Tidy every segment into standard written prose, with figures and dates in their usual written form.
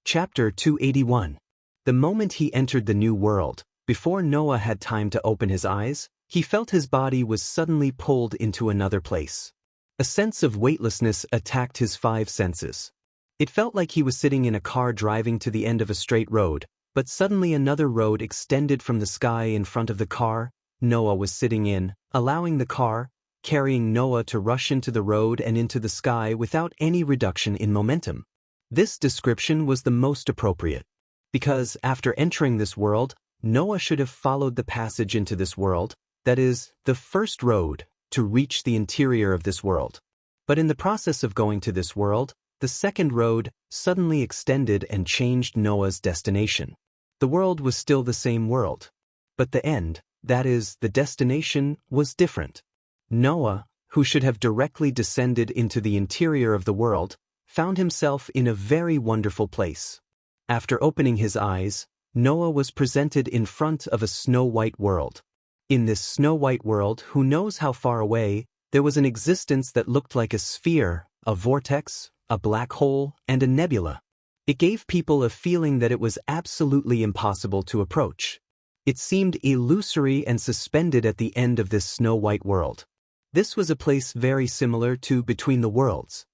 Chapter 281. The moment he entered the new world, before Noah had time to open his eyes, he felt his body was suddenly pulled into another place. A sense of weightlessness attacked his five senses. It felt like he was sitting in a car driving to the end of a straight road, but suddenly another road extended from the sky in front of the car Noah was sitting in, allowing the car, carrying Noah to rush into the road and into the sky without any reduction in momentum. This description was the most appropriate. Because, after entering this world, Noah should have followed the passage into this world, that is, the first road, to reach the interior of this world. But in the process of going to this world, the second road suddenly extended and changed Noah's destination. The world was still the same world. But the end, that is, the destination, was different. Noah, who should have directly descended into the interior of the world, found himself in a very wonderful place. After opening his eyes, Noah was presented in front of a snow-white world. In this snow-white world, who knows how far away, there was an existence that looked like a sphere, a vortex, a black hole, and a nebula. It gave people a feeling that it was absolutely impossible to approach. It seemed illusory and suspended at the end of this snow-white world. This was a place very similar to Between the Worlds.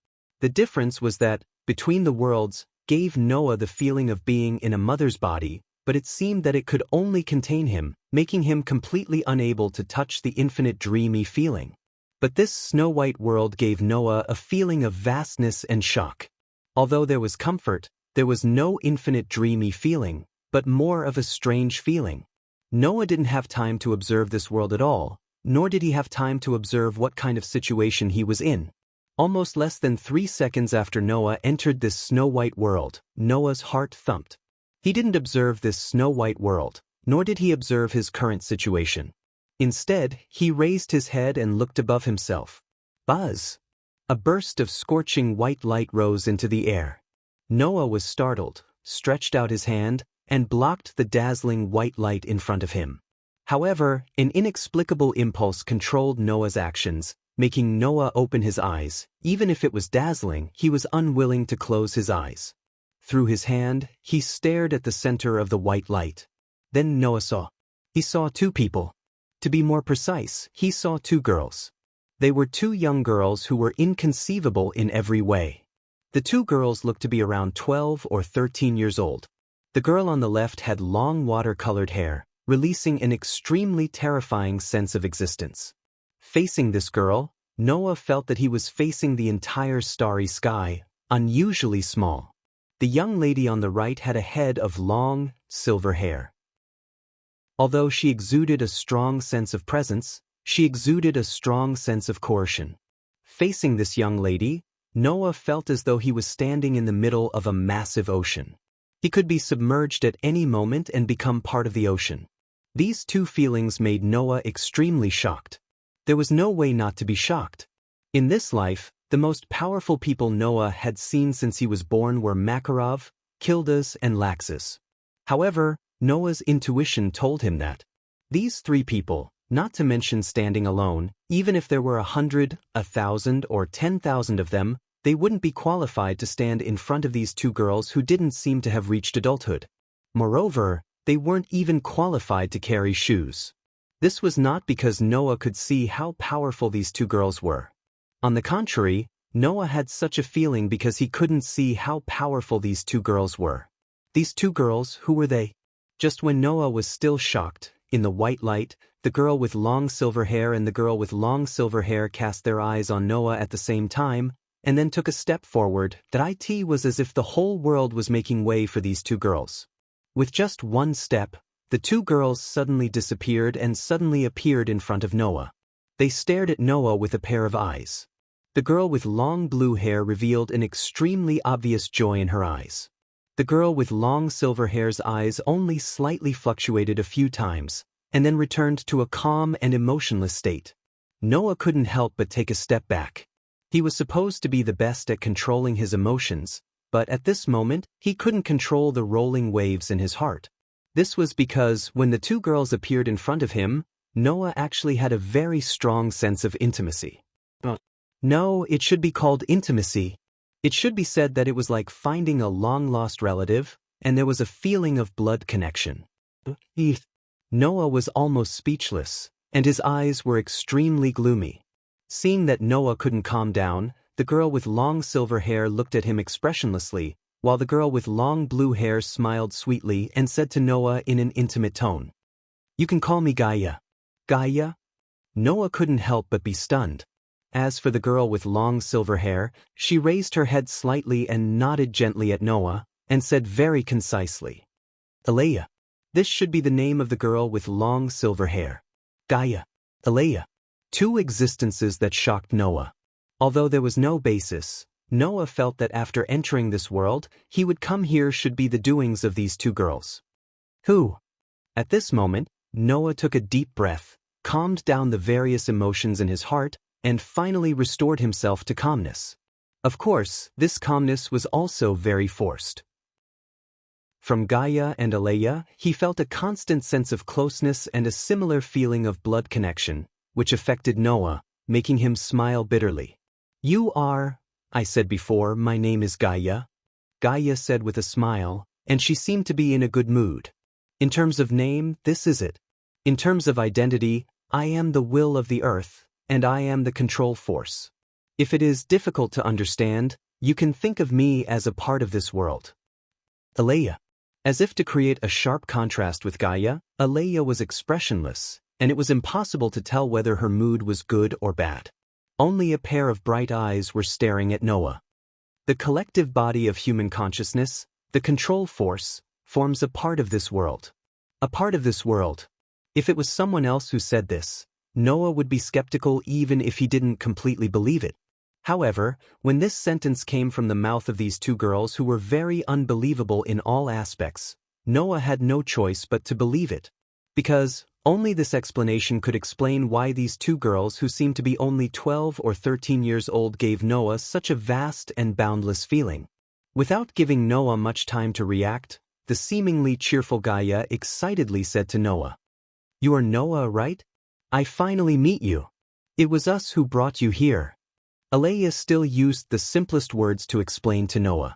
The difference was that Between the Worlds gave Noah the feeling of being in a mother's body, but it seemed that it could only contain him, making him completely unable to touch the infinite dreamy feeling. But this snow-white world gave Noah a feeling of vastness and shock. Although there was comfort, there was no infinite dreamy feeling, but more of a strange feeling. Noah didn't have time to observe this world at all, nor did he have time to observe what kind of situation he was in. Almost less than 3 seconds after Noah entered this snow-white world, Noah's heart thumped. He didn't observe this snow-white world, nor did he observe his current situation. Instead, he raised his head and looked above himself. Buzz! A burst of scorching white light rose into the air. Noah was startled, stretched out his hand, and blocked the dazzling white light in front of him. However, an inexplicable impulse controlled Noah's actions, making Noah open his eyes. Even if it was dazzling, he was unwilling to close his eyes. Through his hand, he stared at the center of the white light. Then Noah saw. He saw two people. To be more precise, he saw two girls. They were two young girls who were inconceivable in every way. The two girls looked to be around 12 or 13 years old. The girl on the left had long watercolored hair, releasing an extremely terrifying sense of existence. Facing this girl, Noah felt that he was facing the entire starry sky, unusually small. The young lady on the right had a head of long, silver hair. Although she exuded a strong sense of presence, she exuded a strong sense of coercion. Facing this young lady, Noah felt as though he was standing in the middle of a massive ocean. He could be submerged at any moment and become part of the ocean. These two feelings made Noah extremely shocked. There was no way not to be shocked. In this life, the most powerful people Noah had seen since he was born were Makarov, Kildas, and Laxus. However, Noah's intuition told him that these three people, not to mention standing alone, even if there were 100, 1,000, or 10,000 of them, they wouldn't be qualified to stand in front of these two girls who didn't seem to have reached adulthood. Moreover, they weren't even qualified to carry shoes. This was not because Noah could see how powerful these two girls were. On the contrary, Noah had such a feeling because he couldn't see how powerful these two girls were. These two girls, who were they? Just when Noah was still shocked, in the white light, the girl with long silver hair and the girl with long silver hair cast their eyes on Noah at the same time, and then took a step forward. That it was as if the whole world was making way for these two girls. With just one step, the two girls suddenly disappeared and suddenly appeared in front of Noah. They stared at Noah with a pair of eyes. The girl with long blue hair revealed an extremely obvious joy in her eyes. The girl with long silver hair's eyes only slightly fluctuated a few times, and then returned to a calm and emotionless state. Noah couldn't help but take a step back. He was supposed to be the best at controlling his emotions, but at this moment, he couldn't control the rolling waves in his heart. This was because when the two girls appeared in front of him, Noah actually had a very strong sense of intimacy. No, it should be called intimacy. It should be said that it was like finding a long-lost relative, and there was a feeling of blood connection. Noah was almost speechless, and his eyes were extremely gloomy. Seeing that Noah couldn't calm down, the girl with long silver hair looked at him expressionlessly, while the girl with long blue hair smiled sweetly and said to Noah in an intimate tone, "You can call me Gaia." Gaia? Noah couldn't help but be stunned. As for the girl with long silver hair, she raised her head slightly and nodded gently at Noah, and said very concisely, "Alea. This should be the name of the girl with long silver hair. Gaia. Alea." Two existences that shocked Noah. Although there was no basis, Noah felt that after entering this world, he would come here should be the doings of these two girls. Who? At this moment, Noah took a deep breath, calmed down the various emotions in his heart, and finally restored himself to calmness. Of course, this calmness was also very forced. From Gaia and Alea, he felt a constant sense of closeness and a similar feeling of blood connection, which affected Noah, making him smile bitterly. "You are," I said before, "my name is Gaia." Gaia said with a smile, and she seemed to be in a good mood. "In terms of name, this is it. In terms of identity, I am the will of the earth, and I am the control force. If it is difficult to understand, you can think of me as a part of this world." Alea. As if to create a sharp contrast with Gaia, Alea was expressionless, and it was impossible to tell whether her mood was good or bad. Only a pair of bright eyes were staring at Noah. The collective body of human consciousness, the control force, forms a part of this world. A part of this world. If it was someone else who said this, Noah would be skeptical even if he didn't completely believe it. However, when this sentence came from the mouth of these two girls who were very unbelievable in all aspects, Noah had no choice but to believe it. Because only this explanation could explain why these two girls who seemed to be only 12 or 13 years old gave Noah such a vast and boundless feeling. Without giving Noah much time to react, the seemingly cheerful Gaia excitedly said to Noah, "You are Noah, right? I finally meet you. It was us who brought you here." Alea still used the simplest words to explain to Noah.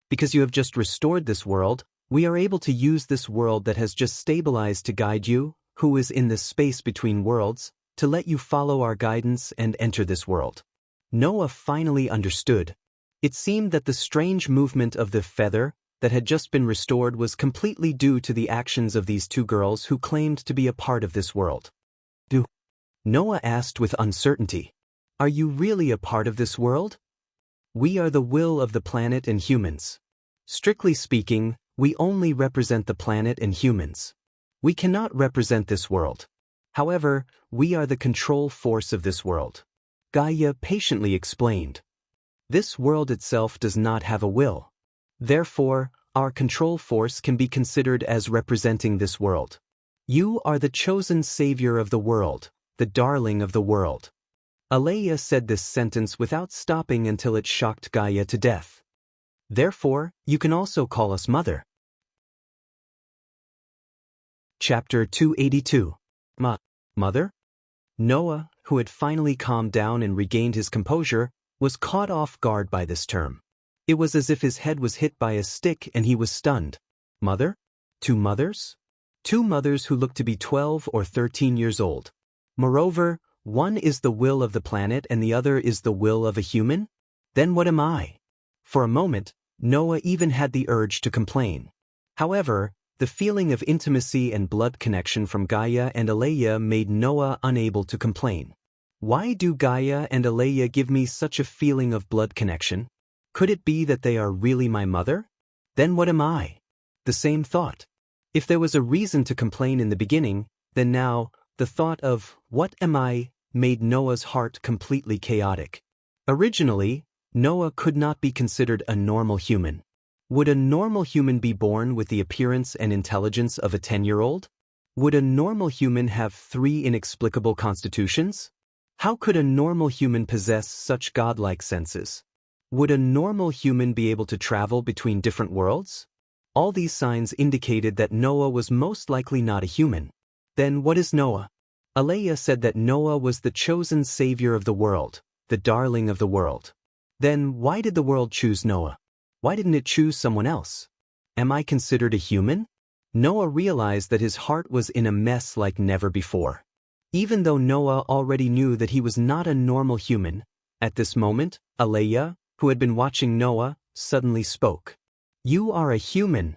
"Because you have just restored this world, we are able to use this world that has just stabilized to guide you, who is in this space between worlds, to let you follow our guidance and enter this world." Noah finally understood. It seemed that the strange movement of the feather that had just been restored was completely due to the actions of these two girls who claimed to be a part of this world. Noah asked with uncertainty, "Are you really a part of this world?" "We are the will of the planet and humans. Strictly speaking, we only represent the planet and humans. We cannot represent this world. However, we are the control force of this world," Gaia patiently explained. "This world itself does not have a will. Therefore, our control force can be considered as representing this world. You are the chosen savior of the world, the darling of the world." Alea said this sentence without stopping until it shocked Gaia to death. "Therefore, you can also call us Mother." Chapter 282. Mother? Noah, who had finally calmed down and regained his composure, was caught off guard by this term. It was as if his head was hit by a stick and he was stunned. Mother? Two mothers? Two mothers who looked to be 12 or 13 years old. Moreover, one is the will of the planet and the other is the will of a human? Then what am I? For a moment, Noah even had the urge to complain. However, the feeling of intimacy and blood connection from Gaia and Alea made Noah unable to complain. Why do Gaia and Alea give me such a feeling of blood connection? Could it be that they are really my mother? Then what am I? The same thought. If there was a reason to complain in the beginning, then now, the thought of, "What am I?" made Noah's heart completely chaotic. Originally, Noah could not be considered a normal human. Would a normal human be born with the appearance and intelligence of a 10-year-old? Would a normal human have 3 inexplicable constitutions? How could a normal human possess such godlike senses? Would a normal human be able to travel between different worlds? All these signs indicated that Noah was most likely not a human. Then what is Noah? Alea said that Noah was the chosen savior of the world, the darling of the world. Then why did the world choose Noah? Why didn't it choose someone else? Am I considered a human? Noah realized that his heart was in a mess like never before. Even though Noah already knew that he was not a normal human, at this moment, Aleya, who had been watching Noah, suddenly spoke. "You are a human."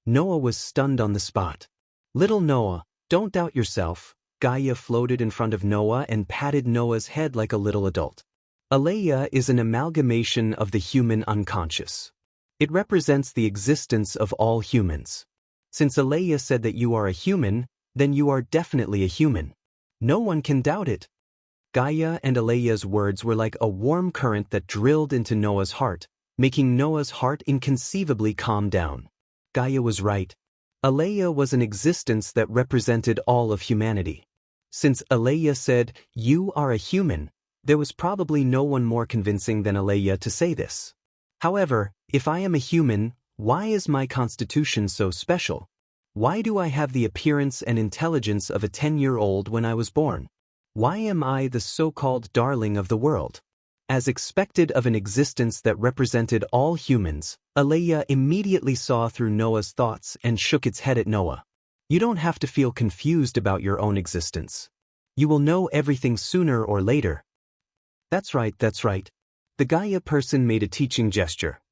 Noah was stunned on the spot. "Little Noah, don't doubt yourself." Gaia floated in front of Noah and patted Noah's head like a little adult. Aleya is an amalgamation of the human unconscious. It represents the existence of all humans. Since Aleya said that you are a human, then you are definitely a human. No one can doubt it. Gaia and Aleya's words were like a warm current that drilled into Noah's heart, making Noah's heart inconceivably calm down. Gaia was right. Aleya was an existence that represented all of humanity. Since Aleya said, "You are a human," there was probably no one more convincing than Aleya to say this. However, if I am a human, why is my constitution so special? Why do I have the appearance and intelligence of a 10-year-old when I was born? Why am I the so-called darling of the world? As expected of an existence that represented all humans, Aleya immediately saw through Noah's thoughts and shook its head at Noah. You don't have to feel confused about your own existence. You will know everything sooner or later. That's right, that's right. The Gaia person made a teaching gesture.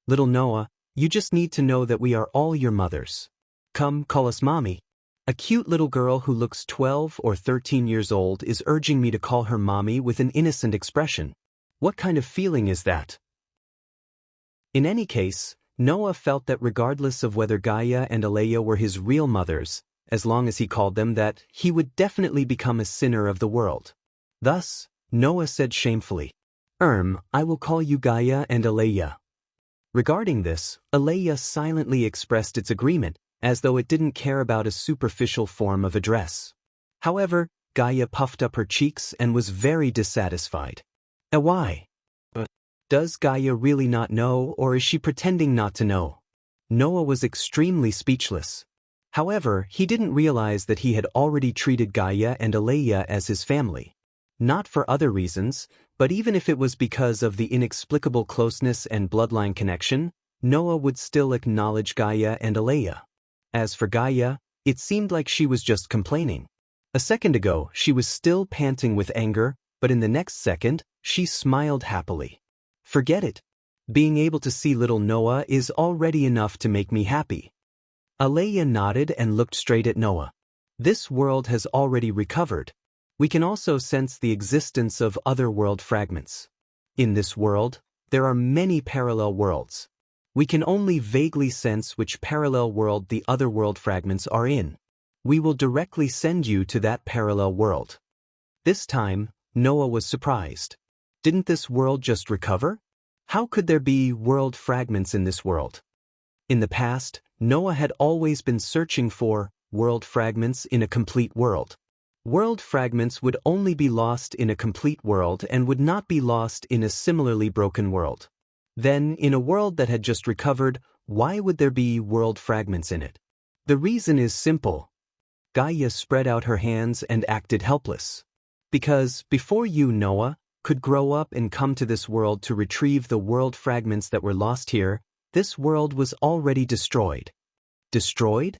Little Noah, you just need to know that we are all your mothers. Come, call us mommy. A cute little girl who looks 12 or 13 years old is urging me to call her mommy with an innocent expression. What kind of feeling is that? In any case, Noah felt that regardless of whether Gaia and Aleya were his real mothers, as long as he called them that, he would definitely become a sinner of the world. Thus, Noah said shamefully, I will call you Gaia and Aleya." Regarding this, Aleya silently expressed its agreement, as though it didn't care about a superficial form of address. However, Gaia puffed up her cheeks and was very dissatisfied. Why? Does Gaia really not know, or is she pretending not to know? Noah was extremely speechless. However, he didn't realize that he had already treated Gaia and Aleya as his family. Not for other reasons, but even if it was because of the inexplicable closeness and bloodline connection, Noah would still acknowledge Gaia and Aleya. As for Gaia, it seemed like she was just complaining. A second ago, she was still panting with anger, but in the next second, she smiled happily. Forget it. Being able to see little Noah is already enough to make me happy. Aleya nodded and looked straight at Noah. This world has already recovered. We can also sense the existence of other world fragments. In this world, there are many parallel worlds. We can only vaguely sense which parallel world the other world fragments are in. We will directly send you to that parallel world. This time, Noah was surprised. Didn't this world just recover? How could there be world fragments in this world? In the past, Noah had always been searching for world fragments in a complete world. World fragments would only be lost in a complete world and would not be lost in a similarly broken world. Then, in a world that had just recovered, why would there be world fragments in it? The reason is simple. Gaia spread out her hands and acted helpless. Because, before you, Noah, could grow up and come to this world to retrieve the world fragments that were lost here, this world was already destroyed. Destroyed?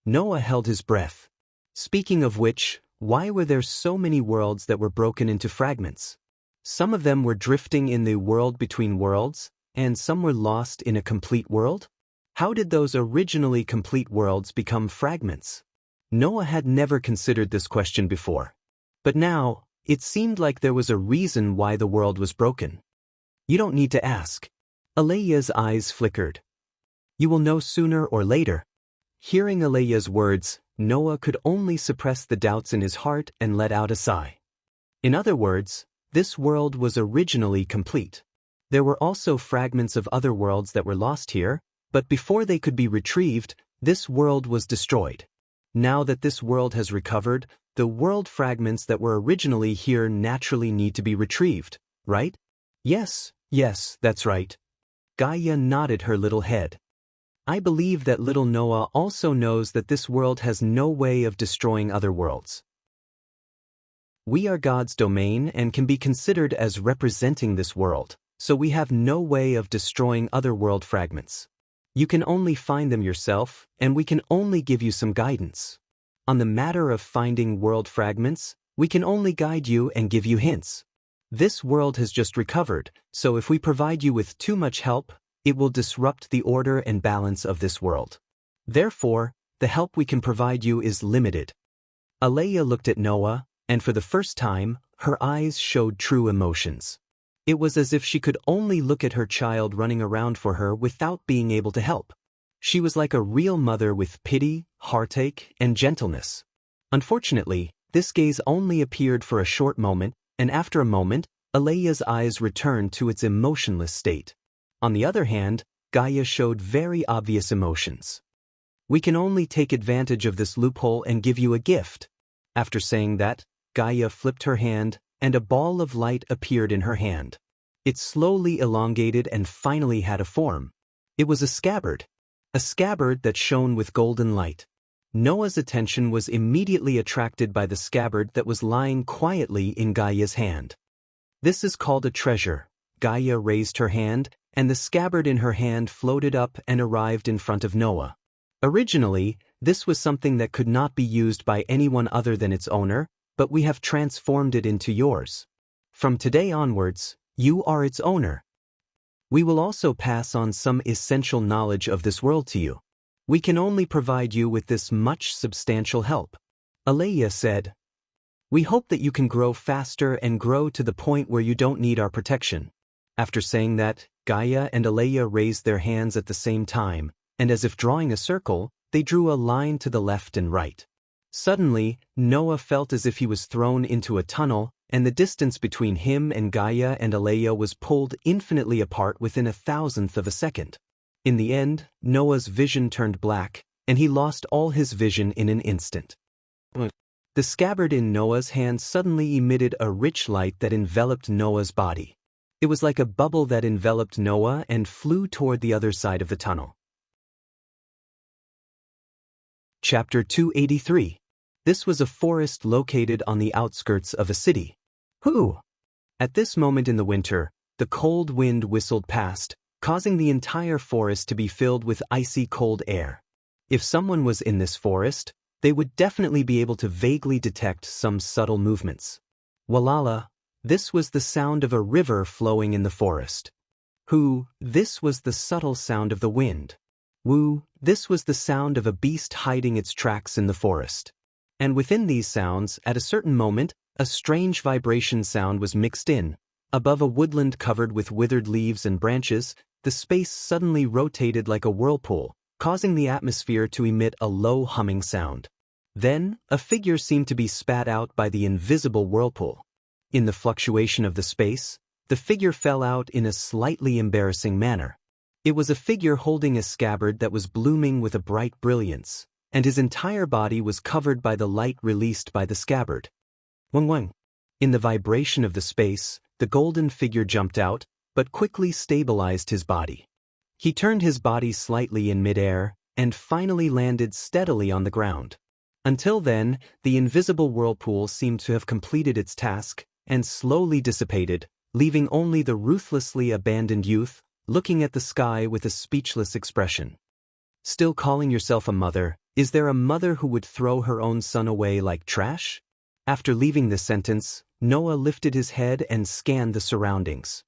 Noah held his breath. Speaking of which, why were there so many worlds that were broken into fragments? Some of them were drifting in the world between worlds, and some were lost in a complete world? How did those originally complete worlds become fragments? Noah had never considered this question before. But now, it seemed like there was a reason why the world was broken. You don't need to ask. Aleya's eyes flickered. You will know sooner or later. Hearing Aleya's words, Noah could only suppress the doubts in his heart and let out a sigh. In other words, this world was originally complete. There were also fragments of other worlds that were lost here, but before they could be retrieved, this world was destroyed. Now that this world has recovered, the world fragments that were originally here naturally need to be retrieved, right? Yes, that's right. Gaia nodded her little head. I believe that little Noah also knows that this world has no way of destroying other worlds. We are God's domain and can be considered as representing this world, so we have no way of destroying other world fragments. You can only find them yourself, and we can only give you some guidance. On the matter of finding world fragments, we can only guide you and give you hints. This world has just recovered, so if we provide you with too much help, it will disrupt the order and balance of this world. Therefore, the help we can provide you is limited. Aleya looked at Noah, and for the first time, her eyes showed true emotions. It was as if she could only look at her child running around for her without being able to help. She was like a real mother with pity, heartache, and gentleness. Unfortunately, this gaze only appeared for a short moment, and after a moment, Aleya's eyes returned to its emotionless state. On the other hand, Gaia showed very obvious emotions. We can only take advantage of this loophole and give you a gift. After saying that, Gaia flipped her hand, and a ball of light appeared in her hand. It slowly elongated and finally had a form. It was a scabbard that shone with golden light. Noah's attention was immediately attracted by the scabbard that was lying quietly in Gaia's hand. This is called a treasure. Gaia raised her hand, and the scabbard in her hand floated up and arrived in front of Noah. Originally, this was something that could not be used by anyone other than its owner, but we have transformed it into yours. From today onwards, you are its owner. We will also pass on some essential knowledge of this world to you. We can only provide you with this much substantial help. Aleya said, "We hope that you can grow faster and grow to the point where you don't need our protection." After saying that, Gaia and Aleya raised their hands at the same time, and as if drawing a circle, they drew a line to the left and right. Suddenly, Noah felt as if he was thrown into a tunnel, and the distance between him and Gaia and Aleya was pulled infinitely apart within 1,000th of a second. In the end, Noah's vision turned black, and he lost all his vision in an instant. The scabbard in Noah's hand suddenly emitted a rich light that enveloped Noah's body. It was like a bubble that enveloped Noah and flew toward the other side of the tunnel. Chapter 283. This was a forest located on the outskirts of a city. At this moment in the winter, the cold wind whistled past, causing the entire forest to be filled with icy cold air. If someone was in this forest, they would definitely be able to vaguely detect some subtle movements. Walala, this was the sound of a river flowing in the forest. This was the subtle sound of the wind. This was the sound of a beast hiding its tracks in the forest. And within these sounds, at a certain moment, a strange vibration sound was mixed in. Above a woodland covered with withered leaves and branches, the space suddenly rotated like a whirlpool, causing the atmosphere to emit a low humming sound. Then, a figure seemed to be spat out by the invisible whirlpool. In the fluctuation of the space, the figure fell out in a slightly embarrassing manner. It was a figure holding a scabbard that was blooming with a bright brilliance, and his entire body was covered by the light released by the scabbard. In the vibration of the space, the golden figure jumped out, but quickly stabilized his body. He turned his body slightly in midair, and finally landed steadily on the ground. Until then, the invisible whirlpool seemed to have completed its task, and slowly dissipated, leaving only the ruthlessly abandoned youth, looking at the sky with a speechless expression. Still calling yourself a mother, is there a mother who would throw her own son away like trash? After leaving this sentence, Noah lifted his head and scanned the surroundings.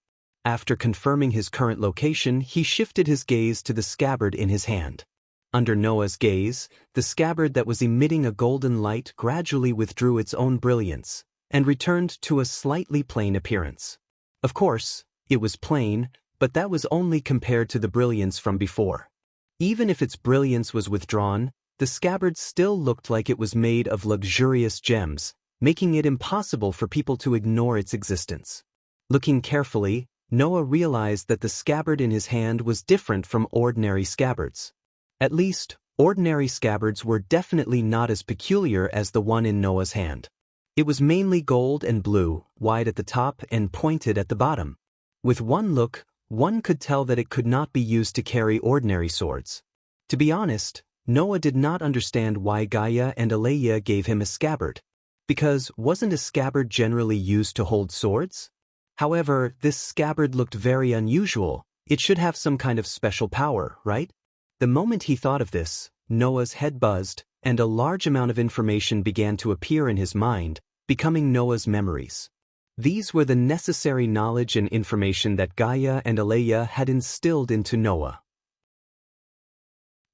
After confirming his current location, he shifted his gaze to the scabbard in his hand. Under Noah's gaze, the scabbard that was emitting a golden light gradually withdrew its own brilliance, and returned to a slightly plain appearance. Of course, it was plain, but that was only compared to the brilliance from before. Even if its brilliance was withdrawn, the scabbard still looked like it was made of luxurious gems, making it impossible for people to ignore its existence. Looking carefully, Noah realized that the scabbard in his hand was different from ordinary scabbards. At least, ordinary scabbards were definitely not as peculiar as the one in Noah's hand. It was mainly gold and blue, wide at the top and pointed at the bottom. With one look, one could tell that it could not be used to carry ordinary swords. To be honest, Noah did not understand why Gaia and Aleya gave him a scabbard. Because wasn't a scabbard generally used to hold swords? However, this scabbard looked very unusual. It should have some kind of special power, right? The moment he thought of this, Noah's head buzzed, and a large amount of information began to appear in his mind, becoming Noah's memories. These were the necessary knowledge and information that Gaia and Aleya had instilled into Noah.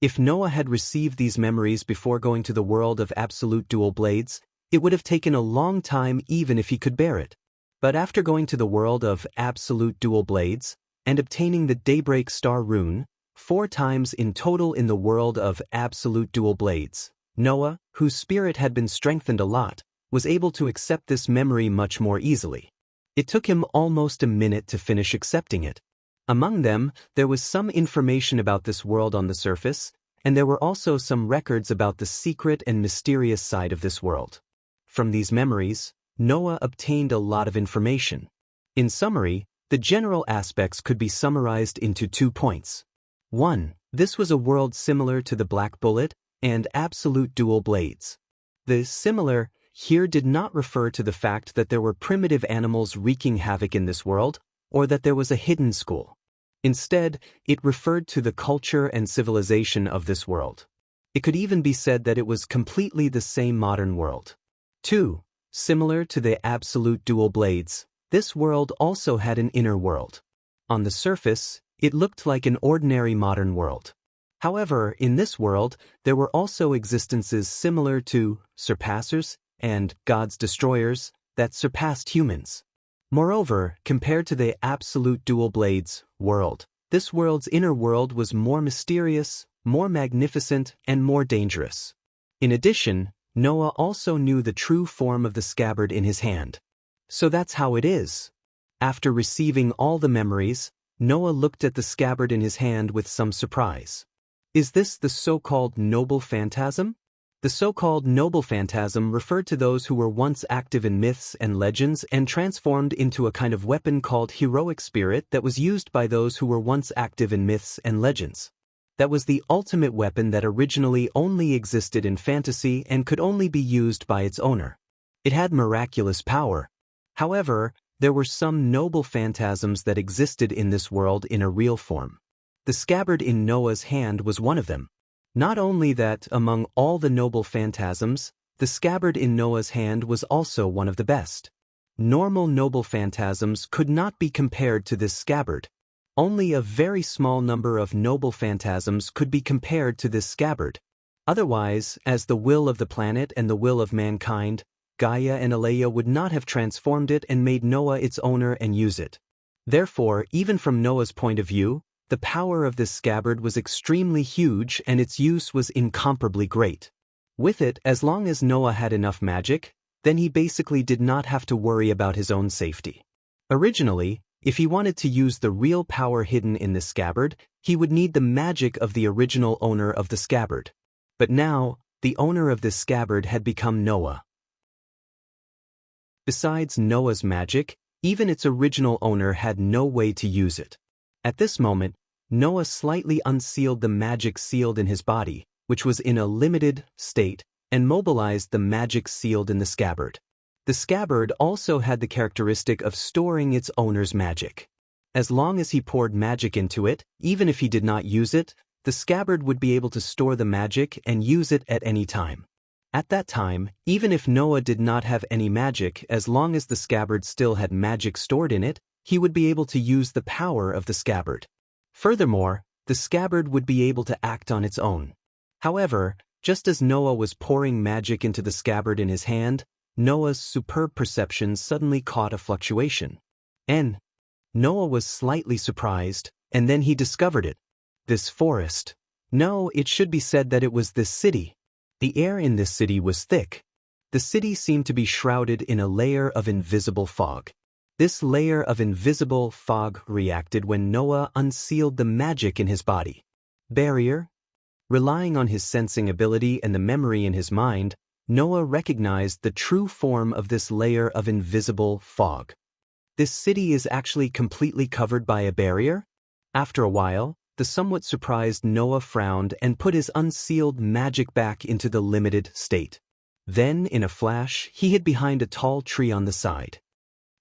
If Noah had received these memories before going to the world of absolute dual blades, it would have taken a long time even if he could bear it. But after going to the world of absolute dual blades, and obtaining the Daybreak Star rune, 4 times in total in the world of absolute dual blades, Noah, whose spirit had been strengthened a lot, was able to accept this memory much more easily. It took him almost a minute to finish accepting it. Among them, there was some information about this world on the surface, and there were also some records about the secret and mysterious side of this world. From these memories, Noah obtained a lot of information. In summary, the general aspects could be summarized into 2 points. 1. This was a world similar to the Black Bullet and absolute dual blades. The similar here did not refer to the fact that there were primitive animals wreaking havoc in this world, or that there was a hidden school. Instead, it referred to the culture and civilization of this world. It could even be said that it was completely the same modern world. 2. Similar to the absolute dual blades, this world also had an inner world. On the surface, it looked like an ordinary modern world. However, in this world, there were also existences similar to surpassers and God's destroyers that surpassed humans. Moreover, compared to the absolute dual blades world, this world's inner world was more mysterious, more magnificent, and more dangerous. In addition, Noah also knew the true form of the scabbard in his hand. So that's how it is. After receiving all the memories, Noah looked at the scabbard in his hand with some surprise. Is this the so-called noble phantasm? The so-called noble phantasm referred to those who were once active in myths and legends and transformed into a kind of weapon called heroic spirit that was used by those who were once active in myths and legends. That was the ultimate weapon that originally only existed in fantasy and could only be used by its owner. It had miraculous power. However, there were some noble phantasms that existed in this world in a real form. The scabbard in Noah's hand was one of them. Not only that, among all the noble phantasms, the scabbard in Noah's hand was also one of the best. Normal noble phantasms could not be compared to this scabbard. Only a very small number of noble phantasms could be compared to this scabbard. Otherwise, as the will of the planet and the will of mankind, Gaia and Aleya would not have transformed it and made Noah its owner and use it. Therefore, even from Noah's point of view, the power of this scabbard was extremely huge and its use was incomparably great. With it, as long as Noah had enough magic, then he basically did not have to worry about his own safety. Originally, if he wanted to use the real power hidden in this scabbard, he would need the magic of the original owner of the scabbard. But now, the owner of this scabbard had become Noah. Besides Noah's magic, even its original owner had no way to use it. At this moment, Noah slightly unsealed the magic sealed in his body, which was in a limited state, and mobilized the magic sealed in the scabbard. The scabbard also had the characteristic of storing its owner's magic. As long as he poured magic into it, even if he did not use it, the scabbard would be able to store the magic and use it at any time. At that time, even if Noah did not have any magic, as long as the scabbard still had magic stored in it, he would be able to use the power of the scabbard. Furthermore, the scabbard would be able to act on its own. However, just as Noah was pouring magic into the scabbard in his hand, Noah's superb perception suddenly caught a fluctuation. Noah was slightly surprised, and then he discovered it. This forest. No, it should be said that it was this city. The air in this city was thick. The city seemed to be shrouded in a layer of invisible fog. This layer of invisible fog reacted when Noah unsealed the magic in his body. Barrier? Relying on his sensing ability and the memory in his mind, Noah recognized the true form of this layer of invisible fog. This city is actually completely covered by a barrier? After a while, the somewhat surprised Noah frowned and put his unsealed magic back into the limited state. Then, in a flash, he hid behind a tall tree on the side.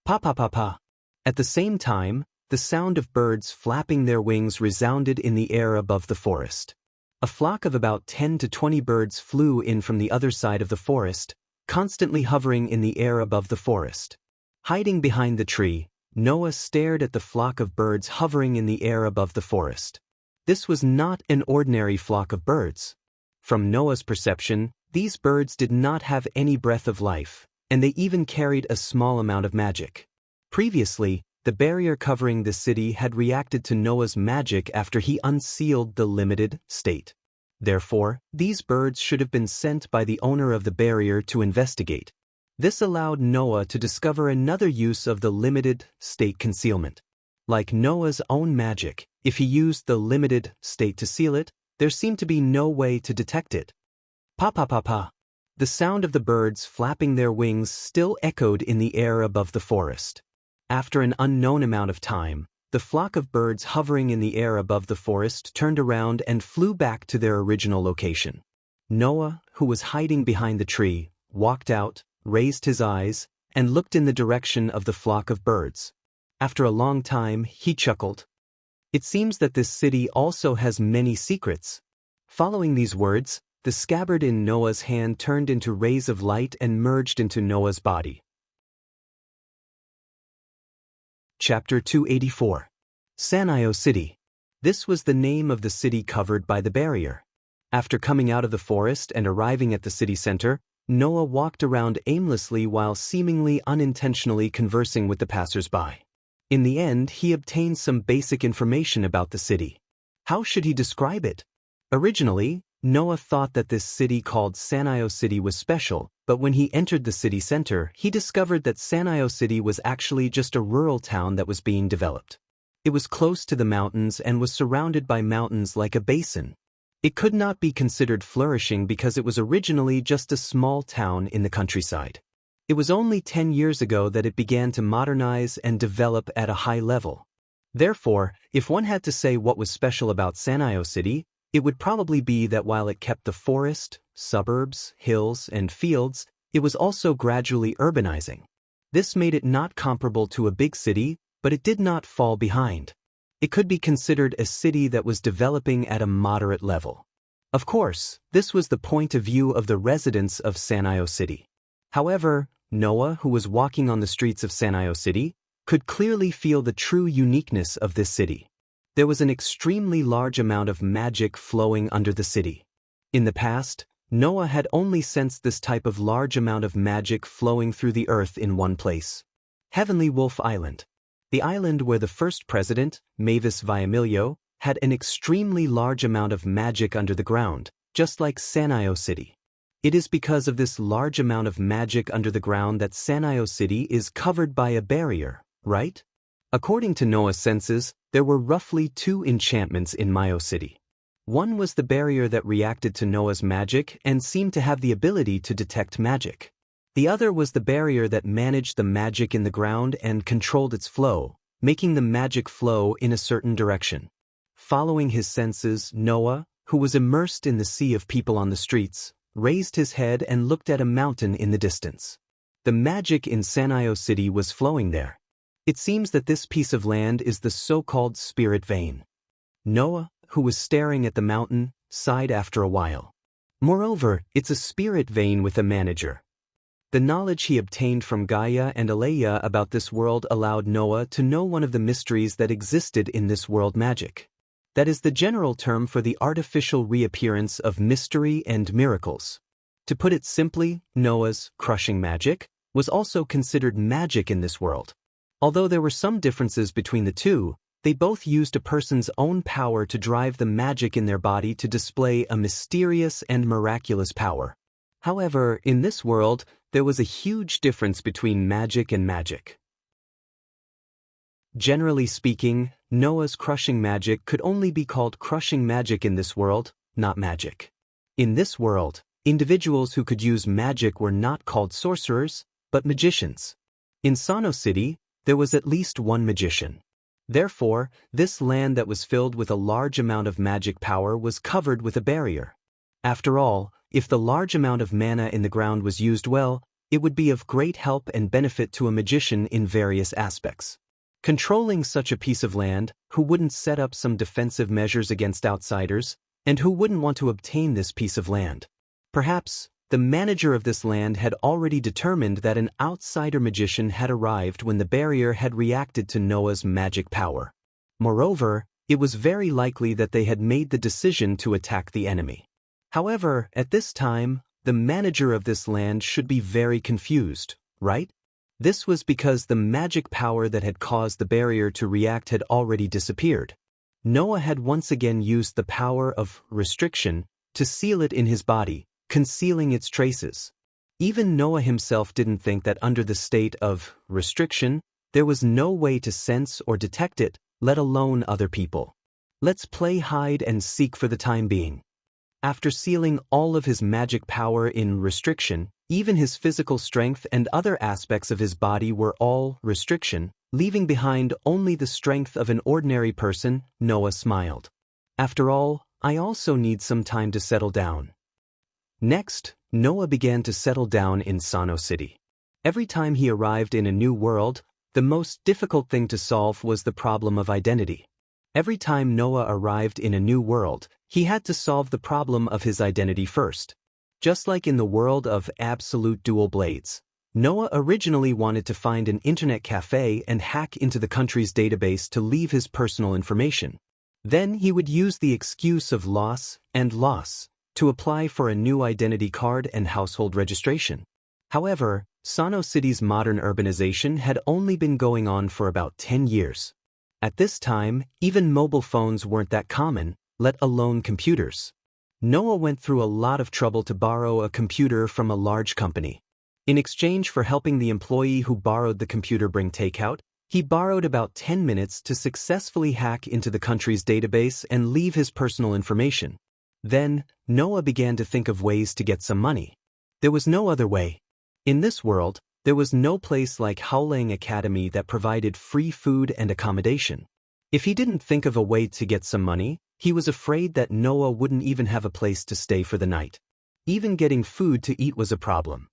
Pa pa pa pa. At the same time, the sound of birds flapping their wings resounded in the air above the forest. A flock of about 10 to 20 birds flew in from the other side of the forest, constantly hovering in the air above the forest. Hiding behind the tree, Noah stared at the flock of birds hovering in the air above the forest. This was not an ordinary flock of birds. From Noah's perception, these birds did not have any breath of life, and they even carried a small amount of magic. Previously, the barrier covering the city had reacted to Noah's magic after he unsealed the limited state. Therefore, these birds should have been sent by the owner of the barrier to investigate. This allowed Noah to discover another use of the limited state concealment. Like Noah's own magic, if he used the limited state to seal it, there seemed to be no way to detect it. Pa pa pa pa. The sound of the birds flapping their wings still echoed in the air above the forest. After an unknown amount of time, the flock of birds hovering in the air above the forest turned around and flew back to their original location. Noah, who was hiding behind the tree, walked out, raised his eyes, and looked in the direction of the flock of birds. After a long time, he chuckled. It seems that this city also has many secrets. Following these words, the scabbard in Noah's hand turned into rays of light and merged into Noah's body. Chapter 284. Sanio City. This was the name of the city covered by the barrier. After coming out of the forest and arriving at the city center, Noah walked around aimlessly while seemingly unintentionally conversing with the passers-by. In the end, he obtained some basic information about the city. How should he describe it? Originally, Noah thought that this city called Sanio City was special, but when he entered the city center, he discovered that Sanio City was actually just a rural town that was being developed. It was close to the mountains and was surrounded by mountains like a basin. It could not be considered flourishing because it was originally just a small town in the countryside. It was only 10 years ago that it began to modernize and develop at a high level. Therefore, if one had to say what was special about Sanio City, it would probably be that while it kept the forest, suburbs, hills, and fields, it was also gradually urbanizing. This made it not comparable to a big city, but it did not fall behind. It could be considered a city that was developing at a moderate level. Of course, this was the point of view of the residents of Sanio City. However, Noah, who was walking on the streets of Sanio City, could clearly feel the true uniqueness of this city. There was an extremely large amount of magic flowing under the city. In the past, Noah had only sensed this type of large amount of magic flowing through the earth in one place. Heavenly Wolf Island. The island where the first president, Mavis Viamilio, had an extremely large amount of magic under the ground, just like Sanio City. It is because of this large amount of magic under the ground that Sanio City is covered by a barrier, right? According to Noah's senses, there were roughly 2 enchantments in Mayo City. One was the barrier that reacted to Noah's magic and seemed to have the ability to detect magic. The other was the barrier that managed the magic in the ground and controlled its flow, making the magic flow in a certain direction. Following his senses, Noah, who was immersed in the sea of people on the streets, raised his head and looked at a mountain in the distance. The magic in Sanio City was flowing there. It seems that this piece of land is the so-called spirit vein. Noah, who was staring at the mountain, sighed after a while. Moreover, it's a spirit vein with a manager. The knowledge he obtained from Gaia and Aleia about this world allowed Noah to know one of the mysteries that existed in this world magic. That is the general term for the artificial reappearance of mystery and miracles. To put it simply, Noah's crushing magic was also considered magic in this world. Although there were some differences between the two, they both used a person's own power to drive the magic in their body to display a mysterious and miraculous power. However, in this world, there was a huge difference between magic and magic. Generally speaking, Noah's crushing magic could only be called crushing magic in this world, not magic. In this world, individuals who could use magic were not called sorcerers, but magicians. In Sanio City, there was at least one magician. Therefore, this land that was filled with a large amount of magic power was covered with a barrier. After all, if the large amount of mana in the ground was used well, it would be of great help and benefit to a magician in various aspects. Controlling such a piece of land, who wouldn't set up some defensive measures against outsiders, and who wouldn't want to obtain this piece of land? Perhaps, the manager of this land had already determined that an outsider magician had arrived when the barrier had reacted to Noah's magic power. Moreover, it was very likely that they had made the decision to attack the enemy. However, at this time, the manager of this land should be very confused, right? This was because the magic power that had caused the barrier to react had already disappeared. Noah had once again used the power of restriction to seal it in his body, concealing its traces. Even Noah himself didn't think that under the state of restriction, there was no way to sense or detect it, let alone other people. Let's play hide and seek for the time being. After sealing all of his magic power in restriction, even his physical strength and other aspects of his body were all restriction, leaving behind only the strength of an ordinary person. Noah smiled. After all, I also need some time to settle down. Next, Noah began to settle down in Sano City. Every time he arrived in a new world, the most difficult thing to solve was the problem of identity. Every time Noah arrived in a new world, he had to solve the problem of his identity first. Just like in the world of absolute dual blades, Noah originally wanted to find an internet cafe and hack into the country's database to leave his personal information. Then he would use the excuse of loss to apply for a new identity card and household registration. However, Sano City's modern urbanization had only been going on for about 10 years. At this time, even mobile phones weren't that common, let alone computers. Noah went through a lot of trouble to borrow a computer from a large company. In exchange for helping the employee who borrowed the computer bring takeout, he borrowed about 10 minutes to successfully hack into the country's database and leave his personal information. Then, Noah began to think of ways to get some money. There was no other way. In this world, there was no place like Howling Academy that provided free food and accommodation. If he didn't think of a way to get some money, he was afraid that Noah wouldn't even have a place to stay for the night. Even getting food to eat was a problem.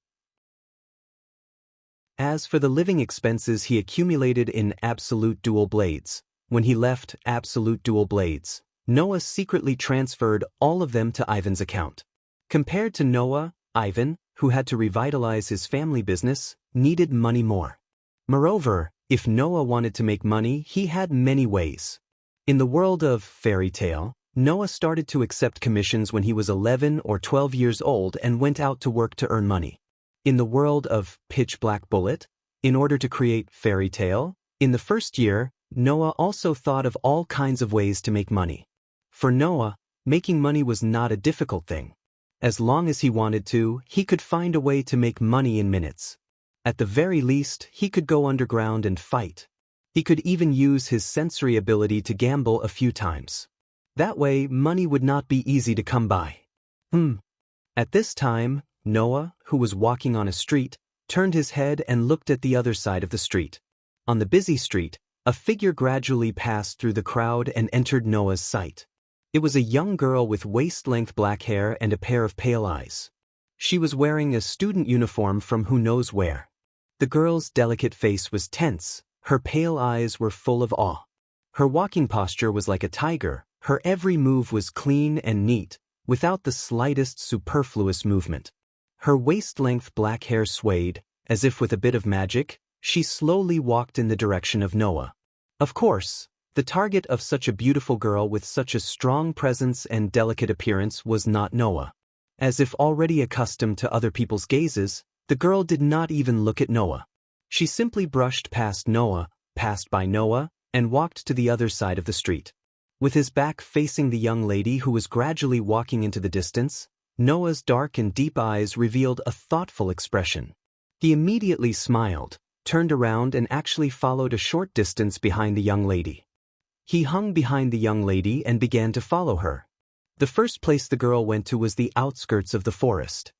As for the living expenses he accumulated in Absolute Dual Blades, when he left Absolute Dual Blades, Noah secretly transferred all of them to Ivan's account. Compared to Noah, Ivan, who had to revitalize his family business, needed money more. Moreover, if Noah wanted to make money, he had many ways. In the world of fairy tale, Noah started to accept commissions when he was 11 or 12 years old and went out to work to earn money. In the world of Pitch Black Bullet, in order to create fairy tale, in the first year, Noah also thought of all kinds of ways to make money. For Noah, making money was not a difficult thing. As long as he wanted to, he could find a way to make money in minutes. At the very least, he could go underground and fight. He could even use his sensory ability to gamble a few times. That way, money would not be easy to come by. At this time, Noah, who was walking on a street, turned his head and looked at the other side of the street. On the busy street, a figure gradually passed through the crowd and entered Noah's sight. It was a young girl with waist-length black hair and a pair of pale eyes. She was wearing a student uniform from who knows where. The girl's delicate face was tense, her pale eyes were full of awe. Her walking posture was like a tiger, her every move was clean and neat, without the slightest superfluous movement. Her waist-length black hair swayed, as if with a bit of magic, she slowly walked in the direction of Noah. Of course, the target of such a beautiful girl with such a strong presence and delicate appearance was not Noah. As if already accustomed to other people's gazes, the girl did not even look at Noah. She simply brushed past Noah, passed by Noah, and walked to the other side of the street. With his back facing the young lady who was gradually walking into the distance, Noah's dark and deep eyes revealed a thoughtful expression. He immediately smiled, turned around and actually followed a short distance behind the young lady. He hung behind the young lady and began to follow her. The first place the girl went to was the outskirts of the forest.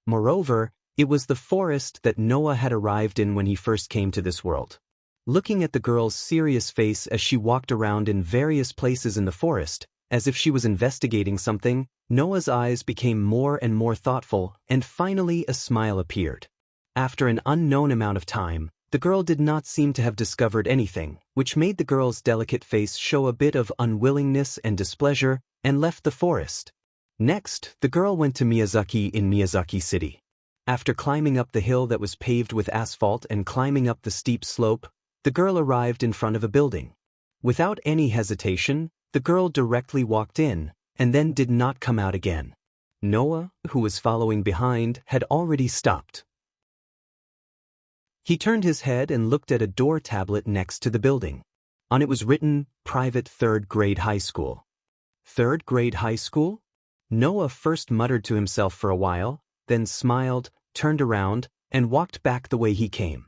Moreover, it was the forest that Noah had arrived in when he first came to this world. Looking at the girl's serious face as she walked around in various places in the forest, as if she was investigating something, Noah's eyes became more and more thoughtful, and finally a smile appeared. After an unknown amount of time, The girl did not seem to have discovered anything, which made the girl's delicate face show a bit of unwillingness and displeasure, and left the forest. Next, the girl went to Miyazaki in Miyazaki City. After climbing up the hill that was paved with asphalt and climbing up the steep slope, the girl arrived in front of a building. Without any hesitation, the girl directly walked in, and then did not come out again. Noah, who was following behind, had already stopped. He turned his head and looked at a door tablet next to the building. On it was written, "Private 3rd Grade High School." 3rd Grade High School? Noah first muttered to himself for a while, then smiled, turned around, and walked back the way he came.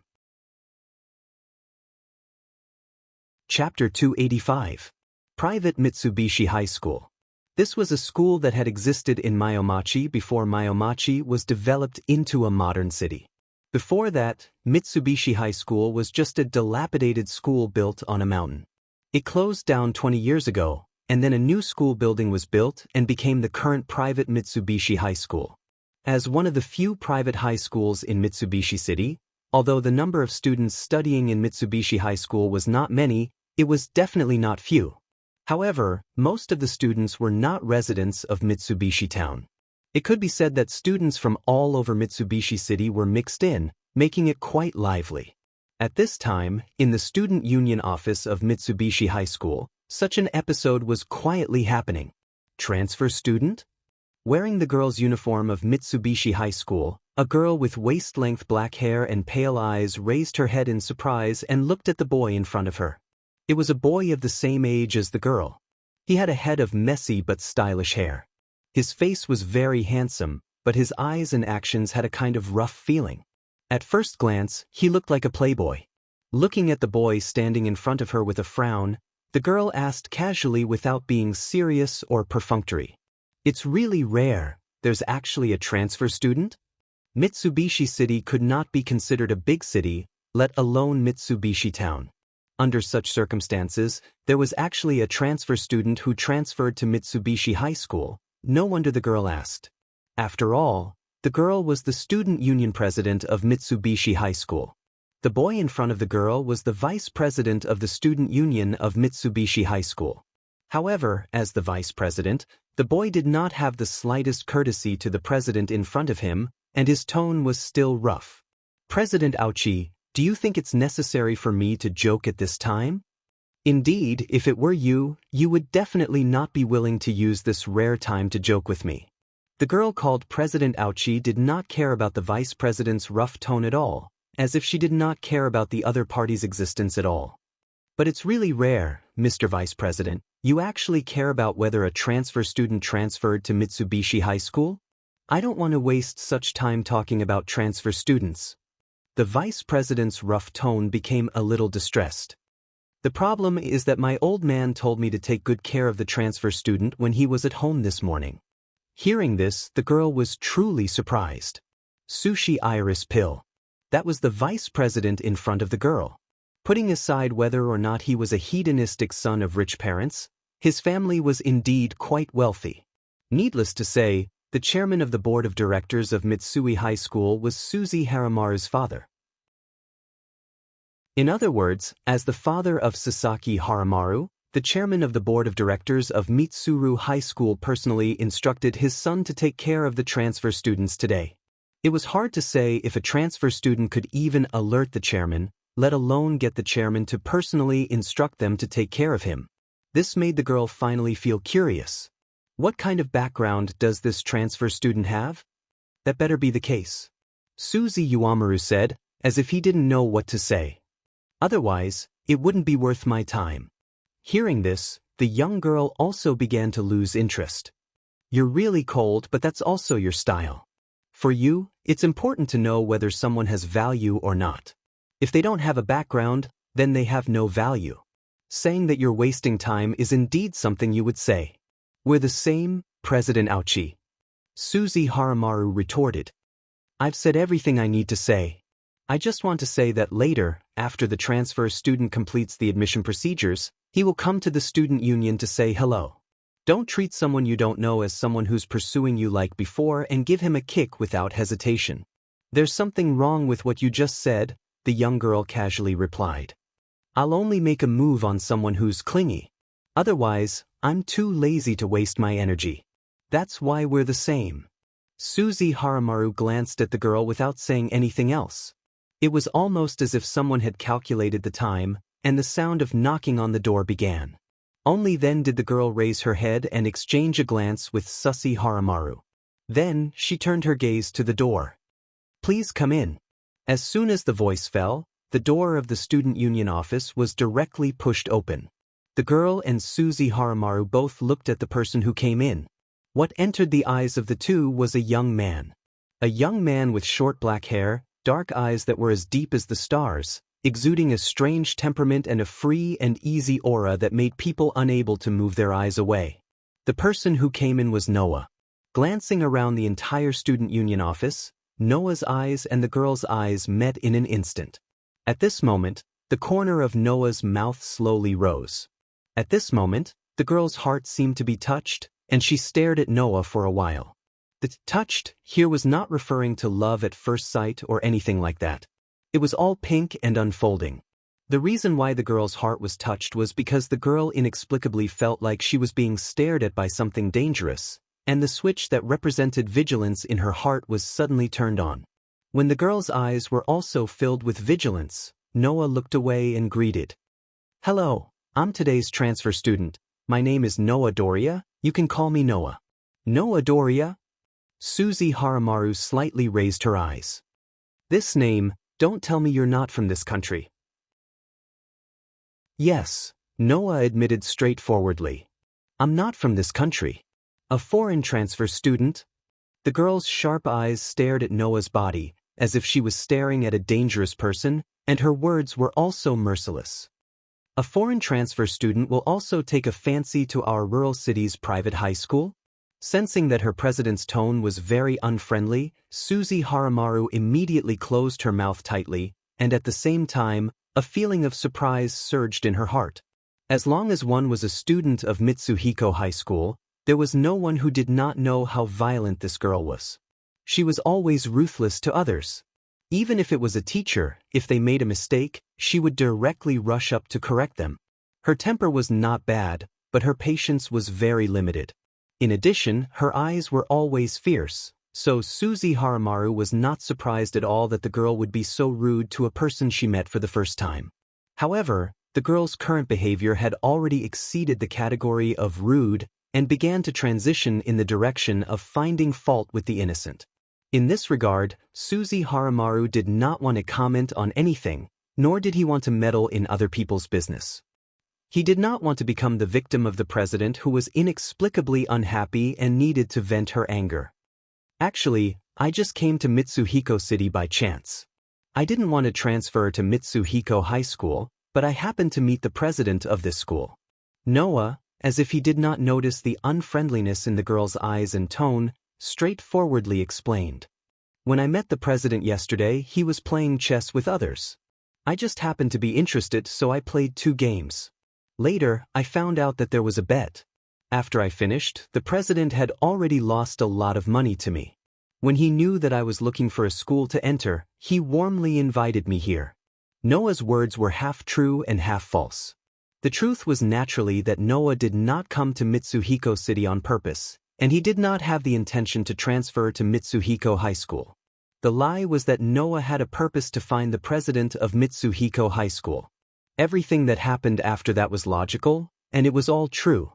Chapter 285. Private Mitsubishi High School. This was a school that had existed in Myomachi before Myomachi was developed into a modern city. Before that, Mitsubishi High School was just a dilapidated school built on a mountain. It closed down 20 years ago, and then a new school building was built and became the current private Mitsubishi High School. As one of the few private high schools in Mitsubishi City, although the number of students studying in Mitsubishi High School was not many, it was definitely not few. However, most of the students were not residents of Mitsubishi Town. It could be said that students from all over Mitsubishi City were mixed in, making it quite lively. At this time, in the student union office of Mitsubishi High School, such an episode was quietly happening. Transfer student? Wearing the girl's uniform of Mitsubishi High School, a girl with waist-length black hair and pale eyes raised her head in surprise and looked at the boy in front of her. It was a boy of the same age as the girl. He had a head of messy but stylish hair. His face was very handsome, but his eyes and actions had a kind of rough feeling. At first glance, he looked like a playboy. Looking at the boy standing in front of her with a frown, the girl asked casually without being serious or perfunctory. "It's really rare. There's actually a transfer student?" Mitsubishi City could not be considered a big city, let alone Mitsubishi Town. Under such circumstances, there was actually a transfer student who transferred to Mitsubishi High School. No wonder the girl asked. After all, the girl was the student union president of Mitsubishi High School. The boy in front of the girl was the vice president of the student union of Mitsubishi High School. However, as the vice president, the boy did not have the slightest courtesy to the president in front of him, and his tone was still rough. "President Ouchi, do you think it's necessary for me to joke at this time? Indeed, if it were you, you would definitely not be willing to use this rare time to joke with me." The girl called President Ouchi did not care about the vice president's rough tone at all, as if she did not care about the other party's existence at all. "But it's really rare, Mr. Vice President. You actually care about whether a transfer student transferred to Mitsubishi High School? I don't want to waste such time talking about transfer students." The vice president's rough tone became a little distressed. "The problem is that my old man told me to take good care of the transfer student when he was at home this morning." Hearing this, the girl was truly surprised. Sushi Iris Pill. That was the vice president in front of the girl. Putting aside whether or not he was a hedonistic son of rich parents, his family was indeed quite wealthy. Needless to say, the chairman of the board of directors of Mitsui High School was Suzy Haramaru's father. In other words, as the father of Sasaki Haramaru, the chairman of the board of directors of Mitsuru High School personally instructed his son to take care of the transfer students today. It was hard to say if a transfer student could even alert the chairman, let alone get the chairman to personally instruct them to take care of him. This made the girl finally feel curious. What kind of background does this transfer student have? That better be the case. Suzy Uamaru said, as if he didn't know what to say. Otherwise, it wouldn't be worth my time. Hearing this, the young girl also began to lose interest. "You're really cold, but that's also your style. For you, it's important to know whether someone has value or not. If they don't have a background, then they have no value. Saying that you're wasting time is indeed something you would say." "We're the same, President Ouchi," Suzy Haramaru retorted. "I've said everything I need to say. I just want to say that later, after the transfer student completes the admission procedures, he will come to the student union to say hello. Don't treat someone you don't know as someone who's pursuing you like before and give him a kick without hesitation." "There's something wrong with what you just said," the young girl casually replied. I'll only make a move on someone who's clingy. Otherwise, I'm too lazy to waste my energy. That's why we're the same. Suzy Haramaru glanced at the girl without saying anything else. It was almost as if someone had calculated the time, and the sound of knocking on the door began. Only then did the girl raise her head and exchange a glance with Suzy Haramaru. Then, she turned her gaze to the door. Please come in. As soon as the voice fell, the door of the student union office was directly pushed open. The girl and Suzy Haramaru both looked at the person who came in. What entered the eyes of the two was a young man. A young man with short black hair, dark eyes that were as deep as the stars, exuding a strange temperament and a free and easy aura that made people unable to move their eyes away. The person who came in was Noah. Glancing around the entire student union office, Noah's eyes and the girl's eyes met in an instant. At this moment, the corner of Noah's mouth slowly rose. At this moment, the girl's heart seemed to be touched, and she stared at Noah for a while. The touched here was not referring to love at first sight or anything like that. It was all pink and unfolding. The reason why the girl's heart was touched was because the girl inexplicably felt like she was being stared at by something dangerous, and the switch that represented vigilance in her heart was suddenly turned on. When the girl's eyes were also filled with vigilance, Noah looked away and greeted. Hello, I'm today's transfer student. My name is Noah Doria, you can call me Noah. Noah Doria? Suzy Haramaru slightly raised her eyes. This name, don't tell me you're not from this country. Yes, Noah admitted straightforwardly. I'm not from this country. A foreign transfer student? The girl's sharp eyes stared at Noah's body, as if she was staring at a dangerous person, and her words were also merciless. A foreign transfer student will also take a fancy to our rural city's private high school? Sensing that her president's tone was very unfriendly, Suzy Haramaru immediately closed her mouth tightly, and at the same time, a feeling of surprise surged in her heart. As long as one was a student of Mitsuhiko High School, there was no one who did not know how violent this girl was. She was always ruthless to others. Even if it was a teacher, if they made a mistake, she would directly rush up to correct them. Her temper was not bad, but her patience was very limited. In addition, her eyes were always fierce, so Suzy Haramaru was not surprised at all that the girl would be so rude to a person she met for the first time. However, the girl's current behavior had already exceeded the category of rude and began to transition in the direction of finding fault with the innocent. In this regard, Suzy Haramaru did not want to comment on anything, nor did he want to meddle in other people's business. He did not want to become the victim of the president who was inexplicably unhappy and needed to vent her anger. Actually, I just came to Mitsuhiko City by chance. I didn't want to transfer to Mitsuhiko High School, but I happened to meet the president of this school. Noah, as if he did not notice the unfriendliness in the girl's eyes and tone, straightforwardly explained. When I met the president yesterday, he was playing chess with others. I just happened to be interested, so I played 2 games. Later, I found out that there was a bet. After I finished, the president had already lost a lot of money to me. When he knew that I was looking for a school to enter, he warmly invited me here. Noah's words were half true and half false. The truth was naturally that Noah did not come to Mitsuhiko City on purpose, and he did not have the intention to transfer to Mitsuhiko High School. The lie was that Noah had a purpose to find the president of Mitsuhiko High School. Everything that happened after that was logical, and it was all true.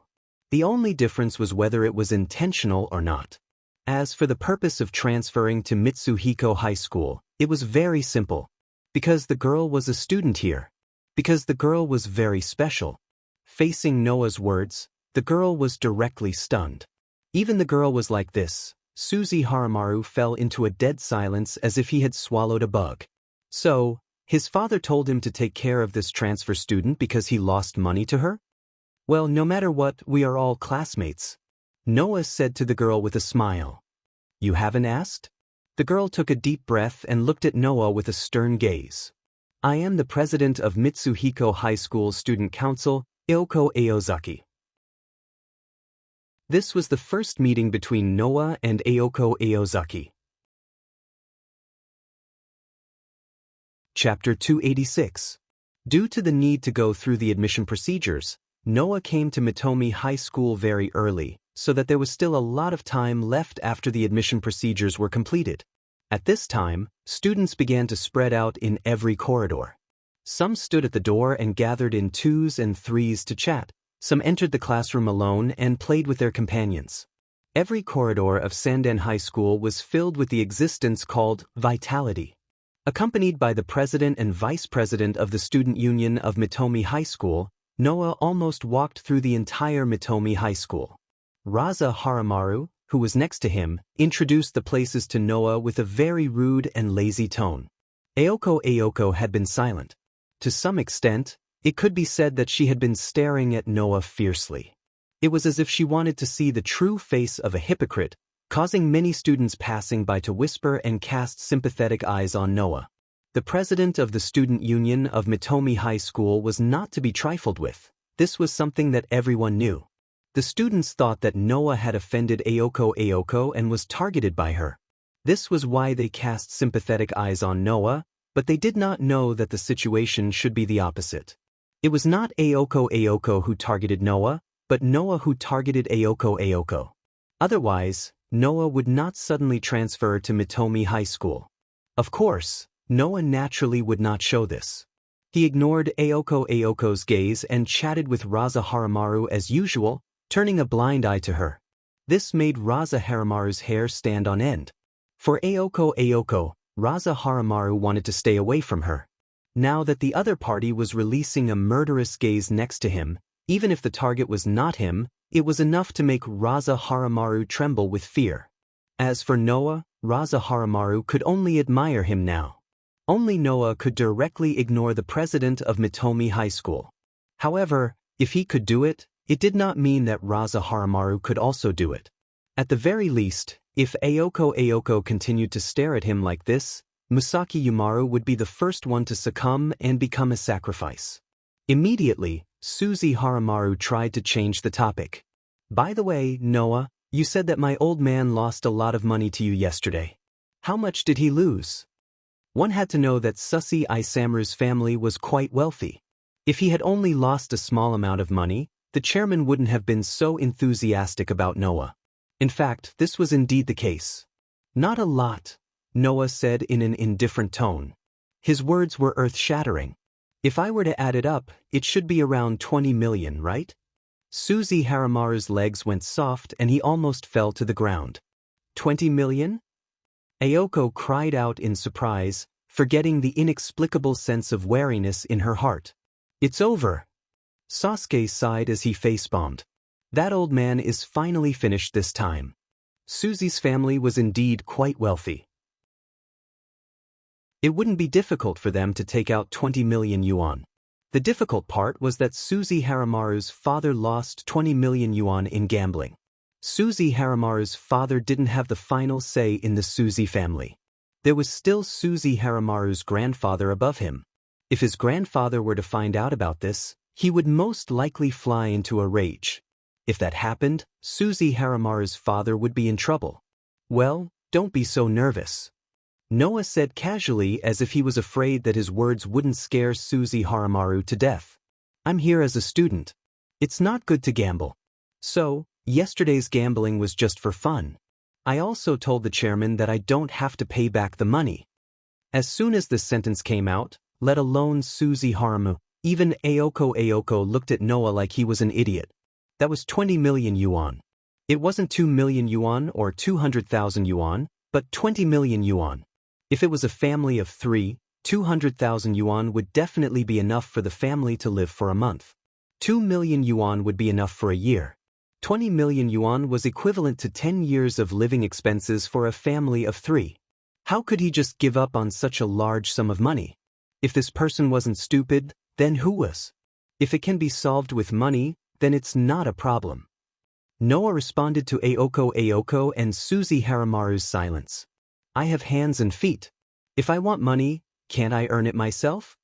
The only difference was whether it was intentional or not. As for the purpose of transferring to Mitsuhiko High School, it was very simple. Because the girl was a student here. Because the girl was very special. Facing Noah's words, the girl was directly stunned. Even the girl was like this. Suzy Haramaru fell into a dead silence as if he had swallowed a bug. So, his father told him to take care of this transfer student because he lost money to her? Well, no matter what, we are all classmates. Noah said to the girl with a smile. You haven't asked? The girl took a deep breath and looked at Noah with a stern gaze. I am the president of Mitsuhiko High School Student Council, Ioko Aozaki. This was the first meeting between Noah and Ioko Aozaki. Chapter 286. Due to the need to go through the admission procedures, Noah came to Mitomi High School very early, so that there was still a lot of time left after the admission procedures were completed. At this time, students began to spread out in every corridor. Some stood at the door and gathered in twos and threes to chat. Some entered the classroom alone and played with their companions. Every corridor of Sandan High School was filled with the existence called vitality. Accompanied by the president and vice president of the student union of Mitomi High School, Noah almost walked through the entire Mitomi High School. Raza Haramaru, who was next to him, introduced the places to Noah with a very rude and lazy tone. Ayoko had been silent. To some extent, it could be said that she had been staring at Noah fiercely. It was as if she wanted to see the true face of a hypocrite, causing many students passing by to whisper and cast sympathetic eyes on Noah. The president of the student union of Mitomi High School was not to be trifled with. This was something that everyone knew. The students thought that Noah had offended Ayoko and was targeted by her. This was why they cast sympathetic eyes on Noah, but they did not know that the situation should be the opposite. It was not Ayoko who targeted Noah, but Noah who targeted Ayoko. Otherwise, Noah would not suddenly transfer to Mitomi High School. Of course, Noah naturally would not show this. He ignored Ayoko's gaze and chatted with Raza Haramaru as usual, turning a blind eye to her. This made Raza Haramaru's hair stand on end. For Ayoko, Raza Haramaru wanted to stay away from her. Now that the other party was releasing a murderous gaze next to him, even if the target was not him, it was enough to make Raza Haramaru tremble with fear. As for Noah, Raza Haramaru could only admire him now. Only Noah could directly ignore the president of Mitomi High School. However, if he could do it, it did not mean that Raza Haramaru could also do it. At the very least, if Ayoko continued to stare at him like this, Musaki Yumaru would be the first one to succumb and become a sacrifice. Immediately, Suzy Haramaru tried to change the topic. By the way, Noah, you said that my old man lost a lot of money to you yesterday. How much did he lose? One had to know that Susi Isamuru's family was quite wealthy. If he had only lost a small amount of money, the chairman wouldn't have been so enthusiastic about Noah. In fact, this was indeed the case. Not a lot, Noah said in an indifferent tone. His words were earth-shattering. If I were to add it up, it should be around 20 million, right? Suzy Haramaru's legs went soft and he almost fell to the ground. 20 million? Ayoko cried out in surprise, forgetting the inexplicable sense of wariness in her heart. It's over. Sasuke sighed as he face-bombed. That old man is finally finished this time. Suzy's family was indeed quite wealthy. It wouldn't be difficult for them to take out 20 million yuan. The difficult part was that Suzy Haramaru's father lost 20 million yuan in gambling. Suzy Haramaru's father didn't have the final say in the Suzy family. There was still Suzy Haramaru's grandfather above him. If his grandfather were to find out about this, he would most likely fly into a rage. If that happened, Suzy Haramaru's father would be in trouble. Well, don't be so nervous, Noah said casually as if he was afraid that his words wouldn't scare Suzy Haramaru to death. I'm here as a student. It's not good to gamble. So, yesterday's gambling was just for fun. I also told the chairman that I don't have to pay back the money. As soon as this sentence came out, let alone Suzy Haramaru, even Ayoko looked at Noah like he was an idiot. That was 20 million yuan. It wasn't 2 million yuan or 200,000 yuan, but 20 million yuan. If it was a family of 3, 200,000 yuan would definitely be enough for the family to live for a month. 2 million yuan would be enough for a year. 20 million yuan was equivalent to 10 years of living expenses for a family of 3. How could he just give up on such a large sum of money? If this person wasn't stupid, then who was? If it can be solved with money, then it's not a problem. Noah responded to Ayoko and Suzy Haramaru's silence. I have hands and feet. If I want money, can't I earn it myself?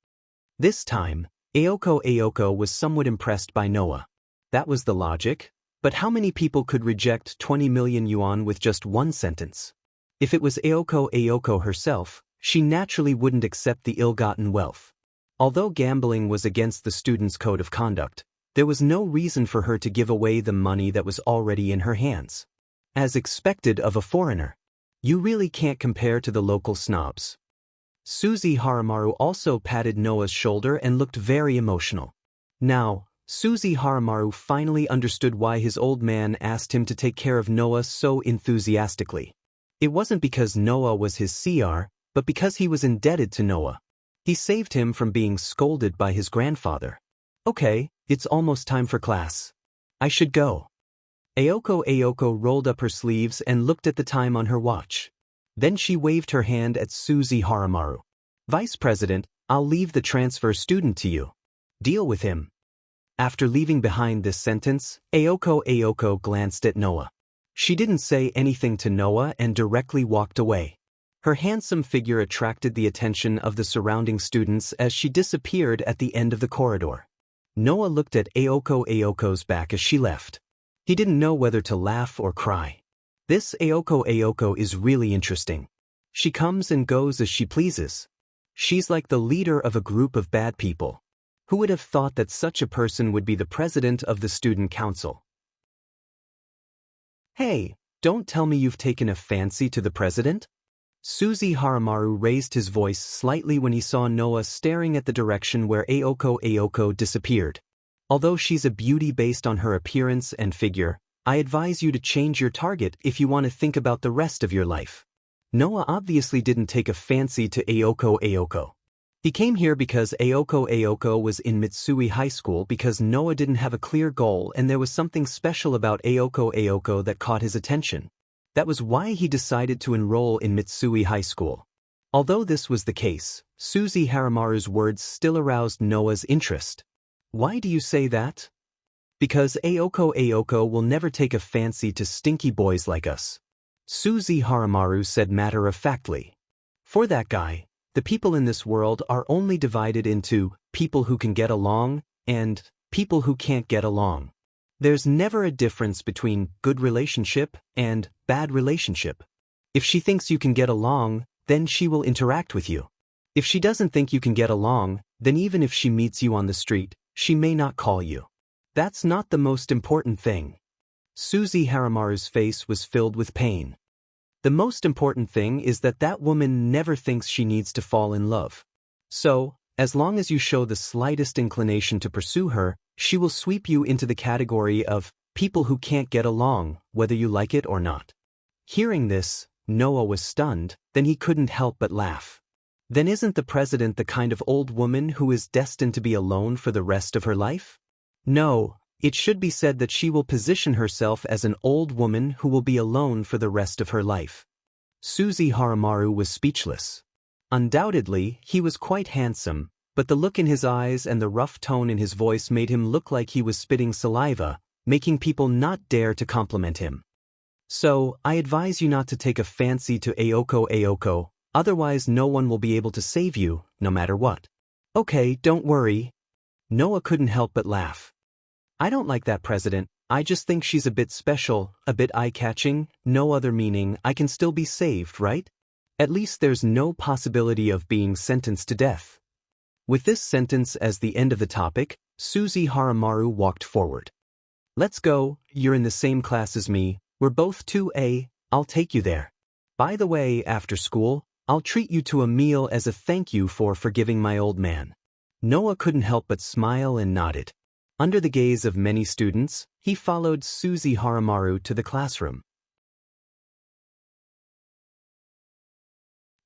This time, Ayoko was somewhat impressed by Noah. That was the logic, but how many people could reject 20 million yuan with just one sentence? If it was Ayoko herself, She naturally wouldn't accept the ill-gotten wealth. Although gambling was against the student's code of conduct, there was no reason for her to give away the money that was already in her hands. As expected of a foreigner. You really can't compare to the local snobs. Suzy Haramaru also patted Noah's shoulder and looked very emotional. Now, Suzy Haramaru finally understood why his old man asked him to take care of Noah so enthusiastically. It wasn't because Noah was his CR, but because he was indebted to Noah. He saved him from being scolded by his grandfather. Okay, it's almost time for class. I should go. Ayoko rolled up her sleeves and looked at the time on her watch. Then she waved her hand at Suzy Haramaru. Vice President, I'll leave the transfer student to you. Deal with him. After leaving behind this sentence, Ayoko glanced at Noah. She didn't say anything to Noah and directly walked away. Her handsome figure attracted the attention of the surrounding students as she disappeared at the end of the corridor. Noah looked at Ayoko's back as she left. He didn't know whether to laugh or cry. This Ayoko is really interesting. She comes and goes as she pleases. She's like the leader of a group of bad people. Who would have thought that such a person would be the president of the student council? Hey, don't tell me you've taken a fancy to the president? Suzy Haramaru raised his voice slightly when he saw Noah staring at the direction where Ayoko disappeared. Although she's a beauty based on her appearance and figure, I advise you to change your target if you want to think about the rest of your life. Noah obviously didn't take a fancy to Ayoko. He came here because Ayoko was in Mitsui High School because Noah didn't have a clear goal and there was something special about Ayoko that caught his attention. That was why he decided to enroll in Mitsui High School. Although this was the case, Suzy Haramaru's words still aroused Noah's interest. Why do you say that? Because Ayoko will never take a fancy to stinky boys like us. Suzy Haramaru said matter-of-factly. For that guy, the people in this world are only divided into people who can get along and people who can't get along. There's never a difference between good relationship and bad relationship. If she thinks you can get along, then she will interact with you. If she doesn't think you can get along, then even if she meets you on the street, she may not call you. That's not the most important thing. Suzy Haramaru's face was filled with pain. The most important thing is that that woman never thinks she needs to fall in love. So, as long as you show the slightest inclination to pursue her, she will sweep you into the category of people who can't get along, whether you like it or not. Hearing this, Noah was stunned, then he couldn't help but laugh. Then isn't the president the kind of old woman who is destined to be alone for the rest of her life? No, it should be said that she will position herself as an old woman who will be alone for the rest of her life. Suzy Haramaru was speechless. Undoubtedly, he was quite handsome, but the look in his eyes and the rough tone in his voice made him look like he was spitting saliva, making people not dare to compliment him. So, I advise you not to take a fancy to Ayoko, otherwise no one will be able to save you, no matter what. Okay, don't worry. Noah couldn't help but laugh. I don't like that president, I just think she's a bit special, a bit eye-catching, no other meaning. I can still be saved, right? At least there's no possibility of being sentenced to death. With this sentence as the end of the topic, Suzy Haramaru walked forward. Let's go, you're in the same class as me, we're both 2A, I'll take you there. By the way, after school, I'll treat you to a meal as a thank you for forgiving my old man. Noah couldn't help but smile and nodded. Under the gaze of many students, he followed Suzy Haramaru to the classroom.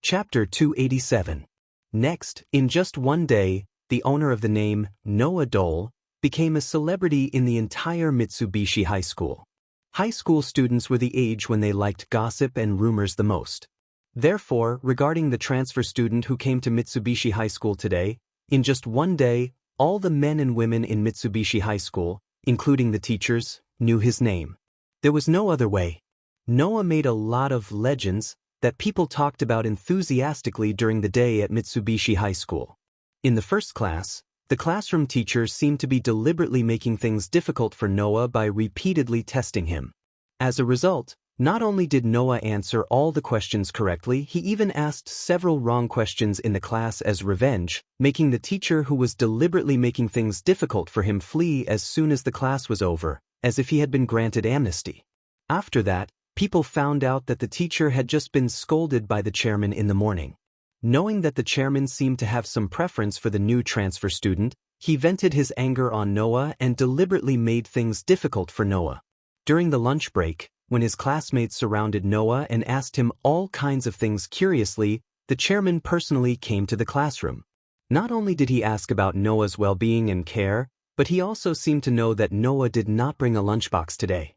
Chapter 287. Next, in just one day, the owner of the name, Noah Dole, became a celebrity in the entire Mitsubishi High School. High school students were the age when they liked gossip and rumors the most. Therefore, regarding the transfer student who came to Mitsubishi High School today, in just one day, all the men and women in Mitsubishi High School, including the teachers, knew his name. There was no other way. Noah made a lot of legends that people talked about enthusiastically during the day at Mitsubishi High School. In the first class, the classroom teacher seemed to be deliberately making things difficult for Noah by repeatedly testing him. As a result, Not only did Noah answer all the questions correctly, he even asked several wrong questions in the class as revenge, making the teacher who was deliberately making things difficult for him flee as soon as the class was over, as if he had been granted amnesty. After that, people found out that the teacher had just been scolded by the chairman in the morning. Knowing that the chairman seemed to have some preference for the new transfer student, he vented his anger on Noah and deliberately made things difficult for Noah. During the lunch break, when his classmates surrounded Noah and asked him all kinds of things curiously, the chairman personally came to the classroom. Not only did he ask about Noah's well-being and care, but he also seemed to know that Noah did not bring a lunchbox today.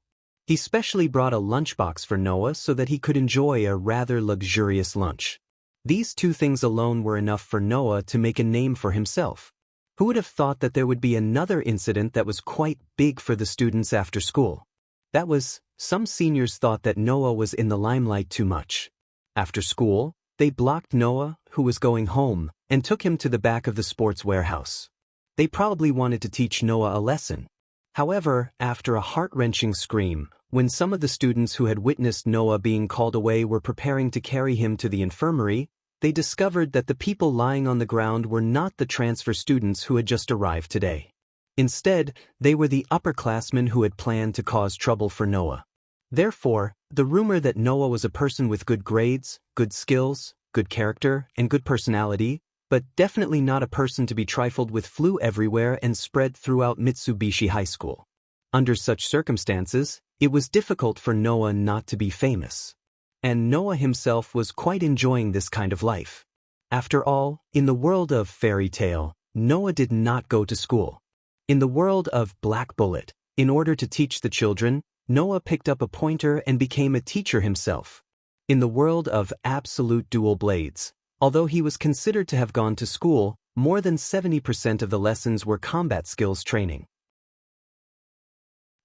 He specially brought a lunchbox for Noah so that he could enjoy a rather luxurious lunch. These two things alone were enough for Noah to make a name for himself. Who would have thought that there would be another incident that was quite big for the students after school? That was, some seniors thought that Noah was in the limelight too much. After school, they blocked Noah, who was going home, and took him to the back of the sports warehouse. They probably wanted to teach Noah a lesson. However, after a heart-wrenching scream, when some of the students who had witnessed Noah being called away were preparing to carry him to the infirmary, they discovered that the people lying on the ground were not the transfer students who had just arrived today. Instead, they were the upperclassmen who had planned to cause trouble for Noah. Therefore, the rumor that Noah was a person with good grades, good skills, good character, and good personality, but definitely not a person to be trifled with, flew everywhere and spread throughout Mitsubishi High School. Under such circumstances, it was difficult for Noah not to be famous. And Noah himself was quite enjoying this kind of life. After all, in the world of fairy tale, Noah did not go to school. In the world of Black Bullet, in order to teach the children, Noah picked up a pointer and became a teacher himself. In the world of Absolute Dual Blades, although he was considered to have gone to school, more than 70% of the lessons were combat skills training.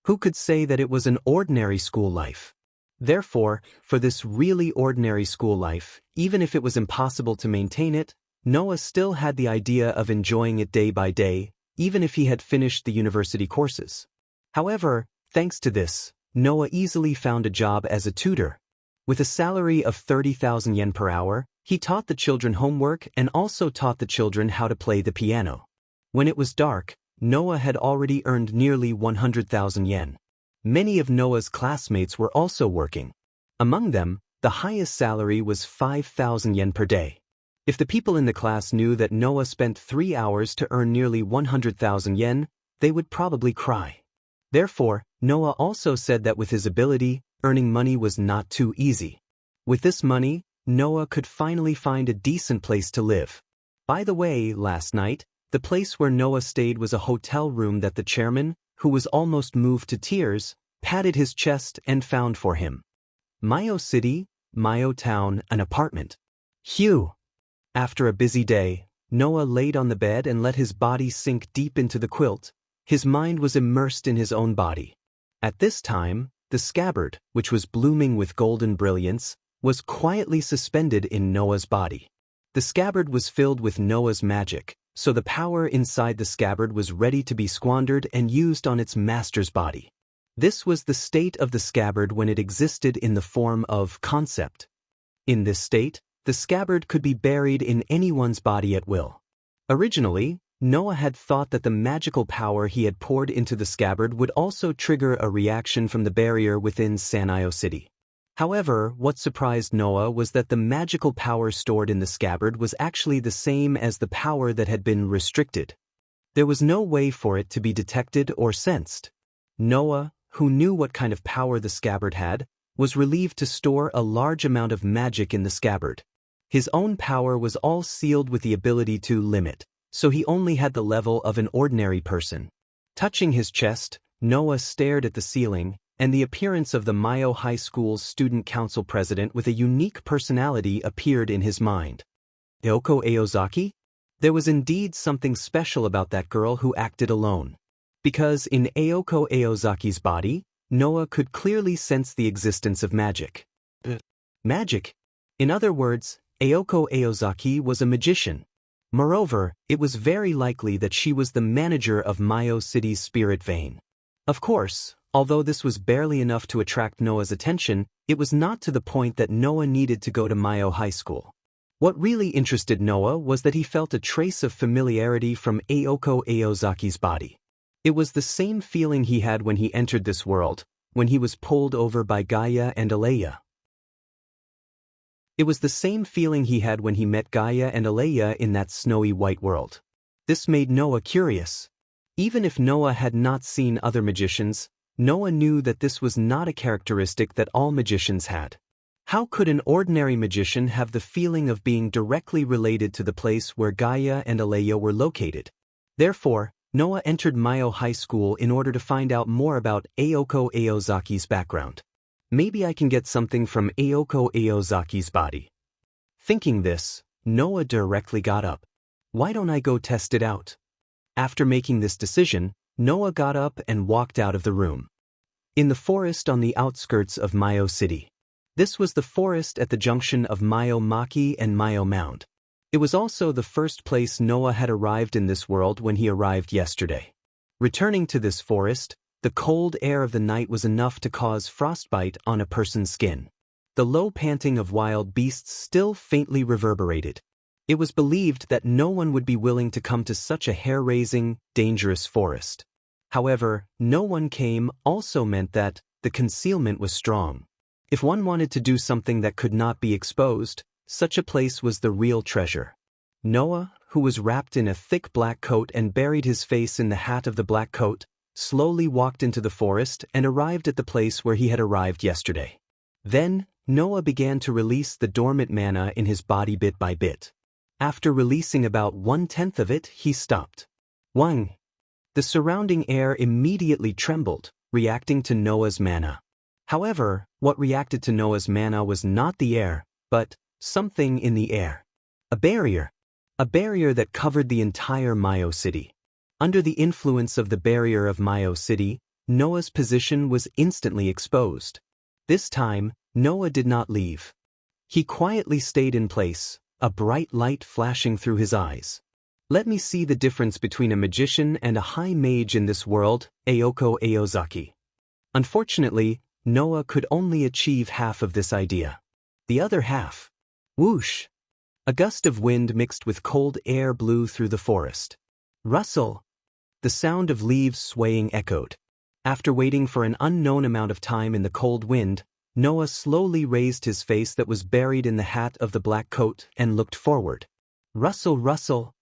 Who could say that it was an ordinary school life? Therefore, for this really ordinary school life, even if it was impossible to maintain it, Noah still had the idea of enjoying it day by day, even if he had finished the university courses. However, thanks to this, Noah easily found a job as a tutor. With a salary of 30,000 yen per hour, he taught the children homework and also taught the children how to play the piano. When it was dark, Noah had already earned nearly 100,000 yen. Many of Noah's classmates were also working. Among them, the highest salary was 5,000 yen per day. If the people in the class knew that Noah spent 3 hours to earn nearly 100,000 yen, they would probably cry. Therefore, Noah also said that with his ability, earning money was not too easy. With this money, Noah could finally find a decent place to live. By the way, last night, the place where Noah stayed was a hotel room that the chairman, who was almost moved to tears, patted his chest and found for him. Mayo City, Mayo Town, an apartment. Phew! After a busy day, Noah laid on the bed and let his body sink deep into the quilt. His mind was immersed in his own body. At this time, the scabbard, which was blooming with golden brilliance, was quietly suspended in Noah's body. The scabbard was filled with Noah's magic, so the power inside the scabbard was ready to be squandered and used on its master's body. This was the state of the scabbard when it existed in the form of concept. In this state, the scabbard could be buried in anyone's body at will. Originally, Noah had thought that the magical power he had poured into the scabbard would also trigger a reaction from the barrier within Sanyo City. However, what surprised Noah was that the magical power stored in the scabbard was actually the same as the power that had been restricted. There was no way for it to be detected or sensed. Noah, who knew what kind of power the scabbard had, was relieved to store a large amount of magic in the scabbard. His own power was all sealed with the ability to limit, so he only had the level of an ordinary person. Touching his chest, Noah stared at the ceiling, and the appearance of the Mayo High School's student council president with a unique personality appeared in his mind. Ayoko Aozaki? There was indeed something special about that girl who acted alone. Because in Ayoko Aozaki's body, Noah could clearly sense the existence of magic. Magic? In other words, Ayoko Aozaki was a magician. Moreover, it was very likely that she was the manager of Mayo City's spirit vein. Of course, although this was barely enough to attract Noah's attention, It was not to the point that Noah needed to go to Mayo High School. What really interested Noah was that he felt a trace of familiarity from Aoko Aozaki's body. It was the same feeling he had when he entered this world, when he was pulled over by Gaia and Aleya. It was the same feeling he had when he met Gaia and Aleya in that snowy white world. This made Noah curious. Even if Noah had not seen other magicians, Noah knew that this was not a characteristic that all magicians had. How could an ordinary magician have the feeling of being directly related to the place where Gaia and Aleya were located? Therefore, Noah entered Mayo High School in order to find out more about Aoko Aozaki's background. Maybe I can get something from Aoko Aozaki's body. Thinking this, Noah directly got up. Why don't I go test it out? After making this decision, Noah got up and walked out of the room. In the forest on the outskirts of Mayo City. This was the forest at the junction of Mayo Maki and Mayo Mound. It was also the first place Noah had arrived in this world when he arrived yesterday. Returning to this forest, the cold air of the night was enough to cause frostbite on a person's skin. The low panting of wild beasts still faintly reverberated. It was believed that no one would be willing to come to such a hair-raising, dangerous forest. However, no one came also meant that the concealment was strong. If one wanted to do something that could not be exposed, such a place was the real treasure. Noah, who was wrapped in a thick black coat and buried his face in the hat of the black coat, slowly walked into the forest and arrived at the place where he had arrived yesterday. Then, Noah began to release the dormant mana in his body bit by bit. After releasing about 1/10 of it, he stopped. Wang! The surrounding air immediately trembled, reacting to Noah's mana. However, what reacted to Noah's mana was not the air, but something in the air. A barrier. A barrier that covered the entire Mayo City. Under the influence of the barrier of Mayo City, Noah's position was instantly exposed. This time, Noah did not leave. He quietly stayed in place, a bright light flashing through his eyes. Let me see the difference between a magician and a high mage in this world, Aoko Aozaki. Unfortunately, Noah could only achieve half of this idea. The other half. Whoosh! A gust of wind mixed with cold air blew through the forest. Rustle! The sound of leaves swaying echoed. After waiting for an unknown amount of time in the cold wind, Noah slowly raised his face that was buried in the hat of the black coat and looked forward. Rustle, rustle!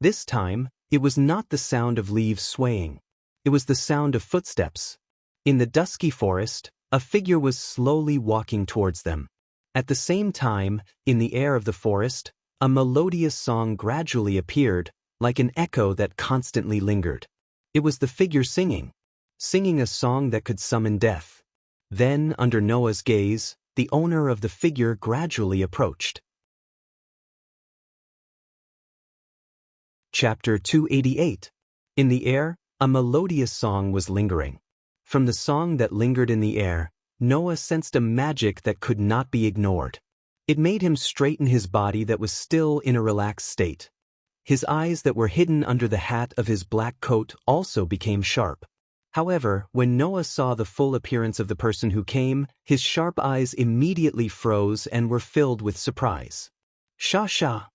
This time, it was not the sound of leaves swaying. It was the sound of footsteps. In the dusky forest, a figure was slowly walking towards them. At the same time, in the air of the forest, a melodious song gradually appeared, like an echo that constantly lingered. It was the figure singing a song that could summon death. Then, under Noah's gaze, the owner of the figure gradually approached. Chapter 288. In the air, a melodious song was lingering. From the song that lingered in the air, Noah sensed a magic that could not be ignored. It made him straighten his body that was still in a relaxed state. His eyes that were hidden under the hat of his black coat also became sharp. However, when Noah saw the full appearance of the person who came, his sharp eyes immediately froze and were filled with surprise. Sha-sha!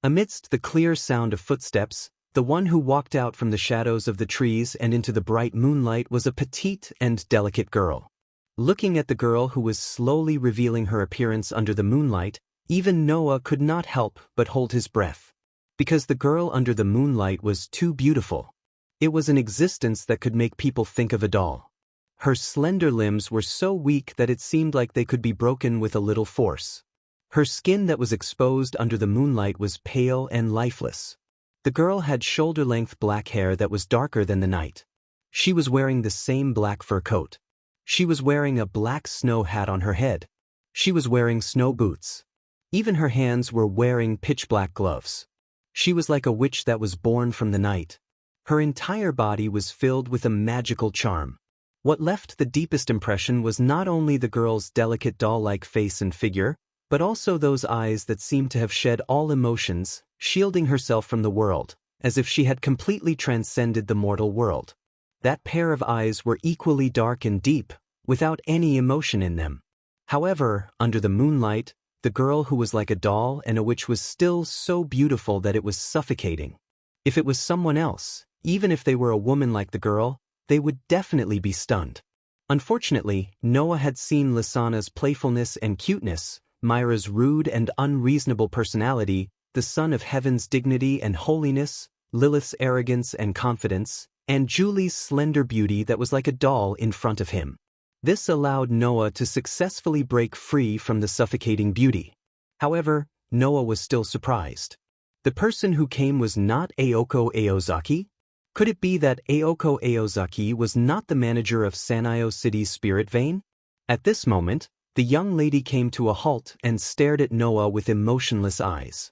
Amidst the clear sound of footsteps, the one who walked out from the shadows of the trees and into the bright moonlight was a petite and delicate girl. Looking at the girl who was slowly revealing her appearance under the moonlight, even Noah could not help but hold his breath. Because the girl under the moonlight was too beautiful. It was an existence that could make people think of a doll. Her slender limbs were so weak that it seemed like they could be broken with a little force. Her skin that was exposed under the moonlight was pale and lifeless. The girl had shoulder-length black hair that was darker than the night. She was wearing the same black fur coat. She was wearing a black snow hat on her head. She was wearing snow boots. Even her hands were wearing pitch-black gloves. She was like a witch that was born from the night. Her entire body was filled with a magical charm. What left the deepest impression was not only the girl's delicate doll-like face and figure, but also those eyes that seemed to have shed all emotions, shielding herself from the world, as if she had completely transcended the mortal world. That pair of eyes were equally dark and deep, without any emotion in them. However, under the moonlight, the girl who was like a doll and a witch was still so beautiful that it was suffocating. If it was someone else, even if they were a woman like the girl, they would definitely be stunned. Unfortunately, Noah had seen Lysana's playfulness and cuteness, Myra's rude and unreasonable personality, the son of heaven's dignity and holiness, Lilith's arrogance and confidence, and Julie's slender beauty that was like a doll in front of him. This allowed Noah to successfully break free from the suffocating beauty. However, Noah was still surprised. The person who came was not Aoko Aozaki? Could it be that Aoko Aozaki was not the manager of Sanyo City's spirit vein? At this moment, the young lady came to a halt and stared at Noah with emotionless eyes.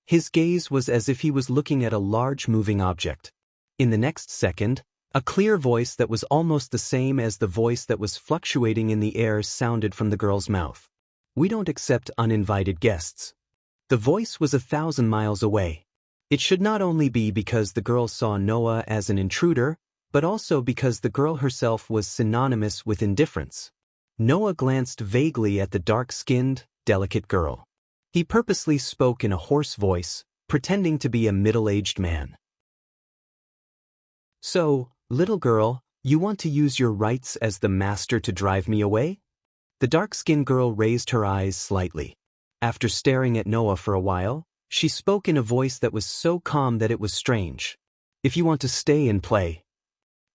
His gaze was as if he was looking at a large moving object. In the next second, a clear voice that was almost the same as the voice that was fluctuating in the air sounded from the girl's mouth. "We don't accept uninvited guests." The voice was 1,000 miles away. It should not only be because the girl saw Noah as an intruder, but also because the girl herself was synonymous with indifference. Noah glanced vaguely at the dark-skinned, delicate girl. He purposely spoke in a hoarse voice, pretending to be a middle-aged man. "So, little girl, you want to use your rights as the master to drive me away?" The dark-skinned girl raised her eyes slightly. After staring at Noah for a while, she spoke in a voice that was so calm that it was strange. "If you want to stay and play."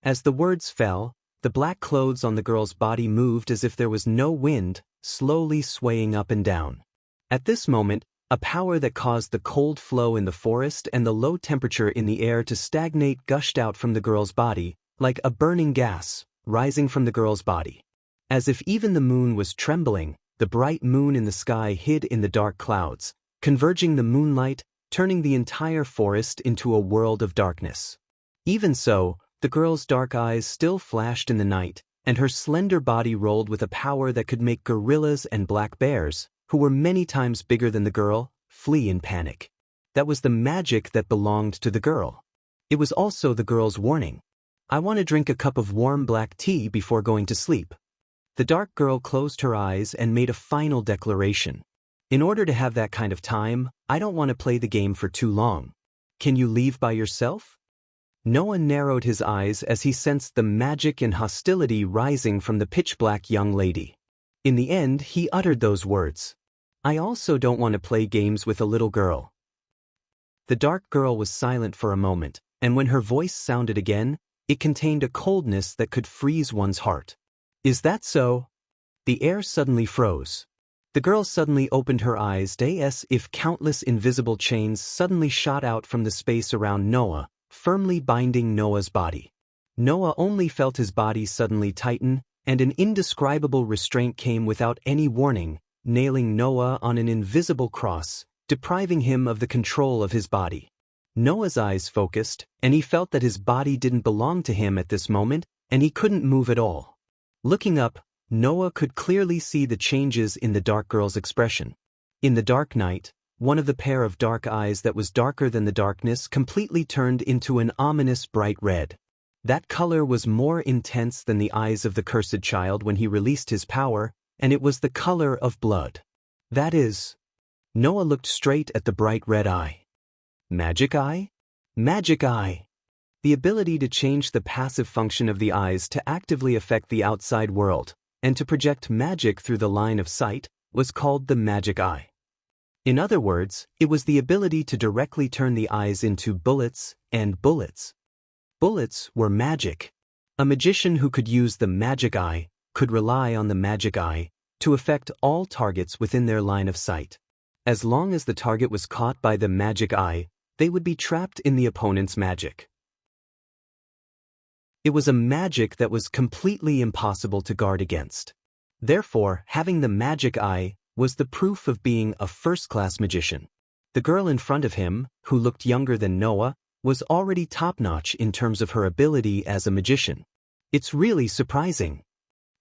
As the words fell, the black clothes on the girl's body moved as if there was no wind, slowly swaying up and down. At this moment, a power that caused the cold flow in the forest and the low temperature in the air to stagnate gushed out from the girl's body, like a burning gas, rising from the girl's body. As if even the moon was trembling, the bright moon in the sky hid in the dark clouds, converging the moonlight, turning the entire forest into a world of darkness. Even so, the girl's dark eyes still flashed in the night, and her slender body rolled with a power that could make gorillas and black bears, who were many times bigger than the girl, flee in panic. That was the magic that belonged to the girl. It was also the girl's warning. "I want to drink a cup of warm black tea before going to sleep." The dark girl closed her eyes and made a final declaration. "In order to have that kind of time, I don't want to play the game for too long. Can you leave by yourself?" Noah narrowed his eyes as he sensed the magic and hostility rising from the pitch-black young lady. In the end, he uttered those words. "I also don't want to play games with a little girl." The dark girl was silent for a moment, and when her voice sounded again, it contained a coldness that could freeze one's heart. "Is that so?" The air suddenly froze. The girl suddenly opened her eyes as if countless invisible chains suddenly shot out from the space around Noah, firmly binding Noah's body. Noah only felt his body suddenly tighten, and an indescribable restraint came without any warning, nailing Noah on an invisible cross, depriving him of the control of his body. Noah's eyes focused, and he felt that his body didn't belong to him at this moment, and he couldn't move at all. Looking up, Noah could clearly see the changes in the dark girl's expression. In the dark night, one of the pair of dark eyes that was darker than the darkness completely turned into an ominous bright red. That color was more intense than the eyes of the cursed child when he released his power, and it was the color of blood. That is... Noah looked straight at the bright red eye. Magic eye? Magic eye! The ability to change the passive function of the eyes to actively affect the outside world, and to project magic through the line of sight, was called the magic eye. In other words, it was the ability to directly turn the eyes into bullets, and bullets. Bullets were magic. A magician who could use the magic eye could rely on the magic eye to affect all targets within their line of sight. As long as the target was caught by the magic eye, they would be trapped in the opponent's magic. It was a magic that was completely impossible to guard against. Therefore, having the magic eye was the proof of being a first-class magician. The girl in front of him, who looked younger than Noah, was already top-notch in terms of her ability as a magician. It's really surprising.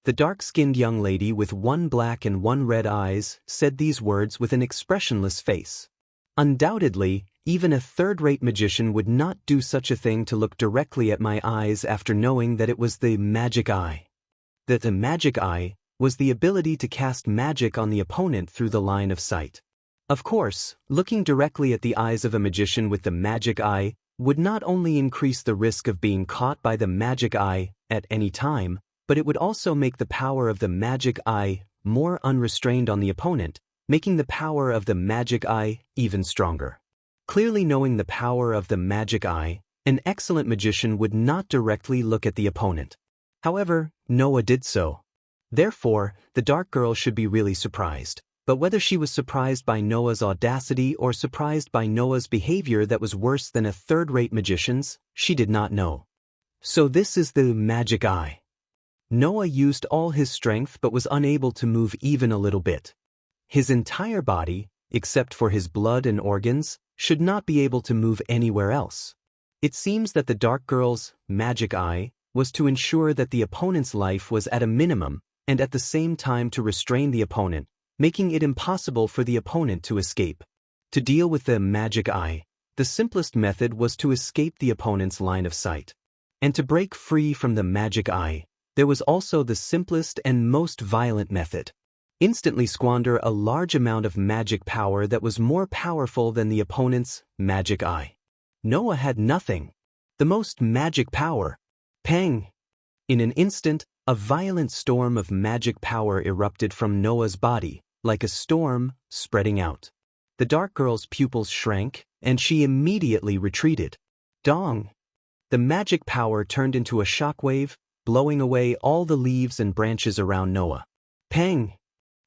The dark-skinned young lady with one black and one red eyes said these words with an expressionless face. Undoubtedly, even a third-rate magician would not do such a thing to look directly at my eyes after knowing that it was the magic eye. That the magic eye was the ability to cast magic on the opponent through the line of sight. Of course, looking directly at the eyes of a magician with the magic eye would not only increase the risk of being caught by the magic eye at any time, but it would also make the power of the magic eye more unrestrained on the opponent, making the power of the magic eye even stronger. Clearly knowing the power of the magic eye, an excellent magician would not directly look at the opponent. However, Noah did so. Therefore, the dark girl should be really surprised. But whether she was surprised by Noah's audacity or surprised by Noah's behavior that was worse than a third-rate magician's, she did not know. So this is the magic eye. Noah used all his strength but was unable to move even a little bit. His entire body, except for his blood and organs, should not be able to move anywhere else. It seems that the dark girl's magic eye was to ensure that the opponent's life was at a minimum and at the same time to restrain the opponent, making it impossible for the opponent to escape. To deal with the magic eye, the simplest method was to escape the opponent's line of sight. And to break free from the magic eye, there was also the simplest and most violent method. Instantly squander a large amount of magic power that was more powerful than the opponent's magic eye. Noah had nothing. The most magic power. Pang! In an instant, a violent storm of magic power erupted from Noah's body, like a storm spreading out. The dark girl's pupils shrank, and she immediately retreated. Dong! The magic power turned into a shockwave, blowing away all the leaves and branches around Noah. Pang!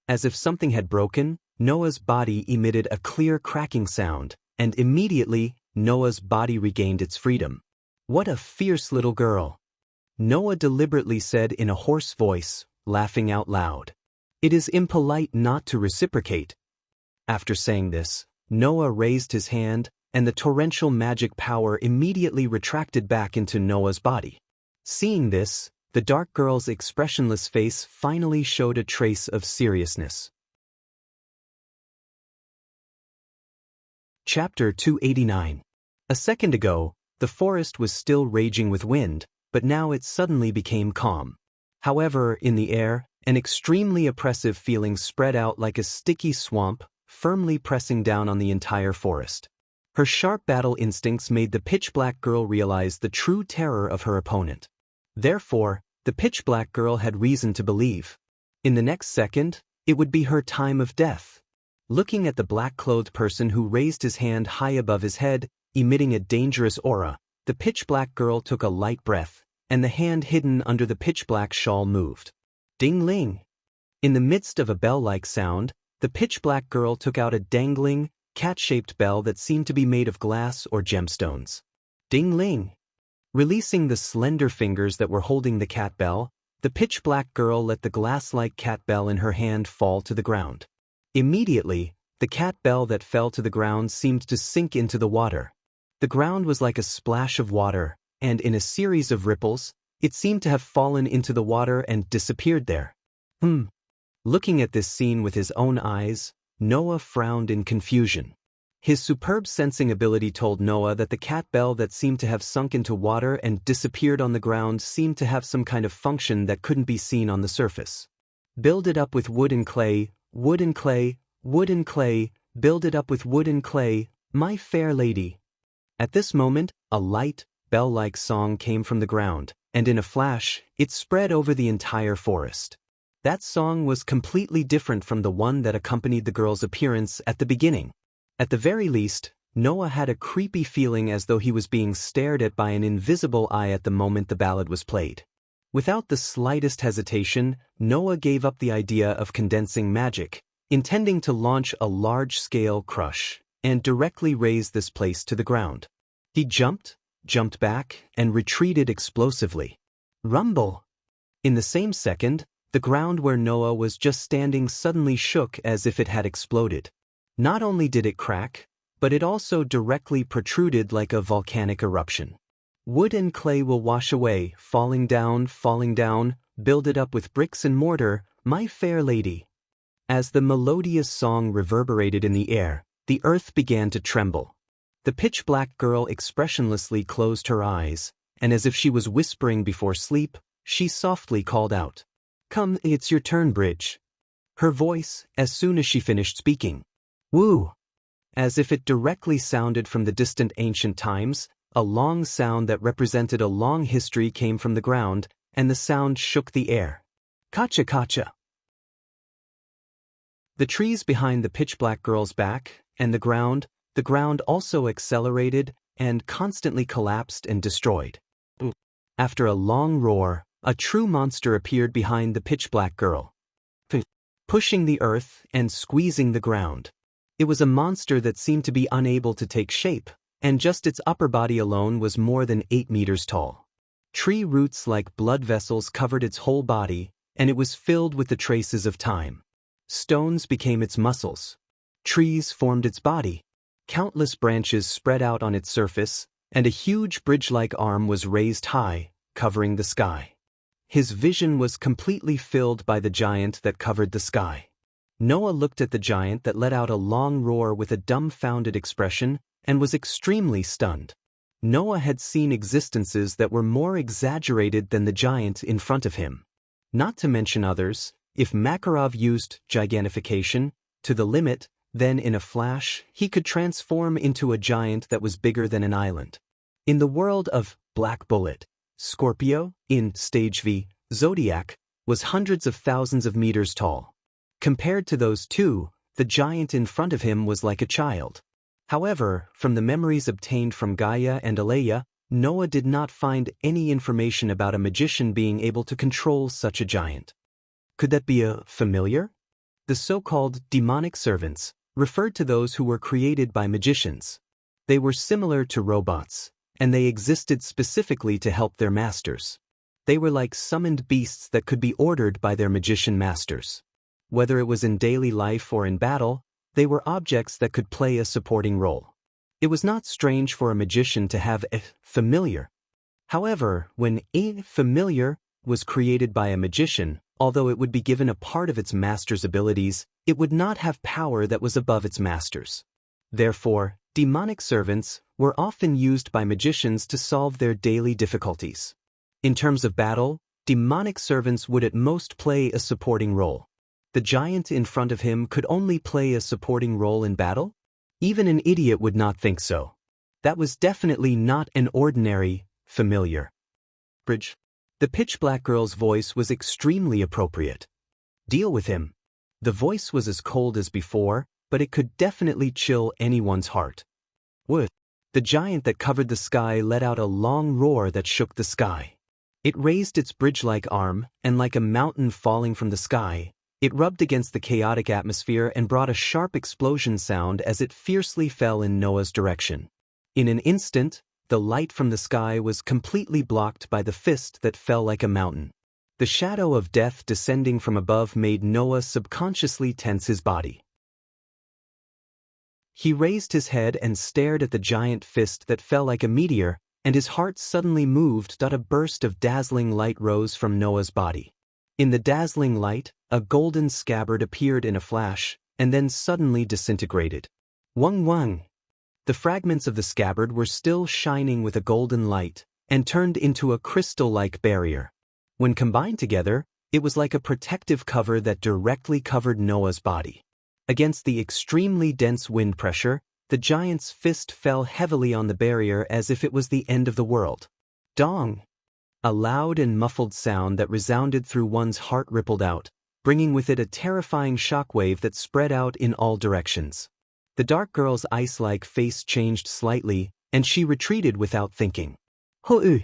As if something had broken, Noah's body emitted a clear cracking sound, and immediately, Noah's body regained its freedom. What a fierce little girl! Noah deliberately said in a hoarse voice, laughing out loud. It is impolite not to reciprocate. After saying this, Noah raised his hand, and the torrential magic power immediately retracted back into Noah's body. Seeing this, the dark girl's expressionless face finally showed a trace of seriousness. Chapter 289. A second ago, the forest was still raging with wind, but now it suddenly became calm. However, in the air, an extremely oppressive feeling spread out like a sticky swamp, firmly pressing down on the entire forest. Her sharp battle instincts made the pitch-black girl realize the true terror of her opponent. Therefore, the pitch-black girl had reason to believe. In the next second, it would be her time of death. Looking at the black-clothed person who raised his hand high above his head, emitting a dangerous aura, the pitch-black girl took a light breath, and the hand hidden under the pitch-black shawl moved. Ding-ling! In the midst of a bell-like sound, the pitch-black girl took out a dangling, cat-shaped bell that seemed to be made of glass or gemstones. Ding-ling! Releasing the slender fingers that were holding the cat bell, the pitch-black girl let the glass-like cat bell in her hand fall to the ground. Immediately, the cat bell that fell to the ground seemed to sink into the water. The ground was like a splash of water, and in a series of ripples, it seemed to have fallen into the water and disappeared there. Looking at this scene with his own eyes, Noah frowned in confusion. His superb sensing ability told Noah that the cat bell that seemed to have sunk into water and disappeared on the ground seemed to have some kind of function that couldn't be seen on the surface. Build it up with wood and clay, wood and clay, wood and clay, build it up with wood and clay, my fair lady. At this moment, a light, bell-like song came from the ground, and in a flash, it spread over the entire forest. That song was completely different from the one that accompanied the girl's appearance at the beginning. At the very least, Noah had a creepy feeling as though he was being stared at by an invisible eye at the moment the ballad was played. Without the slightest hesitation, Noah gave up the idea of condensing magic, intending to launch a large-scale crush, and directly raze this place to the ground. He jumped back, and retreated explosively. Rumble! In the same second, the ground where Noah was just standing suddenly shook as if it had exploded. Not only did it crack, but it also directly protruded like a volcanic eruption. Wood and clay will wash away, falling down, build it up with bricks and mortar, my fair lady. As the melodious song reverberated in the air, the earth began to tremble. The pitch-black girl expressionlessly closed her eyes, and as if she was whispering before sleep, she softly called out, Come, it's your turn, Bridge. Her voice, as soon as she finished speaking. Woo! As if it directly sounded from the distant ancient times, a long sound that represented a long history came from the ground, and the sound shook the air. Kacha kacha. The trees behind the pitch-black girl's back, and the ground also accelerated and constantly collapsed and destroyed. After a long roar, a true monster appeared behind the pitch-black girl, pushing the earth and squeezing the ground. It was a monster that seemed to be unable to take shape, and just its upper body alone was more than 8 meters tall. Tree roots like blood vessels covered its whole body, and it was filled with the traces of time. Stones became its muscles. Trees formed its body. Countless branches spread out on its surface, and a huge bridge-like arm was raised high, covering the sky. His vision was completely filled by the giant that covered the sky. Noah looked at the giant that let out a long roar with a dumbfounded expression and was extremely stunned. Noah had seen existences that were more exaggerated than the giant in front of him. Not to mention others, if Makarov used gigantification to the limit, then in a flash, he could transform into a giant that was bigger than an island. In the world of Black Bullet, Scorpio, in Stage V, Zodiac, was hundreds of thousands of meters tall. Compared to those two, the giant in front of him was like a child. However, from the memories obtained from Gaia and Aleya, Noah did not find any information about a magician being able to control such a giant. Could that be a familiar? The so-called demonic servants referred to those who were created by magicians. They were similar to robots, and they existed specifically to help their masters. They were like summoned beasts that could be ordered by their magician masters. Whether it was in daily life or in battle, they were objects that could play a supporting role. It was not strange for a magician to have a familiar. However, when a familiar was created by a magician, although it would be given a part of its master's abilities, it would not have power that was above its master's. Therefore, demonic servants were often used by magicians to solve their daily difficulties. In terms of battle, demonic servants would at most play a supporting role. The giant in front of him could only play a supporting role in battle? Even an idiot would not think so. That was definitely not an ordinary familiar. Bridge. The pitch-black girl's voice was extremely appropriate. Deal with him. The voice was as cold as before, but it could definitely chill anyone's heart. Wood. The giant that covered the sky let out a long roar that shook the sky. It raised its bridge-like arm, and like a mountain falling from the sky, it rubbed against the chaotic atmosphere and brought a sharp explosion sound as it fiercely fell in Noah's direction. In an instant, the light from the sky was completely blocked by the fist that fell like a mountain. The shadow of death descending from above made Noah subconsciously tense his body. He raised his head and stared at the giant fist that fell like a meteor, and his heart suddenly moved. A burst of dazzling light rose from Noah's body. In the dazzling light, a golden scabbard appeared in a flash, and then suddenly disintegrated. Wung wung! The fragments of the scabbard were still shining with a golden light, and turned into a crystal-like barrier. When combined together, it was like a protective cover that directly covered Noah's body. Against the extremely dense wind pressure, the giant's fist fell heavily on the barrier as if it was the end of the world. Dong! A loud and muffled sound that resounded through one's heart rippled out, bringing with it a terrifying shockwave that spread out in all directions. The dark girl's ice-like face changed slightly, and she retreated without thinking. Hoo-oo!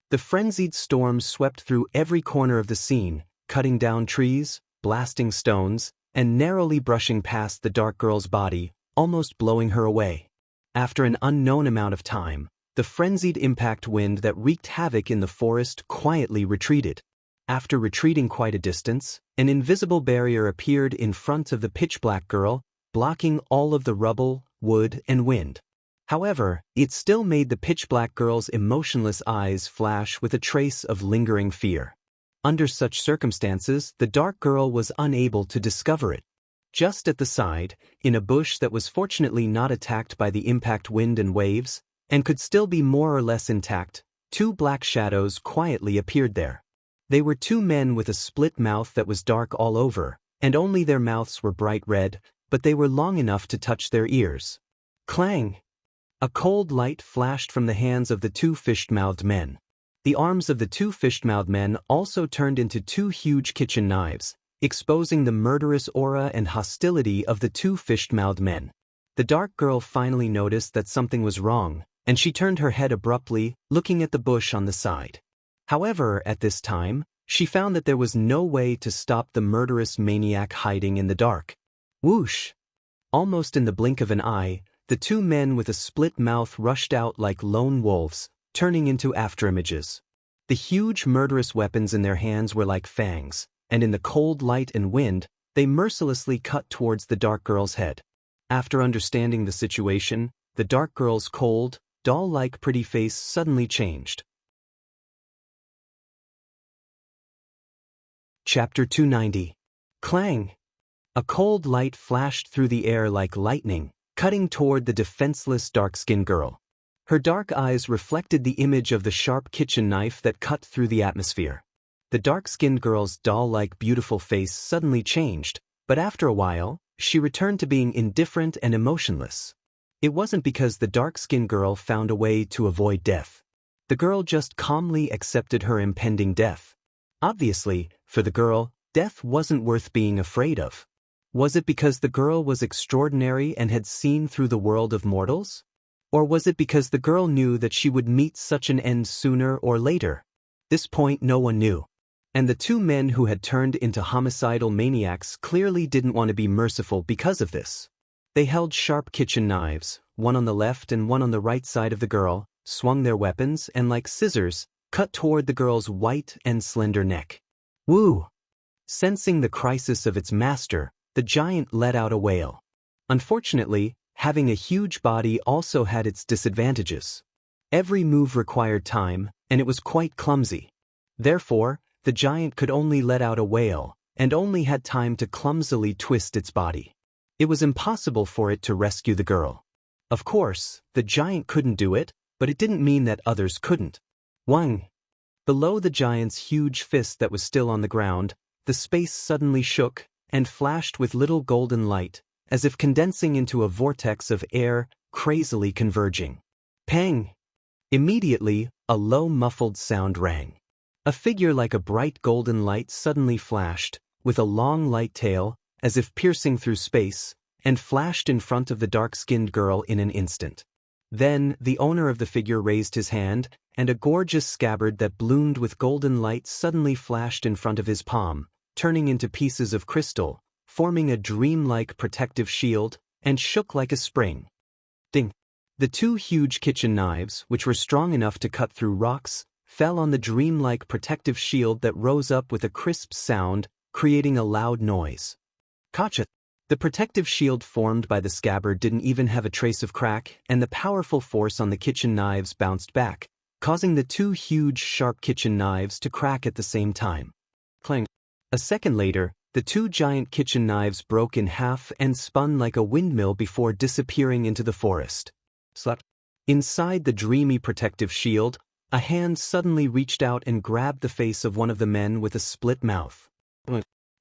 The frenzied storm swept through every corner of the scene, cutting down trees, blasting stones, and narrowly brushing past the dark girl's body, almost blowing her away. After an unknown amount of time, the frenzied impact wind that wreaked havoc in the forest quietly retreated. After retreating quite a distance, an invisible barrier appeared in front of the pitch-black girl, blocking all of the rubble, wood, and wind. However, it still made the pitch-black girl's emotionless eyes flash with a trace of lingering fear. Under such circumstances, the dark girl was unable to discover it. Just at the side, in a bush that was fortunately not attacked by the impact wind and waves, and could still be more or less intact, two black shadows quietly appeared there. They were two men with a split mouth that was dark all over, and only their mouths were bright red, but they were long enough to touch their ears. Clang! A cold light flashed from the hands of the two fish-mouthed men. The arms of the two fish-mouthed men also turned into two huge kitchen knives, exposing the murderous aura and hostility of the two fish-mouthed men. The dark girl finally noticed that something was wrong, and she turned her head abruptly, looking at the bush on the side. However, at this time, she found that there was no way to stop the murderous maniac hiding in the dark. Whoosh! Almost in the blink of an eye, the two men with a split mouth rushed out like lone wolves, turning into afterimages. The huge murderous weapons in their hands were like fangs, and in the cold light and wind, they mercilessly cut towards the dark girl's head. After understanding the situation, the dark girl's cold, doll-like pretty face suddenly changed. Chapter 290. Clang! A cold light flashed through the air like lightning, cutting toward the defenseless dark-skinned girl. Her dark eyes reflected the image of the sharp kitchen knife that cut through the atmosphere. The dark-skinned girl's doll-like beautiful face suddenly changed, but after a while, she returned to being indifferent and emotionless. It wasn't because the dark-skinned girl found a way to avoid death. The girl just calmly accepted her impending death. Obviously, for the girl, death wasn't worth being afraid of. Was it because the girl was extraordinary and had seen through the world of mortals? Or was it because the girl knew that she would meet such an end sooner or later? This point no one knew. And the two men who had turned into homicidal maniacs clearly didn't want to be merciful because of this. They held sharp kitchen knives, one on the left and one on the right side of the girl, swung their weapons and like scissors, cut toward the girl's white and slender neck. Woo! Sensing the crisis of its master, the giant let out a wail. Unfortunately, having a huge body also had its disadvantages. Every move required time, and it was quite clumsy. Therefore, the giant could only let out a wail, and only had time to clumsily twist its body. It was impossible for it to rescue the girl. Of course, the giant couldn't do it, but it didn't mean that others couldn't. Wang! Below the giant's huge fist that was still on the ground, the space suddenly shook and flashed with little golden light, as if condensing into a vortex of air, crazily converging. Pang! Immediately, a low muffled sound rang. A figure like a bright golden light suddenly flashed, with a long light tail, as if piercing through space, and flashed in front of the dark-skinned girl in an instant. Then, the owner of the figure raised his hand, and a gorgeous scabbard that bloomed with golden light suddenly flashed in front of his palm, turning into pieces of crystal, forming a dreamlike protective shield, and shook like a spring. Ding! The two huge kitchen knives, which were strong enough to cut through rocks, fell on the dreamlike protective shield that rose up with a crisp sound, creating a loud noise. Gotcha! The protective shield formed by the scabbard didn't even have a trace of crack, and the powerful force on the kitchen knives bounced back, causing the two huge sharp kitchen knives to crack at the same time. Clang! A second later, the two giant kitchen knives broke in half and spun like a windmill before disappearing into the forest. Slap! Inside the dreamy protective shield, a hand suddenly reached out and grabbed the face of one of the men with a split mouth.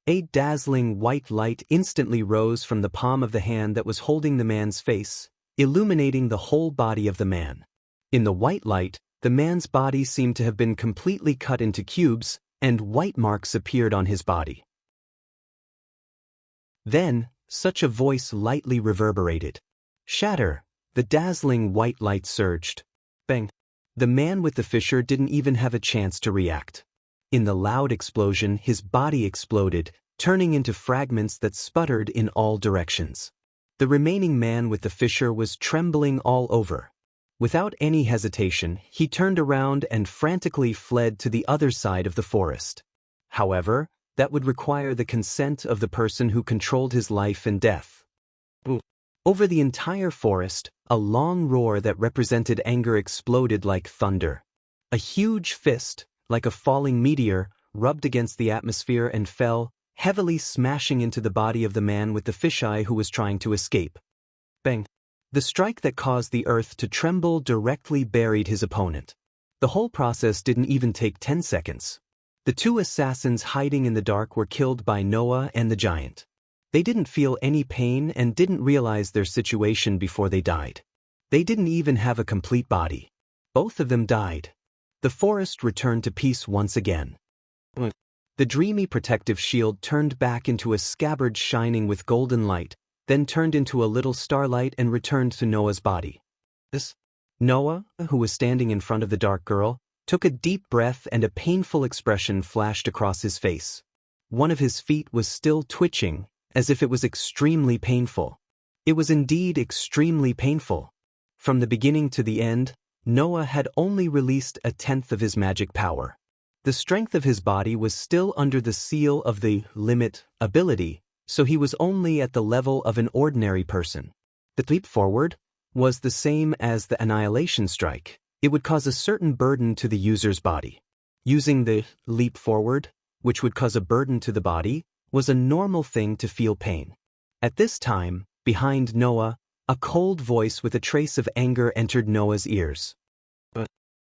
A dazzling white light instantly rose from the palm of the hand that was holding the man's face, illuminating the whole body of the man. In the white light, the man's body seemed to have been completely cut into cubes, and white marks appeared on his body. Then, such a voice lightly reverberated. Shatter! The dazzling white light surged. Bang! The man with the fissure didn't even have a chance to react. In the loud explosion, his body exploded, turning into fragments that sputtered in all directions. The remaining man with the fissure was trembling all over. Without any hesitation, he turned around and frantically fled to the other side of the forest. However, that would require the consent of the person who controlled his life and death. Over the entire forest, a long roar that represented anger exploded like thunder. A huge fist, like a falling meteor, rubbed against the atmosphere and fell, heavily smashing into the body of the man with the fisheye who was trying to escape. Bang! The strike that caused the earth to tremble directly buried his opponent. The whole process didn't even take 10 seconds. The The two assassins hiding in the dark were killed by Noah and the giant. They didn't feel any pain and didn't realize their situation before they died. They didn't even have a complete body. Both of them died. The forest returned to peace once again. The dreamy protective shield turned back into a scabbard shining with golden light, then turned into a little starlight and returned to Noah's body. Noah, who was standing in front of the dark girl, took a deep breath and a painful expression flashed across his face. One of his feet was still twitching, as if it was extremely painful. It was indeed extremely painful. From the beginning to the end, Noah had only released a tenth of his magic power. The strength of his body was still under the seal of the limit ability, so he was only at the level of an ordinary person. The leap forward was the same as the annihilation strike. It would cause a certain burden to the user's body. Using the leap forward, which would cause a burden to the body, was a normal thing to feel pain. At this time, behind Noah, a cold voice with a trace of anger entered Noah's ears.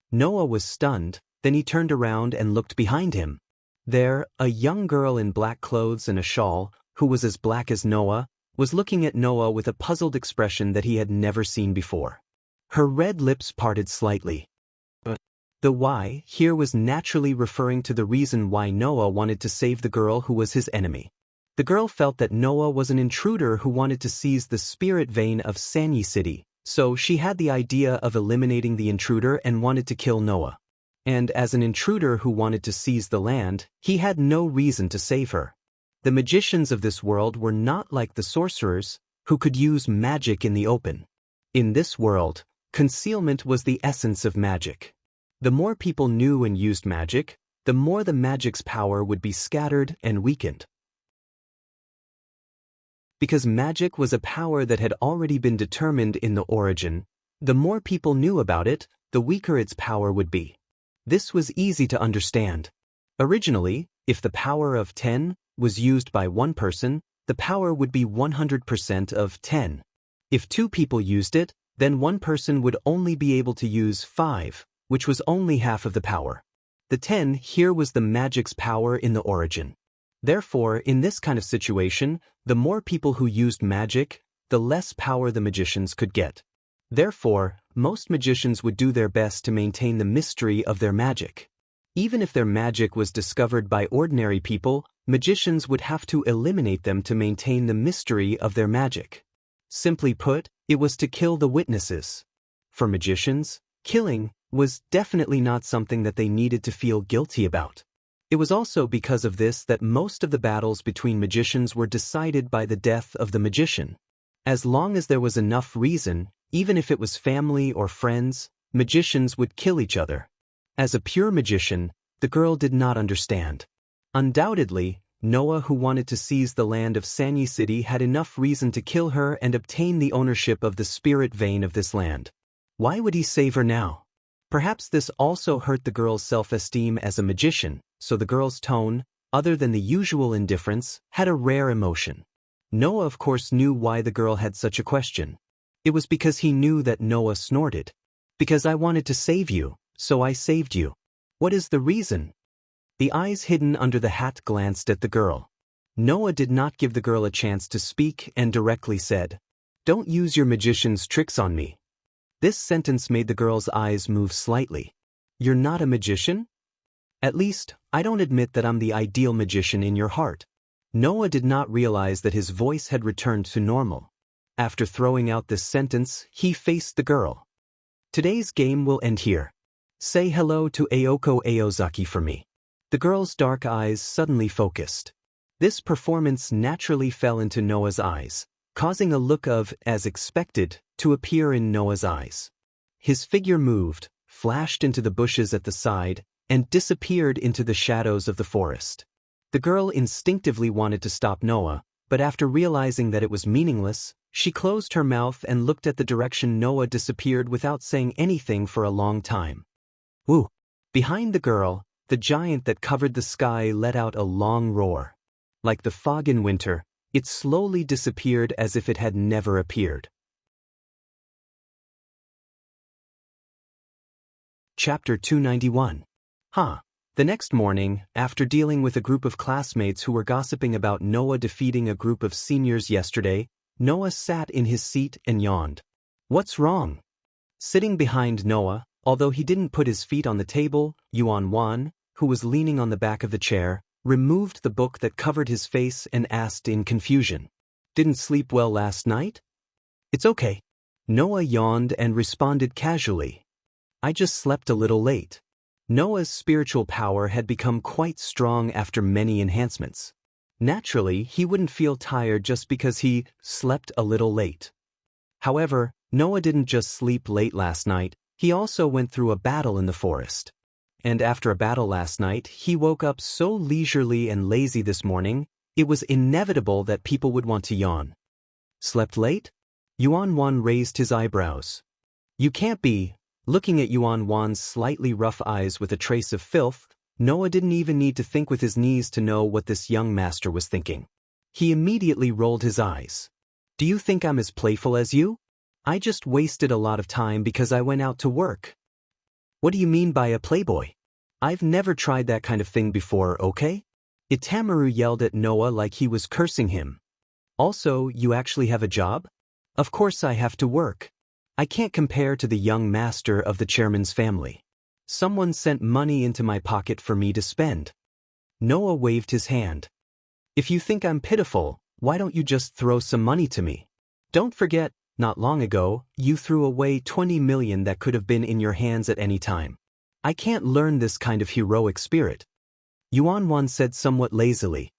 Noah was stunned, then he turned around and looked behind him. There, a young girl in black clothes and a shawl, who was as black as Noah, was looking at Noah with a puzzled expression that he had never seen before. Her red lips parted slightly. The why here was naturally referring to the reason why Noah wanted to save the girl who was his enemy. The girl felt that Noah was an intruder who wanted to seize the spirit vein of Sanyi City, so she had the idea of eliminating the intruder and wanted to kill Noah. And as an intruder who wanted to seize the land, he had no reason to save her. The magicians of this world were not like the sorcerers, who could use magic in the open. In this world, concealment was the essence of magic. The more people knew and used magic, the more the magic's power would be scattered and weakened. Because magic was a power that had already been determined in the origin, the more people knew about it, the weaker its power would be. This was easy to understand. Originally, if the power of 10 was used by one person, the power would be 100% of 10. If two people used it, then one person would only be able to use 5, which was only half of the power. The 10 here was the magic's power in the origin. Therefore, in this kind of situation, the more people who used magic, the less power the magicians could get. Therefore, most magicians would do their best to maintain the mystery of their magic. Even if their magic was discovered by ordinary people, magicians would have to eliminate them to maintain the mystery of their magic. Simply put, it was to kill the witnesses. For magicians, killing was definitely not something that they needed to feel guilty about. It was also because of this that most of the battles between magicians were decided by the death of the magician. As long as there was enough reason, even if it was family or friends, magicians would kill each other. As a pure magician, the girl did not understand. Undoubtedly, Noah, who wanted to seize the land of Sanyi City, had enough reason to kill her and obtain the ownership of the spirit vein of this land. Why would he save her now? Perhaps this also hurt the girl's self-esteem as a magician, so the girl's tone, other than the usual indifference, had a rare emotion. Noah of course knew why the girl had such a question. It was because he knew that Noah snorted. Because I wanted to save you, so I saved you. What is the reason? The eyes hidden under the hat glanced at the girl. Noah did not give the girl a chance to speak and directly said, "Don't use your magician's tricks on me." This sentence made the girl's eyes move slightly. You're not a magician? At least, I don't admit that I'm the ideal magician in your heart. Noah did not realize that his voice had returned to normal. After throwing out this sentence, he faced the girl. Today's game will end here. Say hello to Ayoko Aozaki for me. The girl's dark eyes suddenly focused. This performance naturally fell into Noah's eyes, causing a look of, as expected, to appear in Noah's eyes. His figure moved, flashed into the bushes at the side, and disappeared into the shadows of the forest. The girl instinctively wanted to stop Noah, but after realizing that it was meaningless, she closed her mouth and looked at the direction Noah disappeared without saying anything for a long time. Woo! Behind the girl, the giant that covered the sky let out a long roar. Like the fog in winter, it slowly disappeared as if it had never appeared. Chapter 291. The next morning, after dealing with a group of classmates who were gossiping about Noah defeating a group of seniors yesterday, Noah sat in his seat and yawned. What's wrong? Sitting behind Noah, although he didn't put his feet on the table, Yuan Wan, who was leaning on the back of the chair, removed the book that covered his face and asked in confusion. Didn't sleep well last night? It's okay. Noah yawned and responded casually. I just slept a little late. Noah's spiritual power had become quite strong after many enhancements. Naturally, he wouldn't feel tired just because he slept a little late. However, Noah didn't just sleep late last night, he also went through a battle in the forest. And after a battle last night, he woke up so leisurely and lazy this morning, it was inevitable that people would want to yawn. Slept late? Yuan Wan raised his eyebrows. You can't be. Looking at Yuan Wan's slightly rough eyes with a trace of filth, Noah didn't even need to think with his knees to know what this young master was thinking. He immediately rolled his eyes. Do you think I'm as playful as you? I just wasted a lot of time because I went out to work. What do you mean by a playboy? I've never tried that kind of thing before, okay? Itamaru yelled at Noah like he was cursing him. Also, you actually have a job? Of course I have to work. I can't compare to the young master of the chairman's family. Someone sent money into my pocket for me to spend. Noah waved his hand. If you think I'm pitiful, why don't you just throw some money to me? Don't forget, not long ago, you threw away 20 million that could have been in your hands at any time. I can't learn this kind of heroic spirit. Yuan Wan said somewhat lazily.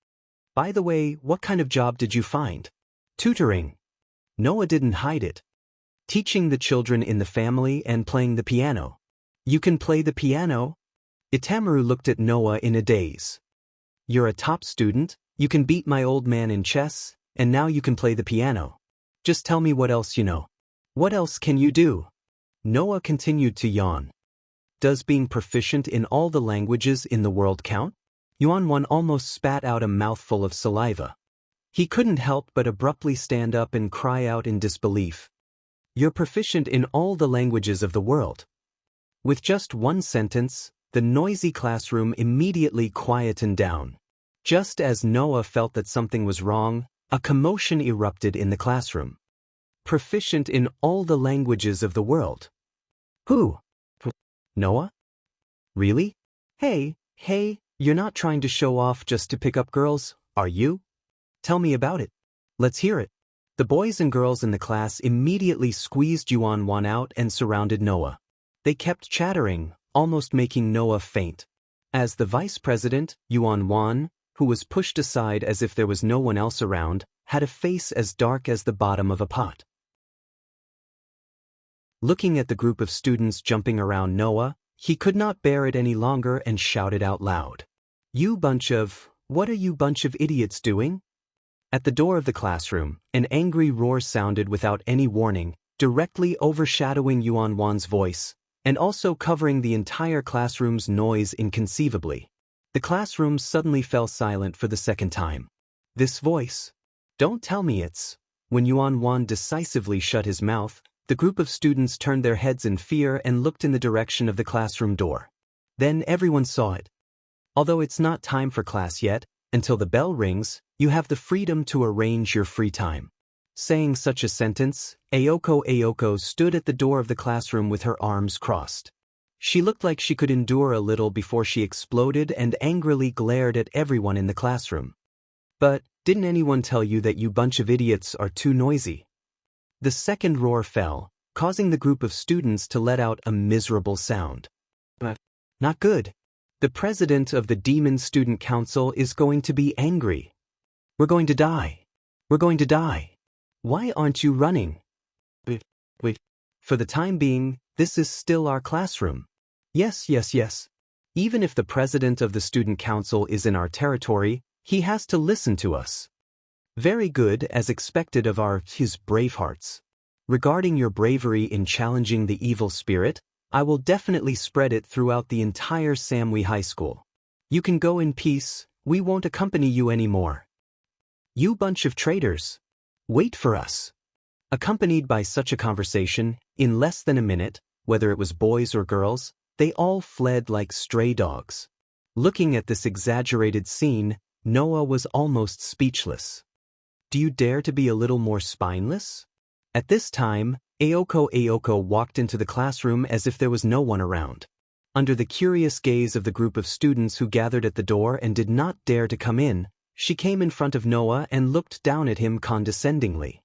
By the way, what kind of job did you find? Tutoring. Noah didn't hide it. Teaching the children in the family and playing the piano. You can play the piano? Itamaru looked at Noah in a daze. You're a top student, you can beat my old man in chess, and now you can play the piano. Just tell me what else you know. What else can you do? Noah continued to yawn. Does being proficient in all the languages in the world count? Yuan Wan almost spat out a mouthful of saliva. He couldn't help but abruptly stand up and cry out in disbelief. You're proficient in all the languages of the world. With just one sentence, the noisy classroom immediately quietened down. Just as Noah felt that something was wrong, a commotion erupted in the classroom. Proficient in all the languages of the world. Who? Noah? Really? Hey, you're not trying to show off just to pick up girls, are you? Tell me about it. Let's hear it. The boys and girls in the class immediately squeezed Yuan Wan out and surrounded Noah. They kept chattering, almost making Noah faint. As the vice president, Yuan Wan, who was pushed aside as if there was no one else around, had a face as dark as the bottom of a pot. Looking at the group of students jumping around Noah, he could not bear it any longer and shouted out loud. What are you bunch of idiots doing? At the door of the classroom, an angry roar sounded without any warning, directly overshadowing Yuan Wan's voice, and also covering the entire classroom's noise inconceivably. The classroom suddenly fell silent for the second time. This voice? Don't tell me it's... When Yuan Wan decisively shut his mouth, the group of students turned their heads in fear and looked in the direction of the classroom door. Then everyone saw it. Although it's not time for class yet, until the bell rings, you have the freedom to arrange your free time. Saying such a sentence, Ayoko stood at the door of the classroom with her arms crossed. She looked like she could endure a little before she exploded and angrily glared at everyone in the classroom. But, didn't anyone tell you that you bunch of idiots are too noisy? The second roar fell, causing the group of students to let out a miserable sound. Not good. The president of the Demon Student Council is going to be angry. We're going to die. We're going to die. Why aren't you running? Wait. For the time being, this is still our classroom. Yes. Even if the president of the student council is in our territory, he has to listen to us. Very good, as expected of his brave hearts. Regarding your bravery in challenging the evil spirit, I will definitely spread it throughout the entire Samui High School. You can go in peace, we won't accompany you anymore. You bunch of traitors. Wait for us. Accompanied by such a conversation, in less than a minute, whether it was boys or girls, they all fled like stray dogs. Looking at this exaggerated scene, Noah was almost speechless. Do you dare to be a little more spineless? At this time, Aoko walked into the classroom as if there was no one around. Under the curious gaze of the group of students who gathered at the door and did not dare to come in, she came in front of Noah and looked down at him condescendingly.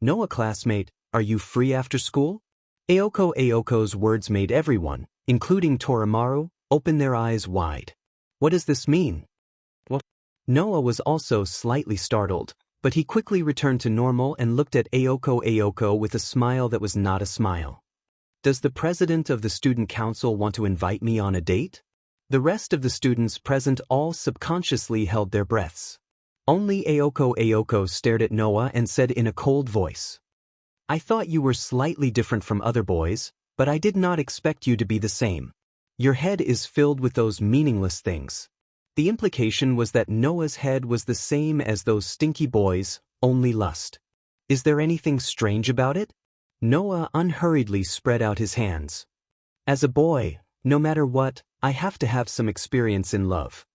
Noah, classmate, are you free after school? Aoko's words made everyone, including Torimaru, open their eyes wide. What does this mean? What? Noah was also slightly startled, but he quickly returned to normal and looked at Aoko with a smile that was not a smile. Does the president of the student council want to invite me on a date? The rest of the students present all subconsciously held their breaths. Only Aoko stared at Noah and said in a cold voice, I thought you were slightly different from other boys, but I did not expect you to be the same. Your head is filled with those meaningless things. The implication was that Noah's head was the same as those stinky boys, only lust. Is there anything strange about it? Noah unhurriedly spread out his hands. As a boy, no matter what, I have to have some experience in love.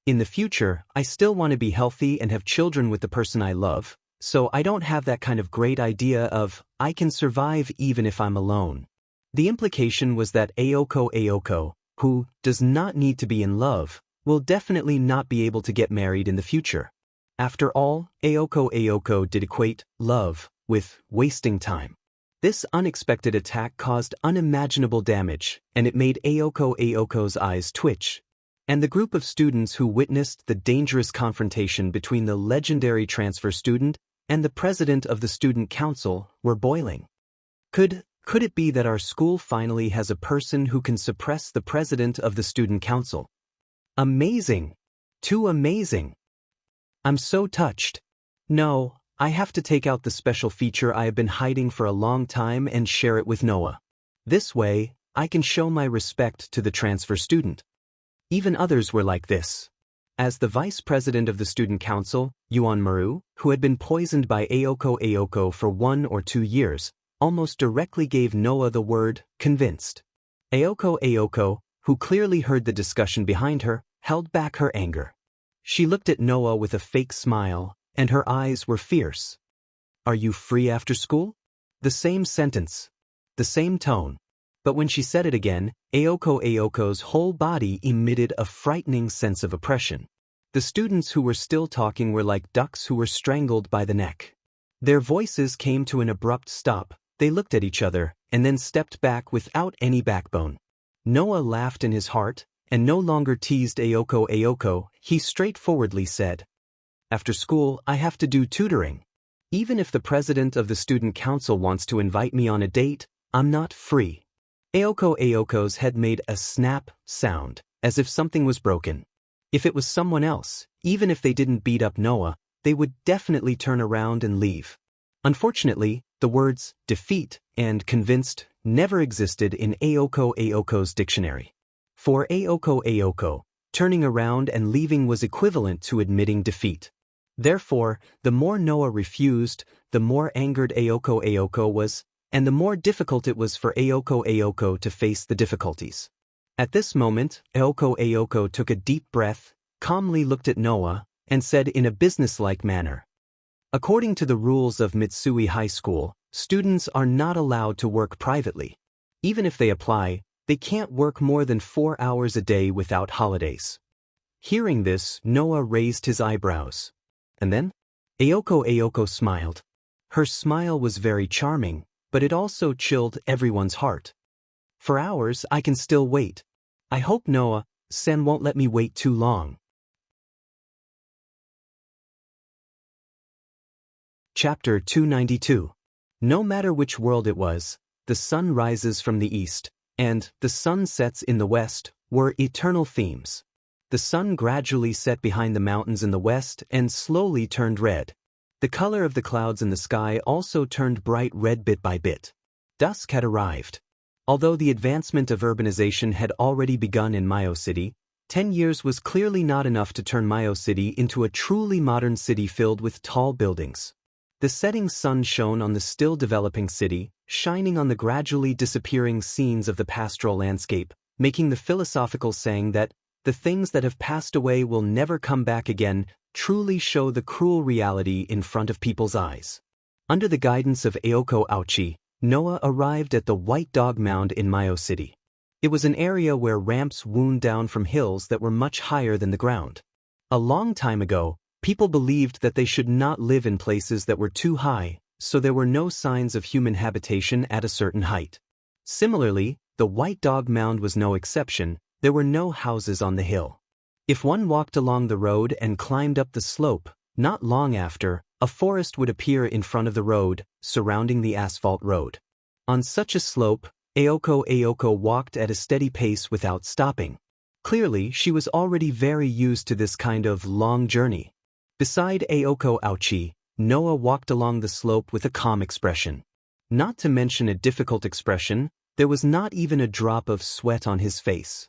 In the future, I still want to be healthy and have children with the person I love, so I don't have that kind of great idea of, I can survive even if I'm alone. The implication was that Aoko, who does not need to be in love, will definitely not be able to get married in the future. After all, Aoko did equate love with wasting time. This unexpected attack caused unimaginable damage, and it made Aoko's eyes twitch. And the group of students who witnessed the dangerous confrontation between the legendary transfer student and the president of the student council were boiling. Could it be that our school finally has a person who can suppress the president of the student council? Amazing! Too amazing! I'm so touched. No, I have to take out the special feature I have been hiding for a long time and share it with Noah. This way, I can show my respect to the transfer student. Even others were like this. As the vice president of the student council, Yuan Maru, who had been poisoned by Aoko for 1 or 2 years, almost directly gave Noah the word, convinced. Aoko, who clearly heard the discussion behind her, held back her anger. She looked at Noah with a fake smile, and her eyes were fierce. Are you free after school? The same sentence. The same tone. But when she said it again, Aoko's whole body emitted a frightening sense of oppression. The students who were still talking were like ducks who were strangled by the neck. Their voices came to an abrupt stop, they looked at each other, and then stepped back without any backbone. Noah laughed in his heart, and no longer teased Aoko, he straightforwardly said, After school, I have to do tutoring. Even if the president of the student council wants to invite me on a date, I'm not free. Aoko's head made a snap sound, as if something was broken. If it was someone else, even if they didn't beat up Noah, they would definitely turn around and leave. Unfortunately, the words defeat and convinced never existed in Aoko's dictionary. For Aoko, turning around and leaving was equivalent to admitting defeat. Therefore, the more Noah refused, the more angered Aoko was, and the more difficult it was for Aoko to face the difficulties. At this moment, Aoko took a deep breath, calmly looked at Noah, and said in a businesslike manner, According to the rules of Mitsui High School, students are not allowed to work privately. Even if they apply, they can't work more than 4 hours a day without holidays. Hearing this, Noah raised his eyebrows. And then? Aoko smiled. Her smile was very charming, but it also chilled everyone's heart. For hours, I can still wait. I hope Noah-sen won't let me wait too long. Chapter 292. No matter which world it was, the sun rises from the east, and the sun sets in the west, were eternal themes. The sun gradually set behind the mountains in the west and slowly turned red. The color of the clouds in the sky also turned bright red bit by bit. Dusk had arrived. Although the advancement of urbanization had already begun in Myo City, 10 years was clearly not enough to turn Myo City into a truly modern city filled with tall buildings. The setting sun shone on the still developing city, shining on the gradually disappearing scenes of the pastoral landscape, making the philosophical saying that the things that have passed away will never come back again truly show the cruel reality in front of people's eyes. Under the guidance of Aoko Aochi, Noah arrived at the White Dog Mound in Mayo City. It was an area where ramps wound down from hills that were much higher than the ground. A long time ago, people believed that they should not live in places that were too high, so there were no signs of human habitation at a certain height. Similarly, the White Dog Mound was no exception. There were no houses on the hill. If one walked along the road and climbed up the slope, not long after, a forest would appear in front of the road, surrounding the asphalt road. On such a slope, Aoko walked at a steady pace without stopping. Clearly, she was already very used to this kind of long journey. Beside Aoko Aochi, Noah walked along the slope with a calm expression. Not to mention a difficult expression, there was not even a drop of sweat on his face.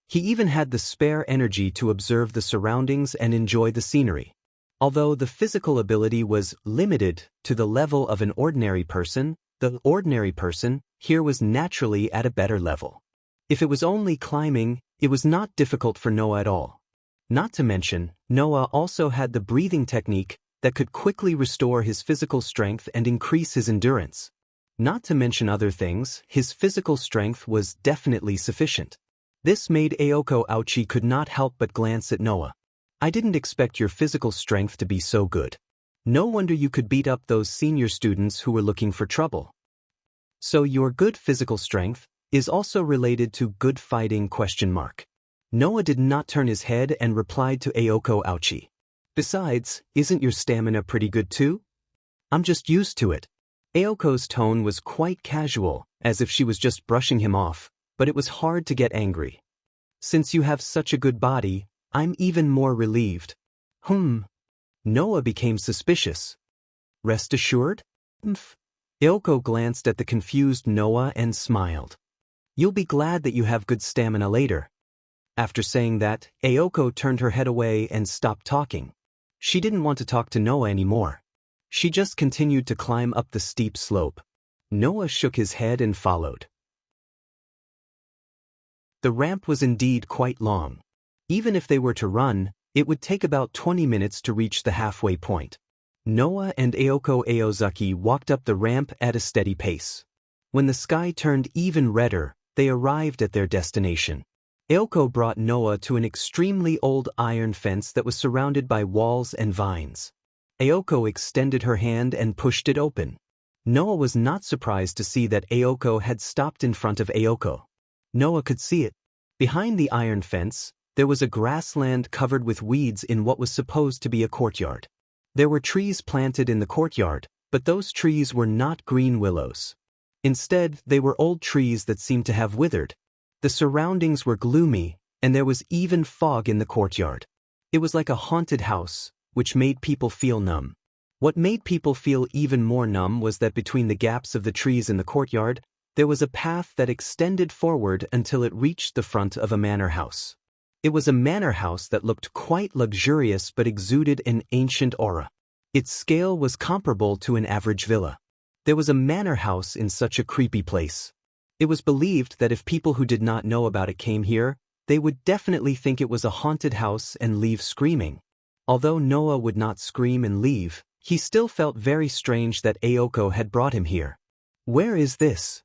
He even had the spare energy to observe the surroundings and enjoy the scenery. Although the physical ability was limited to the level of an ordinary person, the ordinary person here was naturally at a better level. If it was only climbing, it was not difficult for Noah at all. Not to mention, Noah also had the breathing technique that could quickly restore his physical strength and increase his endurance. Not to mention other things, his physical strength was definitely sufficient. This made Aoko Aochi could not help but glance at Noah. I didn't expect your physical strength to be so good. No wonder you could beat up those senior students who were looking for trouble. So your good physical strength is also related to good fighting ? Noah did not turn his head and replied to Aoko Aochi. Besides, isn't your stamina pretty good too? I'm just used to it. Aoko's tone was quite casual, as if she was just brushing him off, but it was hard to get angry. Since you have such a good body, I'm even more relieved. Noah became suspicious. Rest assured? Aoko glanced at the confused Noah and smiled. You'll be glad that you have good stamina later. After saying that, Aoko turned her head away and stopped talking. She didn't want to talk to Noah anymore. She just continued to climb up the steep slope. Noah shook his head and followed. The ramp was indeed quite long. Even if they were to run, it would take about 20 minutes to reach the halfway point. Noah and Aoko Aozaki walked up the ramp at a steady pace. When the sky turned even redder, they arrived at their destination. Aoko brought Noah to an extremely old iron fence that was surrounded by walls and vines. Aoko extended her hand and pushed it open. Noah was not surprised to see that Aoko had stopped in front of Aoko. Noah could see it. Behind the iron fence, there was a grassland covered with weeds in what was supposed to be a courtyard. There were trees planted in the courtyard, but those trees were not green willows. Instead, they were old trees that seemed to have withered. The surroundings were gloomy, and there was even fog in the courtyard. It was like a haunted house, which made people feel numb. What made people feel even more numb was that between the gaps of the trees in the courtyard, there was a path that extended forward until it reached the front of a manor house. It was a manor house that looked quite luxurious but exuded an ancient aura. Its scale was comparable to an average villa. There was a manor house in such a creepy place. It was believed that if people who did not know about it came here, they would definitely think it was a haunted house and leave screaming. Although Noah would not scream and leave, he still felt very strange that Aoko had brought him here. Where is this?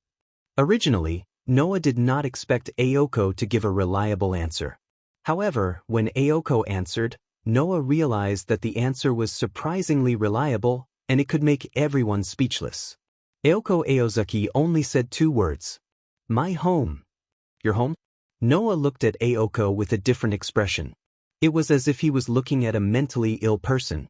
Originally, Noah did not expect Aoko to give a reliable answer. However, when Aoko answered, Noah realized that the answer was surprisingly reliable, and it could make everyone speechless. Aoko Aozaki only said 2 words. My home. Your home? Noah looked at Aoko with a different expression. It was as if he was looking at a mentally ill person.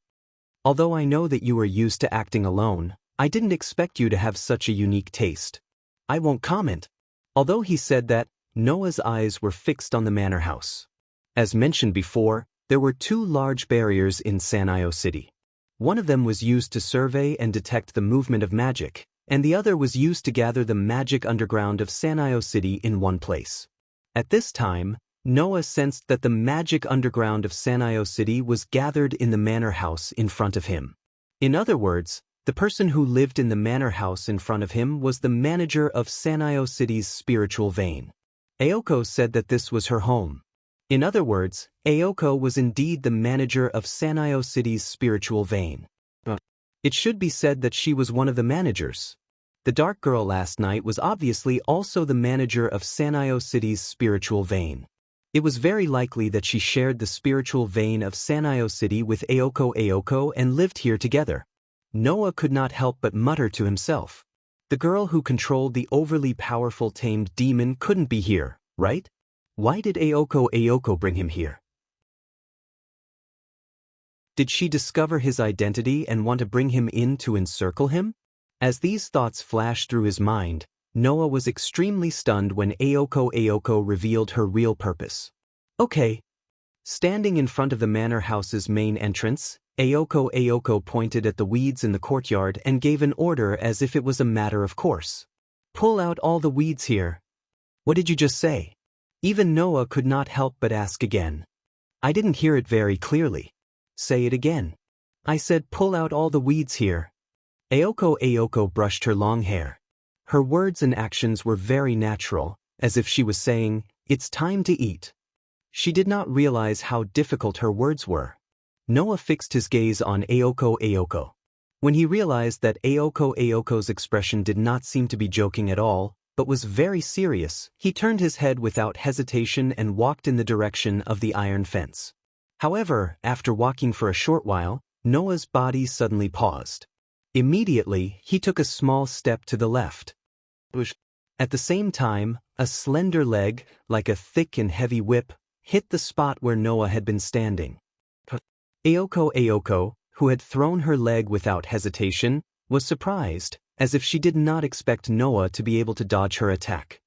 Although I know that you are used to acting alone, I didn't expect you to have such a unique taste. I won't comment. Although he said that, Noah's eyes were fixed on the manor house. As mentioned before, there were 2 large barriers in Sanyo City. One of them was used to survey and detect the movement of magic, and the other was used to gather the magic underground of Sanyo City in one place. At this time, Noah sensed that the magic underground of Sanyo City was gathered in the manor house in front of him. In other words, the person who lived in the manor house in front of him was the manager of Sanyo City's spiritual vein. Aoko said that this was her home. In other words, Aoko was indeed the manager of Sanyo City's spiritual vein. It should be said that she was one of the managers. The dark girl last night was obviously also the manager of Sanyo City's spiritual vein. It was very likely that she shared the spiritual vein of Sanyo City with Aoko and lived here together. Noah could not help but mutter to himself. The girl who controlled the overly powerful tamed demon couldn't be here, right? Why did Aoko bring him here? Did she discover his identity and want to bring him in to encircle him? As these thoughts flashed through his mind, Noah was extremely stunned when Aoko revealed her real purpose. Okay. Standing in front of the manor house's main entrance, Aoko pointed at the weeds in the courtyard and gave an order as if it was a matter of course. Pull out all the weeds here. What did you just say? Even Noah could not help but ask again. I didn't hear it very clearly. Say it again. I said pull out all the weeds here. Aoko brushed her long hair. Her words and actions were very natural, as if she was saying, it's time to eat. She did not realize how difficult her words were. Noah fixed his gaze on Aoko. When he realized that Aoko's expression did not seem to be joking at all, but was very serious, he turned his head without hesitation and walked in the direction of the iron fence. However, after walking for a short while, Noah's body suddenly paused. Immediately, he took a small step to the left. At the same time, a slender leg, like a thick and heavy whip, hit the spot where Noah had been standing. Aoko, who had thrown her leg without hesitation, was surprised, as if she did not expect Noah to be able to dodge her attack.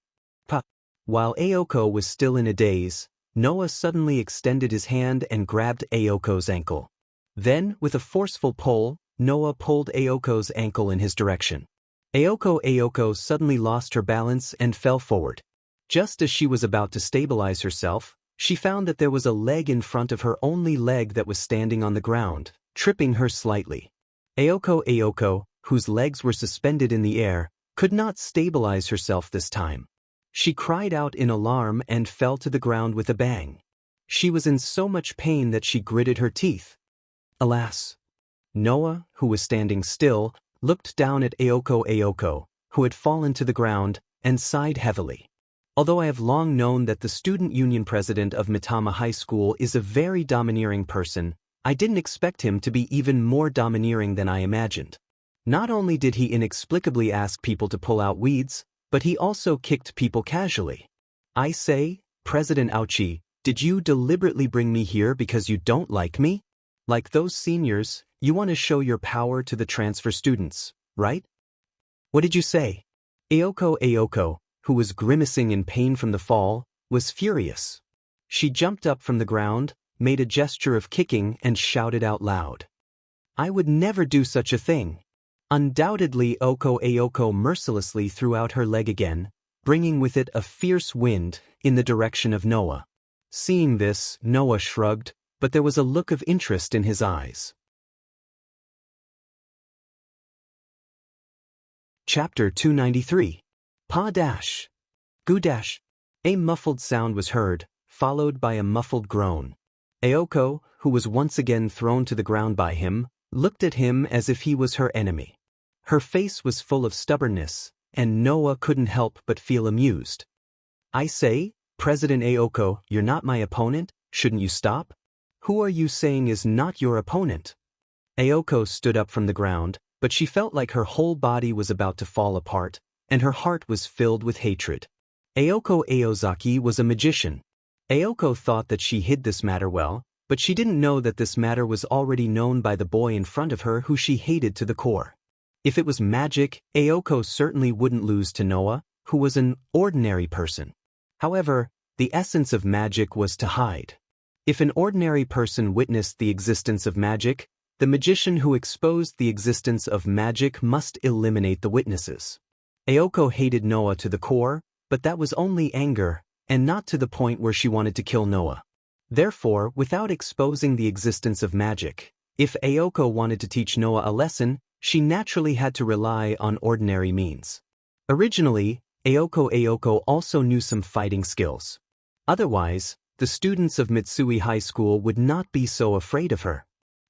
While Aoko was still in a daze, Noah suddenly extended his hand and grabbed Aoko's ankle. Then, with a forceful pull, Noah pulled Aoko's ankle in his direction. Aoko suddenly lost her balance and fell forward. Just as she was about to stabilize herself, she found that there was a leg in front of her only leg that was standing on the ground, tripping her slightly. Aoko, whose legs were suspended in the air, could not stabilize herself this time. She cried out in alarm and fell to the ground with a bang. She was in so much pain that she gritted her teeth. Alas! Noah, who was standing still, looked down at Aoko, who had fallen to the ground, and sighed heavily. Although I have long known that the student union president of Mitama High School is a very domineering person, I didn't expect him to be even more domineering than I imagined. Not only did he inexplicably ask people to pull out weeds, but he also kicked people casually. I say, President Ouchi, did you deliberately bring me here because you don't like me? Like those seniors, you want to show your power to the transfer students, right? What did you say? Aoko, who was grimacing in pain from the fall, was furious. She jumped up from the ground, made a gesture of kicking, and shouted out loud. I would never do such a thing. Undoubtedly, Aoko mercilessly threw out her leg again, bringing with it a fierce wind in the direction of Noah. Seeing this, Noah shrugged, but there was a look of interest in his eyes. Chapter 293. Pa-dash. Goo-dash. A muffled sound was heard, followed by a muffled groan. Aoko, who was once again thrown to the ground by him, looked at him as if he was her enemy. Her face was full of stubbornness, and Noah couldn't help but feel amused. I say, President Aoko, you're not my opponent, shouldn't you stop? Who are you saying is not your opponent? Aoko stood up from the ground, but she felt like her whole body was about to fall apart, and her heart was filled with hatred. Aoko Aozaki was a magician. Aoko thought that she hid this matter well, but she didn't know that this matter was already known by the boy in front of her who she hated to the core. If it was magic, Aoko certainly wouldn't lose to Noah, who was an ordinary person. However, the essence of magic was to hide. If an ordinary person witnessed the existence of magic, the magician who exposed the existence of magic must eliminate the witnesses. Aoko hated Noah to the core, but that was only anger, and not to the point where she wanted to kill Noah. Therefore, without exposing the existence of magic, if Aoko wanted to teach Noah a lesson, she naturally had to rely on ordinary means. Originally, Ayoko also knew some fighting skills. Otherwise, the students of Mitsui High School would not be so afraid of her.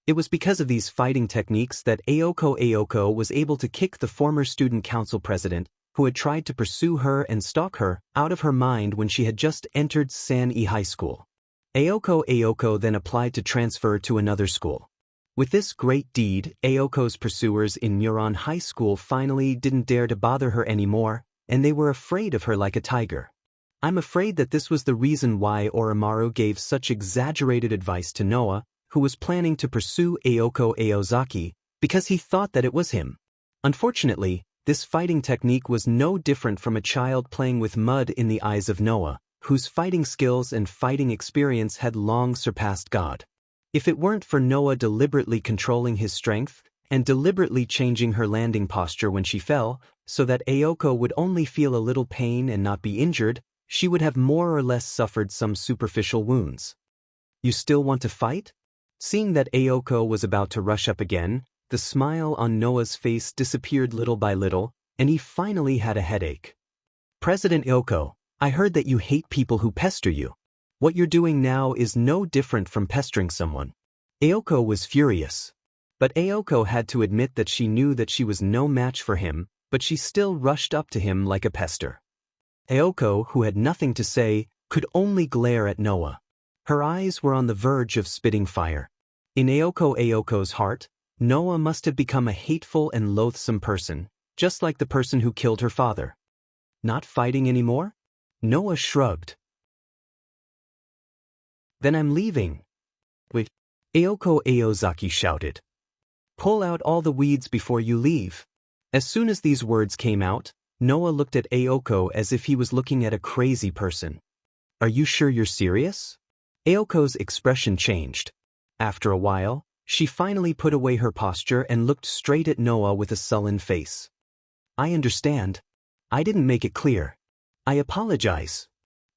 It was because of these fighting techniques that Ayoko was able to kick the former student council president, who had tried to pursue her and stalk her, out of her mind when she had just entered San-e High School. Ayoko then applied to transfer to another school. With this great deed, Ayoko's pursuers in Muron High School finally didn't dare to bother her anymore, and they were afraid of her like a tiger. I'm afraid that this was the reason why Oromaru gave such exaggerated advice to Noah, who was planning to pursue Ayoko Aozaki, because he thought that it was him. Unfortunately, this fighting technique was no different from a child playing with mud in the eyes of Noah, whose fighting skills and fighting experience had long surpassed God. If it weren't for Noah deliberately controlling his strength and deliberately changing her landing posture when she fell, so that Ayoko would only feel a little pain and not be injured, she would have more or less suffered some superficial wounds. You still want to fight? Seeing that Ayoko was about to rush up again, the smile on Noah's face disappeared little by little, and he finally had a headache. President Ayoko, I heard that you hate people who pester you. What you're doing now is no different from pestering someone. Ayoko was furious. But Ayoko had to admit that she knew that she was no match for him, but she still rushed up to him like a pester. Ayoko, who had nothing to say, could only glare at Noah. Her eyes were on the verge of spitting fire. In Ayoko's heart, Noah must have become a hateful and loathsome person, just like the person who killed her father. Not fighting anymore? Noah shrugged. Then I'm leaving. Wait. Ayoko Aozaki shouted. Pull out all the weeds before you leave. As soon as these words came out, Noah looked at Ayoko as if he was looking at a crazy person. Are you sure you're serious? Ayoko's expression changed. After a while, she finally put away her posture and looked straight at Noah with a sullen face. I understand. I didn't make it clear. I apologize.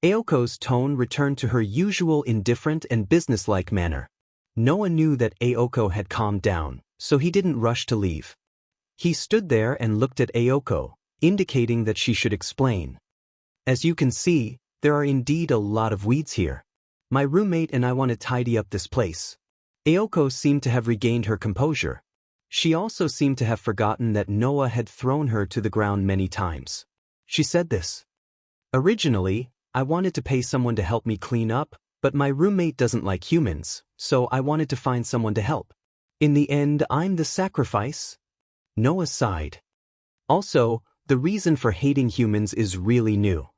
Ayoko's tone returned to her usual indifferent and businesslike manner. Noah knew that Ayoko had calmed down, so he didn't rush to leave. He stood there and looked at Ayoko, indicating that she should explain. As you can see, there are indeed a lot of weeds here. My roommate and I want to tidy up this place. Ayoko seemed to have regained her composure. She also seemed to have forgotten that Noah had thrown her to the ground many times. She said this. Originally, I wanted to pay someone to help me clean up, but my roommate doesn't like humans, so I wanted to find someone to help. In the end, I'm the sacrifice. Noah sighed. Also, the reason for hating humans is really new.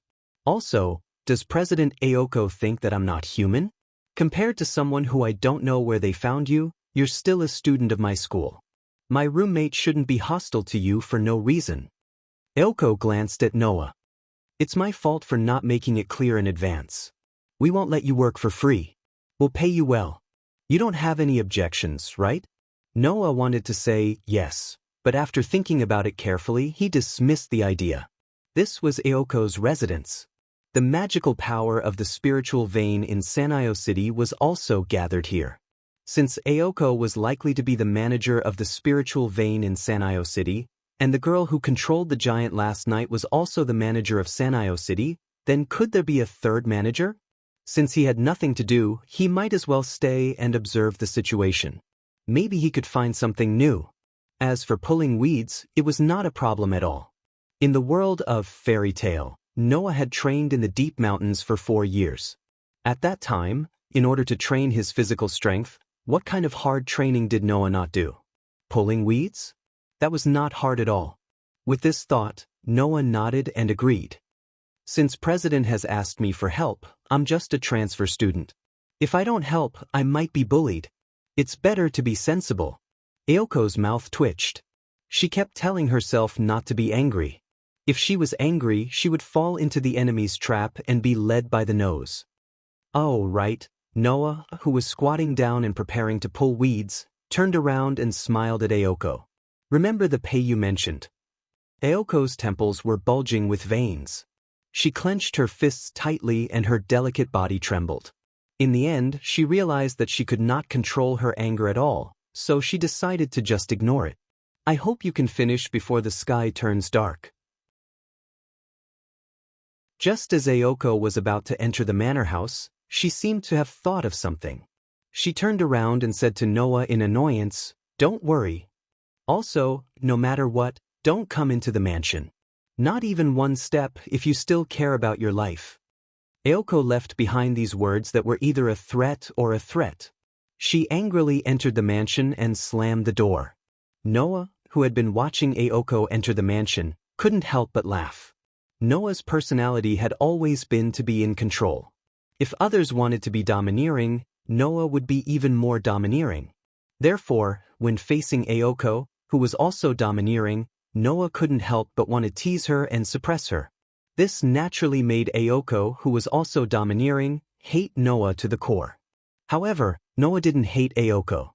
Also, does President Ayoko think that I'm not human? Compared to someone who I don't know where they found you, you're still a student of my school. My roommate shouldn't be hostile to you for no reason. Ayoko glanced at Noah. It's my fault for not making it clear in advance. We won't let you work for free. We'll pay you well. You don't have any objections, right? Noah wanted to say yes, but after thinking about it carefully, he dismissed the idea. This was Ayoko's residence. The magical power of the spiritual vein in Sanyo City was also gathered here. Since Ayoko was likely to be the manager of the spiritual vein in Sanyo City, and the girl who controlled the giant last night was also the manager of Sanyo City, then could there be a third manager? Since he had nothing to do, he might as well stay and observe the situation. Maybe he could find something new. As for pulling weeds, it was not a problem at all. In the world of fairy tale, Noah had trained in the deep mountains for 4 years. At that time, in order to train his physical strength, what kind of hard training did Noah not do? Pulling weeds? That was not hard at all. With this thought, Noah nodded and agreed. Since President has asked me for help, I'm just a transfer student. If I don't help, I might be bullied. It's better to be sensible. Ayoko's mouth twitched. She kept telling herself not to be angry. If she was angry, she would fall into the enemy's trap and be led by the nose. Oh, right. Noah, who was squatting down and preparing to pull weeds, turned around and smiled at Ayoko. Remember the pay you mentioned? Ayoko's temples were bulging with veins. She clenched her fists tightly and her delicate body trembled. In the end, she realized that she could not control her anger at all, so she decided to just ignore it. I hope you can finish before the sky turns dark. Just as Aoko was about to enter the manor house, she seemed to have thought of something. She turned around and said to Noah in annoyance, "Don't worry. Also, no matter what, don't come into the mansion. Not even one step if you still care about your life." Aoko left behind these words that were either a threat or a threat. She angrily entered the mansion and slammed the door. Noah, who had been watching Aoko enter the mansion, couldn't help but laugh. Noah's personality had always been to be in control. If others wanted to be domineering, Noah would be even more domineering. Therefore, when facing Aoko, who was also domineering, Noah couldn't help but want to tease her and suppress her. This naturally made Aoko, who was also domineering, hate Noah to the core. However, Noah didn't hate Aoko.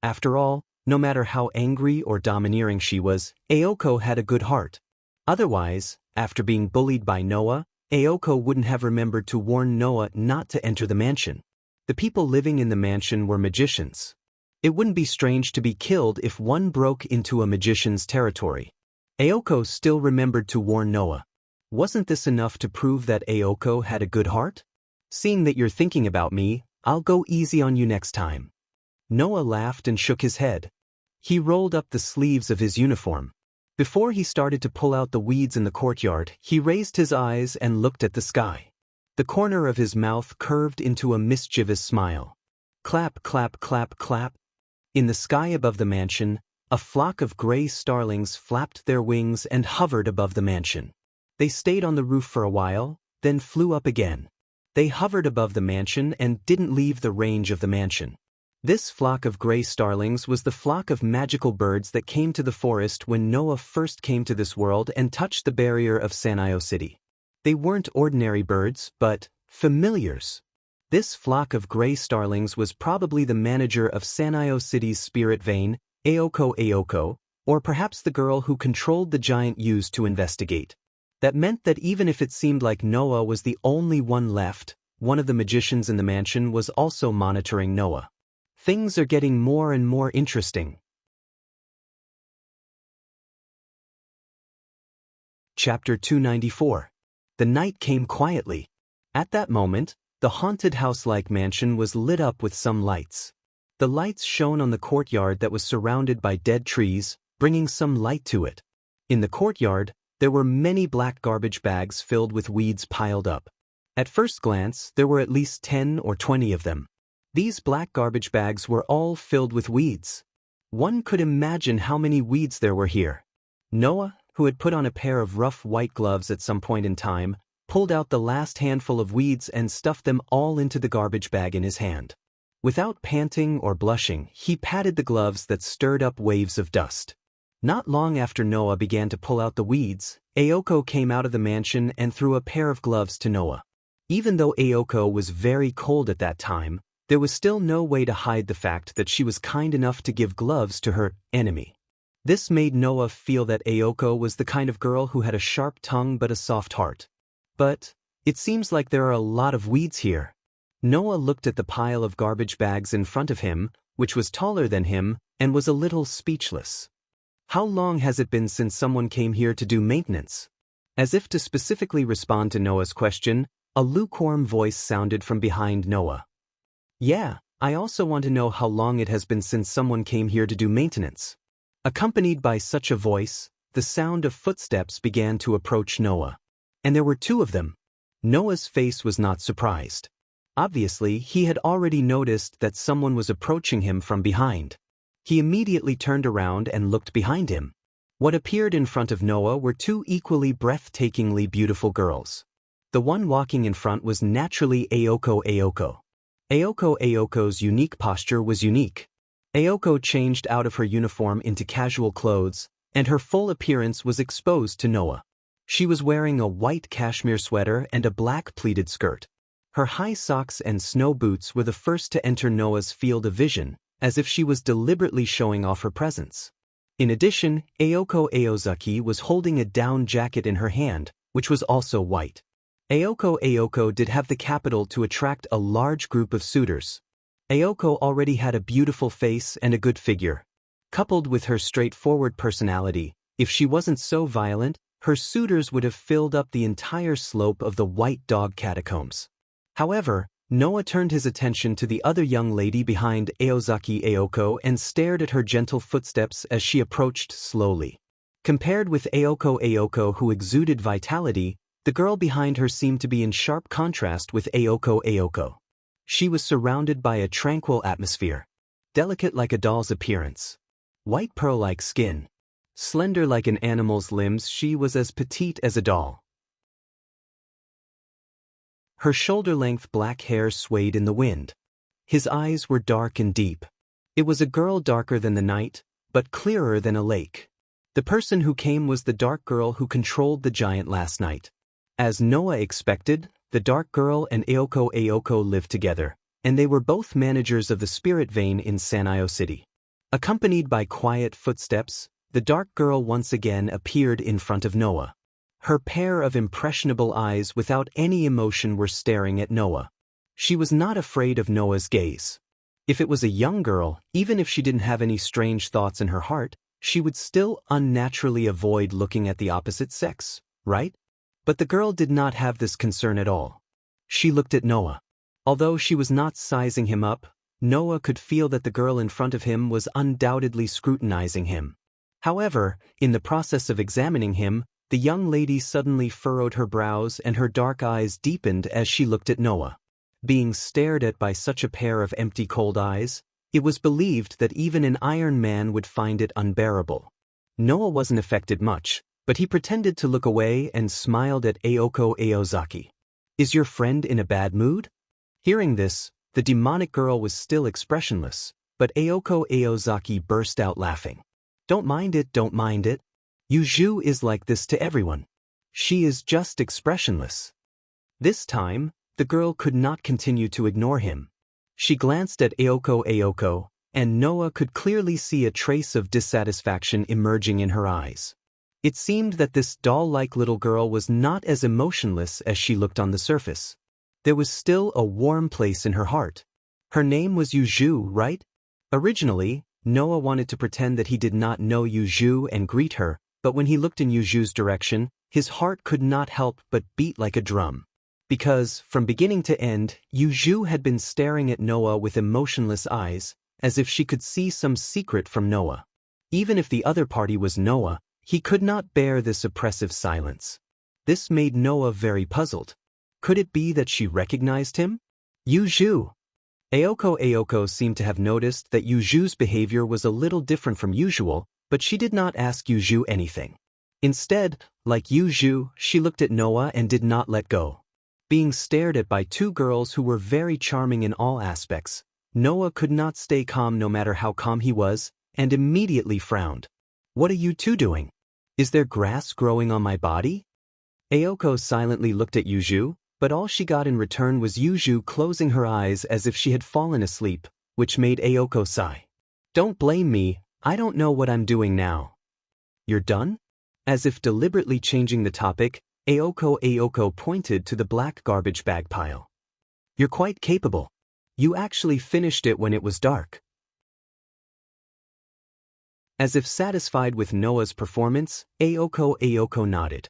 After all, no matter how angry or domineering she was, Aoko had a good heart. Otherwise, after being bullied by Noah, Aoko wouldn't have remembered to warn Noah not to enter the mansion. The people living in the mansion were magicians. It wouldn't be strange to be killed if one broke into a magician's territory. Aoko still remembered to warn Noah. Wasn't this enough to prove that Aoko had a good heart? "Seeing that you're thinking about me, I'll go easy on you next time." Noah laughed and shook his head. He rolled up the sleeves of his uniform. Before he started to pull out the weeds in the courtyard, he raised his eyes and looked at the sky. The corner of his mouth curved into a mischievous smile. Clap, clap, clap, clap. In the sky above the mansion, a flock of gray starlings flapped their wings and hovered above the mansion. They stayed on the roof for a while, then flew up again. They hovered above the mansion and didn't leave the range of the mansion. This flock of gray starlings was the flock of magical birds that came to the forest when Noah first came to this world and touched the barrier of Sanio City. They weren't ordinary birds, but familiars. This flock of gray starlings was probably the manager of Sanio City's spirit vein, Aoko, or perhaps the girl who controlled the giant used to investigate. That meant that even if it seemed like Noah was the only one left, one of the magicians in the mansion was also monitoring Noah. Things are getting more and more interesting. Chapter 294. The night came quietly. At that moment, the haunted house-like mansion was lit up with some lights. The lights shone on the courtyard that was surrounded by dead trees, bringing some light to it. In the courtyard, there were many black garbage bags filled with weeds piled up. At first glance, there were at least 10 or 20 of them. These black garbage bags were all filled with weeds. One could imagine how many weeds there were here. Noah, who had put on a pair of rough white gloves at some point in time, pulled out the last handful of weeds and stuffed them all into the garbage bag in his hand. Without panting or blushing, he patted the gloves that stirred up waves of dust. Not long after Noah began to pull out the weeds, Aoko came out of the mansion and threw a pair of gloves to Noah. Even though Aoko was very cold at that time, there was still no way to hide the fact that she was kind enough to give gloves to her enemy. This made Noah feel that Aoko was the kind of girl who had a sharp tongue but a soft heart. But it seems like there are a lot of weeds here. Noah looked at the pile of garbage bags in front of him, which was taller than him, and was a little speechless. How long has it been since someone came here to do maintenance? As if to specifically respond to Noah's question, a lukewarm voice sounded from behind Noah. "Yeah, I also want to know how long it has been since someone came here to do maintenance." Accompanied by such a voice, the sound of footsteps began to approach Noah. And there were 2 of them. Noah's face was not surprised. Obviously, he had already noticed that someone was approaching him from behind. He immediately turned around and looked behind him. What appeared in front of Noah were 2 equally breathtakingly beautiful girls. The one walking in front was naturally Aoko. Aoko's unique posture was unique. Aoko changed out of her uniform into casual clothes, and her full appearance was exposed to Noah. She was wearing a white cashmere sweater and a black pleated skirt. Her high socks and snow boots were the first to enter Noah's field of vision, as if she was deliberately showing off her presence. In addition, Aoko Aozuki was holding a down jacket in her hand, which was also white. Aoko did have the capital to attract a large group of suitors. Aoko already had a beautiful face and a good figure. Coupled with her straightforward personality, if she wasn't so violent, her suitors would have filled up the entire slope of the White Dog Catacombs. However, Noah turned his attention to the other young lady behind Aozaki Aoko and stared at her gentle footsteps as she approached slowly. Compared with Aoko, who exuded vitality, the girl behind her seemed to be in sharp contrast with Aoko. She was surrounded by a tranquil atmosphere. Delicate like a doll's appearance. White pearl-like skin. Slender like an animal's limbs, she was as petite as a doll. Her shoulder-length black hair swayed in the wind. His eyes were dark and deep. It was a girl darker than the night, but clearer than a lake. The person who came was the dark girl who controlled the giant last night. As Noah expected, the dark girl and Aoko lived together, and they were both managers of the Spirit Vein in Sanyo City. Accompanied by quiet footsteps, the dark girl once again appeared in front of Noah. Her pair of impressionable eyes without any emotion were staring at Noah. She was not afraid of Noah's gaze. If it was a young girl, even if she didn't have any strange thoughts in her heart, she would still unnaturally avoid looking at the opposite sex, right? But the girl did not have this concern at all. She looked at Noah. Although she was not sizing him up, Noah could feel that the girl in front of him was undoubtedly scrutinizing him. However, in the process of examining him, the young lady suddenly furrowed her brows and her dark eyes deepened as she looked at Noah. Being stared at by such a pair of empty cold eyes, it was believed that even an Iron Man would find it unbearable. Noah wasn't affected much, but he pretended to look away and smiled at Aozaki. "Is your friend in a bad mood?" Hearing this, the demonic girl was still expressionless, but Aozaki burst out laughing. Don't mind it. Yuju is like this to everyone. She is just expressionless." This time, the girl could not continue to ignore him. She glanced at Aoko, and Noah could clearly see a trace of dissatisfaction emerging in her eyes. It seemed that this doll-like little girl was not as emotionless as she looked on the surface. There was still a warm place in her heart. Her name was Yuju, right? Originally, Noah wanted to pretend that he did not know Yuju and greet her, but when he looked in Yuju's direction, his heart could not help but beat like a drum. Because, from beginning to end, Yuju had been staring at Noah with emotionless eyes, as if she could see some secret from Noah. Even if the other party was Noah, he could not bear this oppressive silence. This made Noah very puzzled. Could it be that she recognized him? Yuju! Aoko seemed to have noticed that Yuju's behavior was a little different from usual, but she did not ask Yuju anything. Instead, like Yuju, she looked at Noah and did not let go. Being stared at by two girls who were very charming in all aspects, Noah could not stay calm no matter how calm he was, and immediately frowned. "What are you two doing? Is there grass growing on my body?" Aoko silently looked at Yuju, but all she got in return was Yuju closing her eyes as if she had fallen asleep, which made Aoko sigh. "Don't blame me, I don't know what I'm doing now." "You're done?" As if deliberately changing the topic, Aoko pointed to the black garbage bag pile. "You're quite capable. You actually finished it when it was dark." As if satisfied with Noah's performance, Aoko nodded.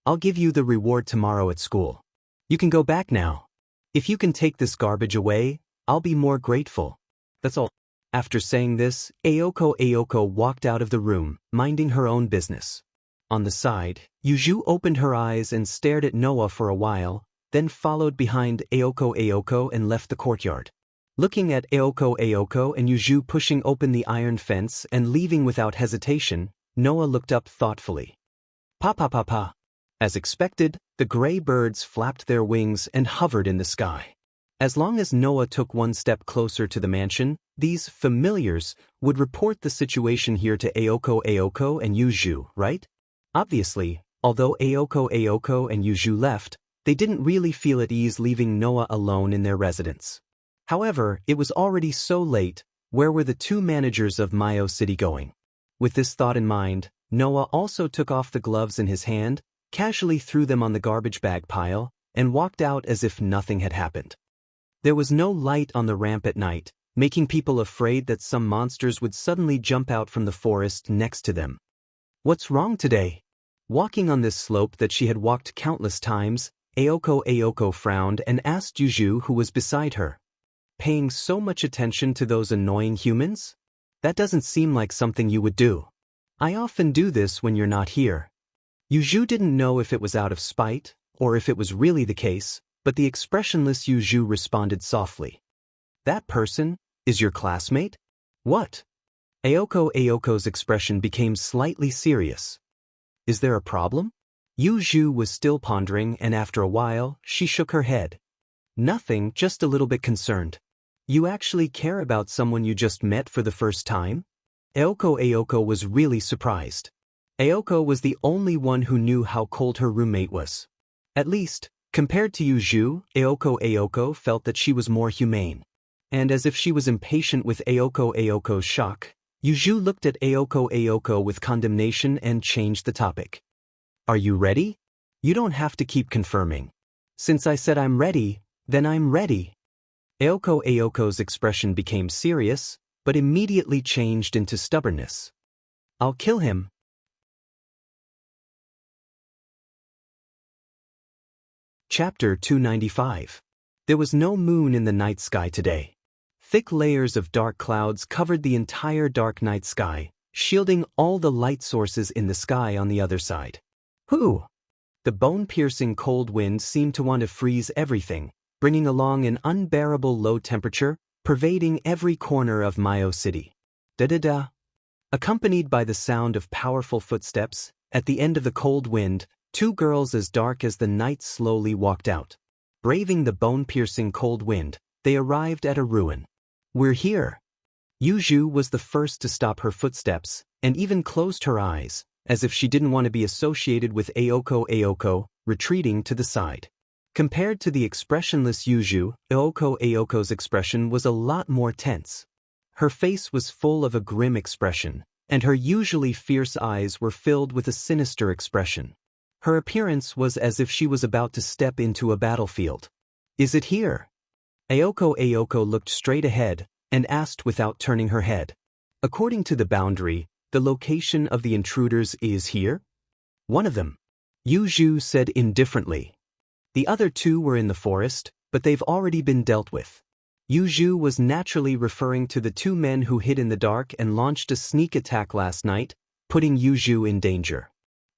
"I'll give you the reward tomorrow at school. You can go back now. If you can take this garbage away, I'll be more grateful. That's all." After saying this, Aoko walked out of the room, minding her own business. On the side, Yuju opened her eyes and stared at Noah for a while, then followed behind Aoko and left the courtyard. Looking at Aoko and Yuju pushing open the iron fence and leaving without hesitation, Noah looked up thoughtfully. Pa. As expected, the gray birds flapped their wings and hovered in the sky. As long as Noah took one step closer to the mansion, these familiars would report the situation here to Aoko and Yuju, right? Obviously, although Aoko and Yuju left, they didn't really feel at ease leaving Noah alone in their residence. However, it was already so late. Where were the two managers of Mayo City going? With this thought in mind, Noah also took off the gloves in his hand, casually threw them on the garbage bag pile, and walked out as if nothing had happened. There was no light on the ramp at night, making people afraid that some monsters would suddenly jump out from the forest next to them. "What's wrong today?" Walking on this slope that she had walked countless times, Aoko frowned and asked Yuju who was beside her. Paying so much attention to those annoying humans? That doesn't seem like something you would do. I often do this when you're not here. Yuju didn't know if it was out of spite, or if it was really the case, but the expressionless Yuju responded softly. That person is your classmate? What? Aoko's expression became slightly serious. Is there a problem? Yuju was still pondering, and after a while, she shook her head. Nothing, just a little bit concerned. You actually care about someone you just met for the first time? Aoko was really surprised. Aoko was the only one who knew how cold her roommate was. At least, compared to Yuju, Aoko felt that she was more humane. And as if she was impatient with Aoko's shock, Yuju looked at Aoko with condemnation and changed the topic. Are you ready? You don't have to keep confirming. Since I said I'm ready, then I'm ready. Aoko's expression became serious, but immediately changed into stubbornness. I'll kill him. Chapter 295. There was no moon in the night sky today. Thick layers of dark clouds covered the entire dark night sky, shielding all the light sources in the sky on the other side. Whew! The bone-piercing cold wind seemed to want to freeze everything, bringing along an unbearable low temperature, pervading every corner of Mayo City. Da-da-da. Accompanied by the sound of powerful footsteps, at the end of the cold wind, two girls as dark as the night slowly walked out. Braving the bone-piercing cold wind, they arrived at a ruin. We're here. Yuju was the first to stop her footsteps, and even closed her eyes, as if she didn't want to be associated with Aoko, retreating to the side. Compared to the expressionless Yuju, Aoko's expression was a lot more tense. Her face was full of a grim expression, and her usually fierce eyes were filled with a sinister expression. Her appearance was as if she was about to step into a battlefield. Is it here? Aoko looked straight ahead and asked without turning her head. According to the boundary, the location of the intruders is here? One of them. Yuju said indifferently. The other two were in the forest, but they've already been dealt with. Yuju was naturally referring to the two men who hid in the dark and launched a sneak attack last night, putting Yuju in danger.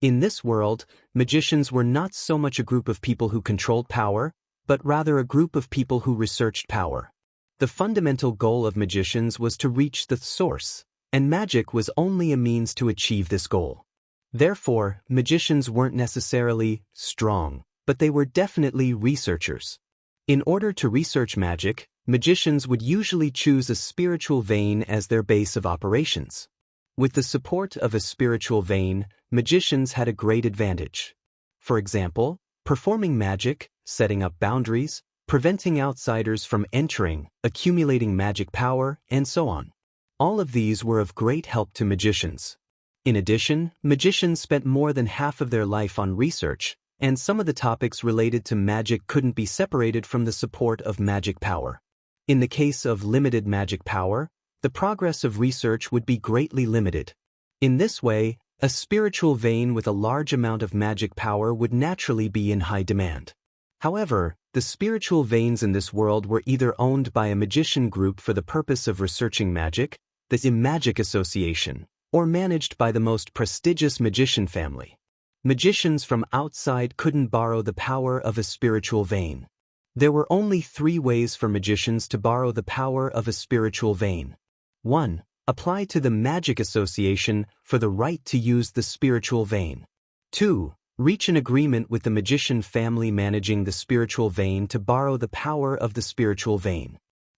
In this world, magicians were not so much a group of people who controlled power, but rather a group of people who researched power. The fundamental goal of magicians was to reach the source, and magic was only a means to achieve this goal. Therefore, magicians weren't necessarily strong, but they were definitely researchers. In order to research magic, magicians would usually choose a spiritual vein as their base of operations. With the support of a spiritual vein, magicians had a great advantage. For example, performing magic, setting up boundaries, preventing outsiders from entering, accumulating magic power, and so on. All of these were of great help to magicians. In addition, magicians spent more than half of their life on research, and some of the topics related to magic couldn't be separated from the support of magic power. In the case of limited magic power, the progress of research would be greatly limited. In this way, a spiritual vein with a large amount of magic power would naturally be in high demand. However, the spiritual veins in this world were either owned by a magician group for the purpose of researching magic, the Magic Association, or managed by the most prestigious magician family. Magicians from outside couldn't borrow the power of a spiritual vein. There were only 3 ways for magicians to borrow the power of a spiritual vein. 1. Apply to the Magic Association for the right to use the spiritual vein. 2. Reach an agreement with the magician family managing the spiritual vein to borrow the power of the spiritual vein.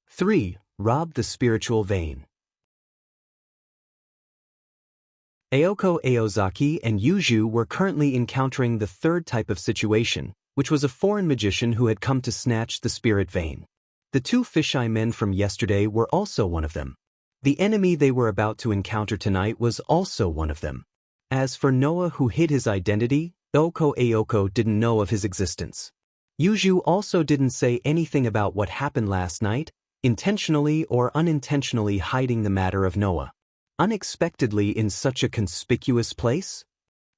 3. Rob the spiritual vein. Aoko Aozaki and Yuju were currently encountering the third type of situation, which was a foreign magician who had come to snatch the spirit vein. The 2 fisheye men from yesterday were also one of them. The enemy they were about to encounter tonight was also one of them. As for Noah, who hid his identity, Aoko didn't know of his existence. Yuju also didn't say anything about what happened last night, intentionally or unintentionally hiding the matter of Noah. Unexpectedly in such a conspicuous place?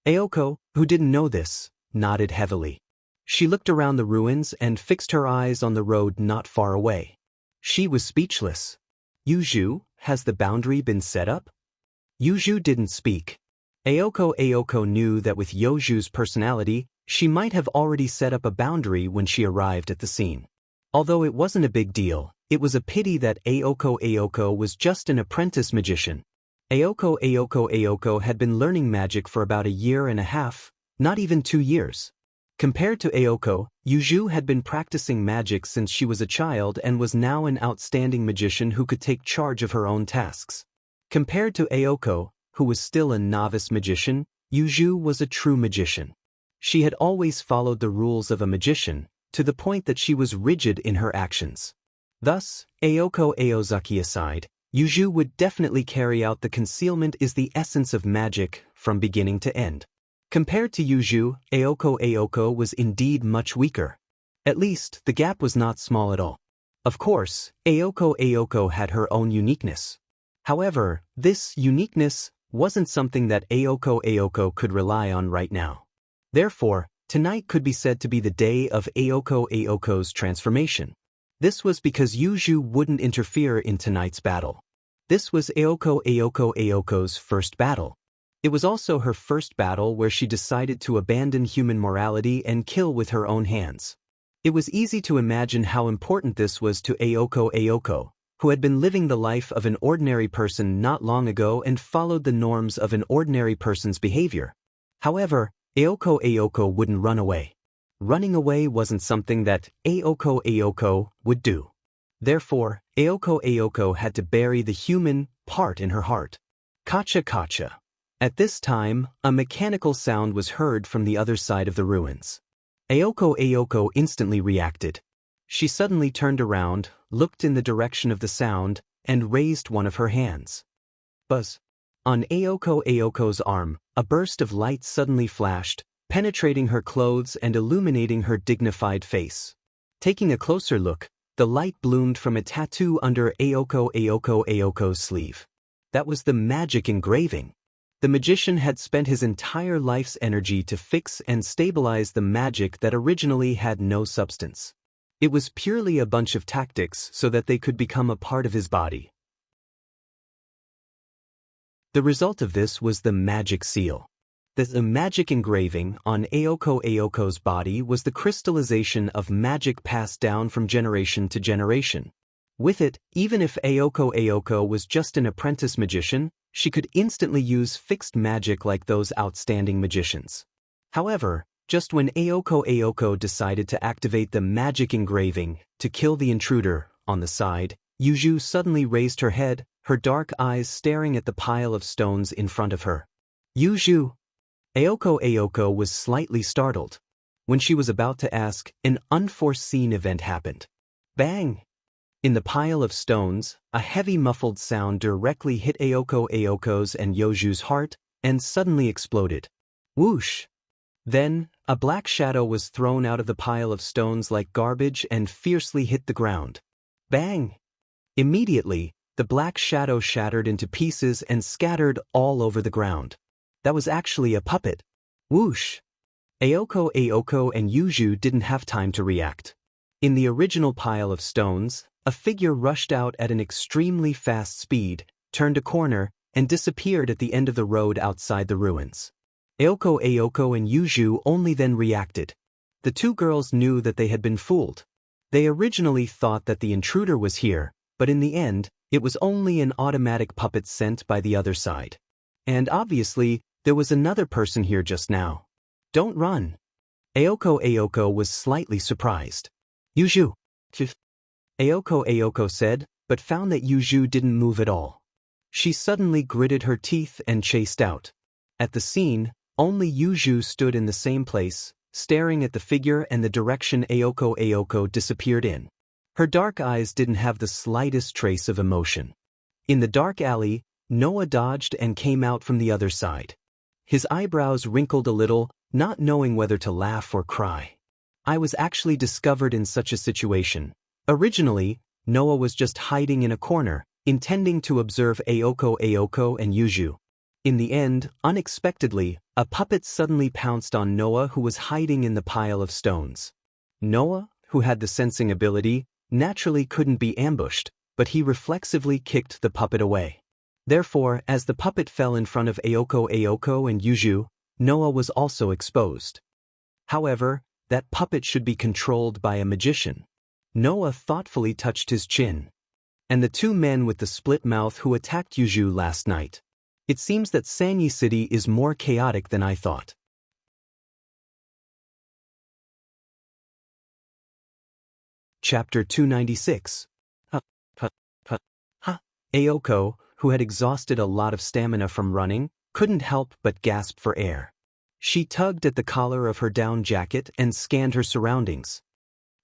Aoko, who didn't know this, nodded heavily. She looked around the ruins and fixed her eyes on the road not far away. She was speechless. Yuju, has the boundary been set up? Yuju didn't speak. Aoko knew that with Yoju's personality, she might have already set up a boundary when she arrived at the scene. Although it wasn't a big deal, it was a pity that Aoko was just an apprentice magician. Aoko had been learning magic for about 1.5 years, not even 2 years. Compared to Aoko, Yuju had been practicing magic since she was a child and was now an outstanding magician who could take charge of her own tasks. Compared to Aoko, who was still a novice magician, Yuju was a true magician. She had always followed the rules of a magician, to the point that she was rigid in her actions. Thus, Aoko Aozaki aside, Yuju would definitely carry out the concealment is the essence of magic from beginning to end. Compared to Yuju, Aoko was indeed much weaker. At least, the gap was not small at all. Of course, Aoko had her own uniqueness. However, this uniqueness wasn't something that Aoko could rely on right now. Therefore, tonight could be said to be the day of Aoko's transformation. This was because Yuju wouldn't interfere in tonight's battle. This was Aoko's first battle. It was also her first battle where she decided to abandon human morality and kill with her own hands. It was easy to imagine how important this was to Aoko, who had been living the life of an ordinary person not long ago and followed the norms of an ordinary person's behavior. However, Aoko wouldn't run away. Running away wasn't something that Aoko would do. Therefore, Aoko had to bury the human part in her heart. Kacha kacha. At this time, a mechanical sound was heard from the other side of the ruins. Aoko instantly reacted. She suddenly turned around, looked in the direction of the sound, and raised one of her hands. Buzz. On Aoko's arm, a burst of light suddenly flashed, penetrating her clothes and illuminating her dignified face. Taking a closer look, the light bloomed from a tattoo under Aoko's sleeve. That was the magic engraving. The magician had spent his entire life's energy to fix and stabilize the magic that originally had no substance. It was purely a bunch of tactics so that they could become a part of his body. The result of this was the magic seal. The magic engraving on Aoko's body was the crystallization of magic passed down from generation to generation. With it, even if Aoko was just an apprentice magician, she could instantly use fixed magic like those outstanding magicians. However, just when Aoko decided to activate the magic engraving to kill the intruder on the side, Yuju suddenly raised her head, her dark eyes staring at the pile of stones in front of her. Yuju! Aoko was slightly startled. When she was about to ask, an unforeseen event happened. Bang! In the pile of stones, a heavy muffled sound directly hit Aoko's and Yoju's heart, and suddenly exploded. Whoosh! Then, a black shadow was thrown out of the pile of stones like garbage and fiercely hit the ground. Bang! Immediately, the black shadow shattered into pieces and scattered all over the ground. That was actually a puppet. Whoosh! Aoko and Yuju didn't have time to react. In the original pile of stones, a figure rushed out at an extremely fast speed, turned a corner, and disappeared at the end of the road outside the ruins. Aoko and Yuju only then reacted. The two girls knew that they had been fooled. They originally thought that the intruder was here, but in the end, it was only an automatic puppet sent by the other side. And obviously, there was another person here just now. Don't run. Aoko was slightly surprised. Yuju. Aoko said, but found that Yuju didn't move at all. She suddenly gritted her teeth and chased out. At the scene, only Yuju stood in the same place, staring at the figure and the direction Aoko disappeared in. Her dark eyes didn't have the slightest trace of emotion. In the dark alley, Noah dodged and came out from the other side. His eyebrows wrinkled a little, not knowing whether to laugh or cry. I was actually discovered in such a situation. Originally, Noah was just hiding in a corner, intending to observe Aoko and Yuju. In the end, unexpectedly, a puppet suddenly pounced on Noah, who was hiding in the pile of stones. Noah, who had the sensing ability, naturally couldn't be ambushed, but he reflexively kicked the puppet away. Therefore, as the puppet fell in front of Ayoko and Yuju, Noah was also exposed. However, that puppet should be controlled by a magician. Noah thoughtfully touched his chin. And the two men with the split mouth who attacked Yuju last night. It seems that Sanyi City is more chaotic than I thought. Chapter 296. Ayoko, who had exhausted a lot of stamina from running, couldn't help but gasp for air. She tugged at the collar of her down jacket and scanned her surroundings.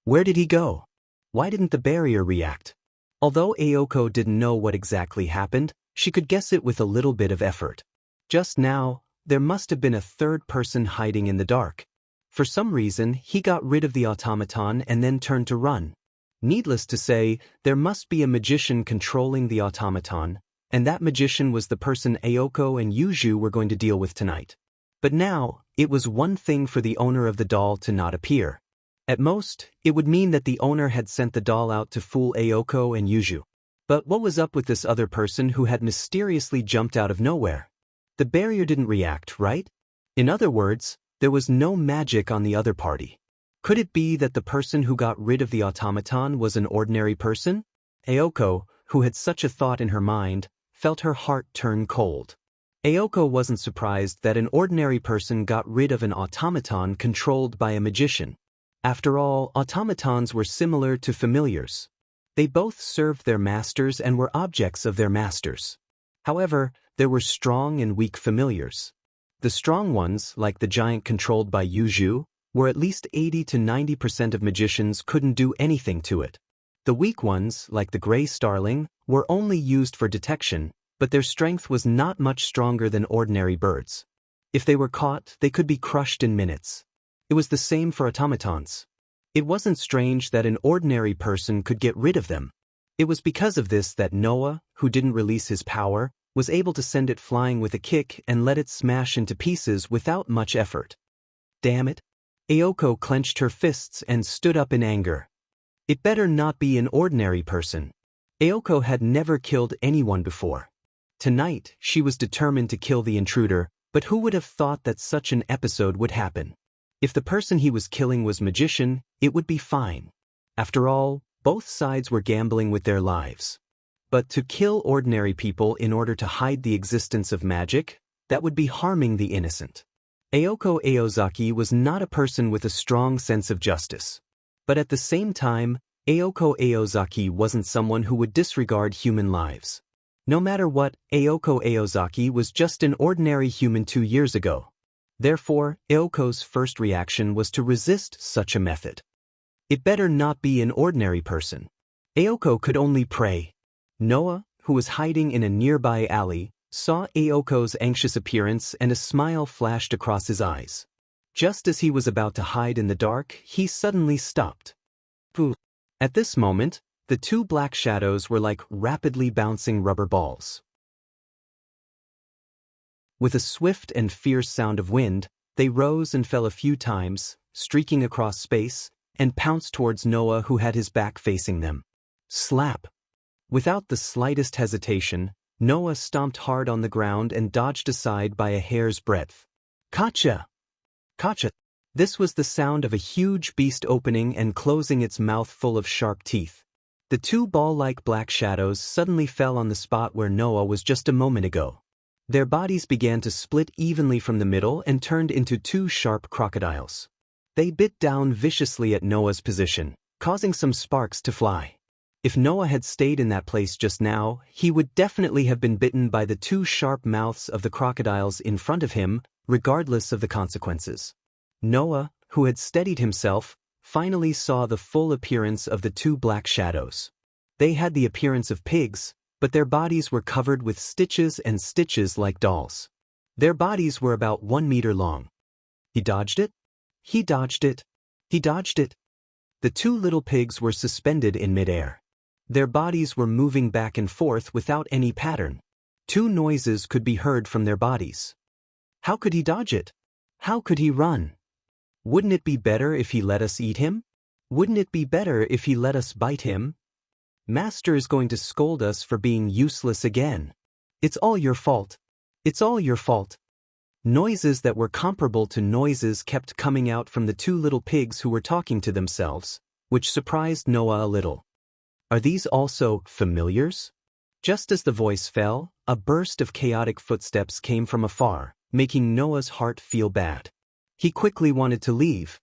Where did he go? Why didn't the barrier react? Although Ayoko didn't know what exactly happened, she could guess it with a little bit of effort. Just now, there must have been a third person hiding in the dark. For some reason, he got rid of the automaton and then turned to run. Needless to say, there must be a magician controlling the automaton, and that magician was the person Ayoko and Yuju were going to deal with tonight. But now, it was one thing for the owner of the doll to not appear. At most, it would mean that the owner had sent the doll out to fool Ayoko and Yuju. But what was up with this other person who had mysteriously jumped out of nowhere? The barrier didn't react, right? In other words, there was no magic on the other party. Could it be that the person who got rid of the automaton was an ordinary person? Ayoko, who had such a thought in her mind, felt her heart turn cold. Ayoko wasn't surprised that an ordinary person got rid of an automaton controlled by a magician. After all, automatons were similar to familiars. They both served their masters and were objects of their masters. However, there were strong and weak familiars. The strong ones, like the giant controlled by Yuju, were at least 80 to 90% of magicians couldn't do anything to it. The weak ones, like the gray starling, were only used for detection, but their strength was not much stronger than ordinary birds. If they were caught, they could be crushed in minutes. It was the same for automatons. It wasn't strange that an ordinary person could get rid of them. It was because of this that Noah, who didn't release his power, was able to send it flying with a kick and let it smash into pieces without much effort. Damn it! Ayoko clenched her fists and stood up in anger. It better not be an ordinary person. Ayoko had never killed anyone before. Tonight, she was determined to kill the intruder, but who would have thought that such an episode would happen? If the person he was killing was magician, it would be fine. After all, both sides were gambling with their lives. But to kill ordinary people in order to hide the existence of magic, that would be harming the innocent. Ayoko Aozaki was not a person with a strong sense of justice. But at the same time, Ayoko Aozaki wasn't someone who would disregard human lives. No matter what, Ayoko Aozaki was just an ordinary human 2 years ago. Therefore, Ayoko's first reaction was to resist such a method. It better not be an ordinary person. Ayoko could only pray. Noah, who was hiding in a nearby alley, saw Ayoko's anxious appearance and a smile flashed across his eyes. Just as he was about to hide in the dark, he suddenly stopped. Pooh! At this moment, the two black shadows were like rapidly bouncing rubber balls. With a swift and fierce sound of wind, they rose and fell a few times, streaking across space, and pounced towards Noah, who had his back facing them. Slap! Without the slightest hesitation, Noah stomped hard on the ground and dodged aside by a hair's breadth. Gotcha! Gotcha! This was the sound of a huge beast opening and closing its mouth full of sharp teeth. The two ball-like black shadows suddenly fell on the spot where Noah was just a moment ago. Their bodies began to split evenly from the middle and turned into two sharp crocodiles. They bit down viciously at Noah's position, causing some sparks to fly. If Noah had stayed in that place just now, he would definitely have been bitten by the two sharp mouths of the crocodiles in front of him, regardless of the consequences. Noah, who had steadied himself, finally saw the full appearance of the two black shadows. They had the appearance of pigs, but their bodies were covered with stitches and stitches like dolls. Their bodies were about 1 meter long. He dodged it? He dodged it. He dodged it. The two little pigs were suspended in midair. Their bodies were moving back and forth without any pattern. Two noises could be heard from their bodies. How could he dodge it? How could he run? Wouldn't it be better if he let us eat him? Wouldn't it be better if he let us bite him? Master is going to scold us for being useless again. It's all your fault. It's all your fault. Noises that were comparable to noises kept coming out from the two little pigs who were talking to themselves, which surprised Noah a little. Are these also familiars? Just as the voice fell, a burst of chaotic footsteps came from afar, making Noah's heart feel bad. He quickly wanted to leave.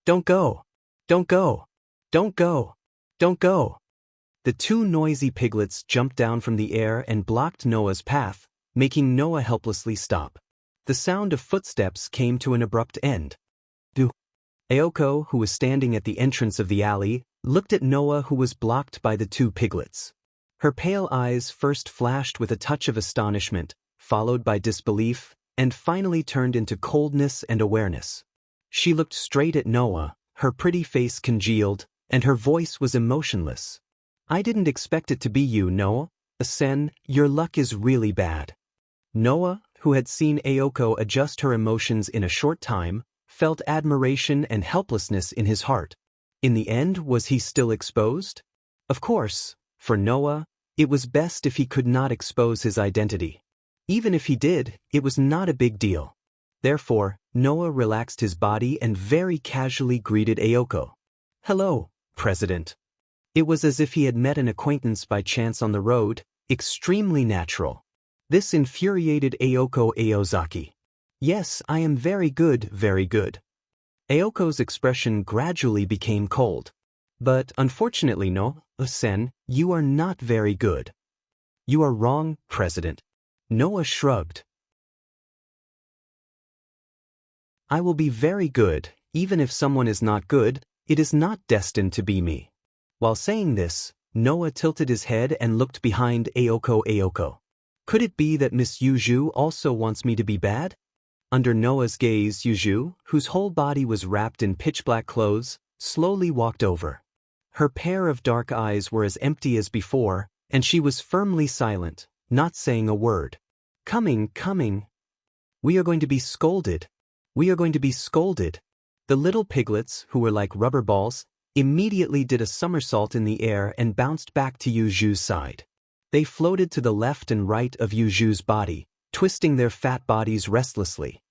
Don't go! Don't go! Don't go! Don't go! The two noisy piglets jumped down from the air and blocked Noah's path, making Noah helplessly stop. The sound of footsteps came to an abrupt end. Ayoko, who was standing at the entrance of the alley, looked at Noah, who was blocked by the two piglets. Her pale eyes first flashed with a touch of astonishment, followed by disbelief, and finally turned into coldness and awareness. She looked straight at Noah, her pretty face congealed, and her voice was emotionless. I didn't expect it to be you, Noah. Sen, your luck is really bad. Noah, who had seen Ayoko adjust her emotions in a short time, felt admiration and helplessness in his heart. In the end, was he still exposed? Of course, for Noah, it was best if he could not expose his identity. Even if he did, it was not a big deal. Therefore, Noah relaxed his body and very casually greeted Ayoko. Hello, President. It was as if he had met an acquaintance by chance on the road, extremely natural. This infuriated Ayoko Aozaki. Yes, I am very good, very good. Ayoko's expression gradually became cold. But unfortunately, no, Sen, you are not very good. You are wrong, President. Noah shrugged. I will be very good, even if someone is not good, it is not destined to be me. While saying this, Noah tilted his head and looked behind Ayoko. Could it be that Miss Yuju also wants me to be bad? Under Noah's gaze, Yuju, whose whole body was wrapped in pitch-black clothes, slowly walked over. Her pair of dark eyes were as empty as before, and she was firmly silent, not saying a word. Coming. We are going to be scolded. We are going to be scolded. The little piglets, who were like rubber balls, immediately did a somersault in the air and bounced back to Yuju's side. They floated to the left and right of Yuju's body, twisting their fat bodies restlessly.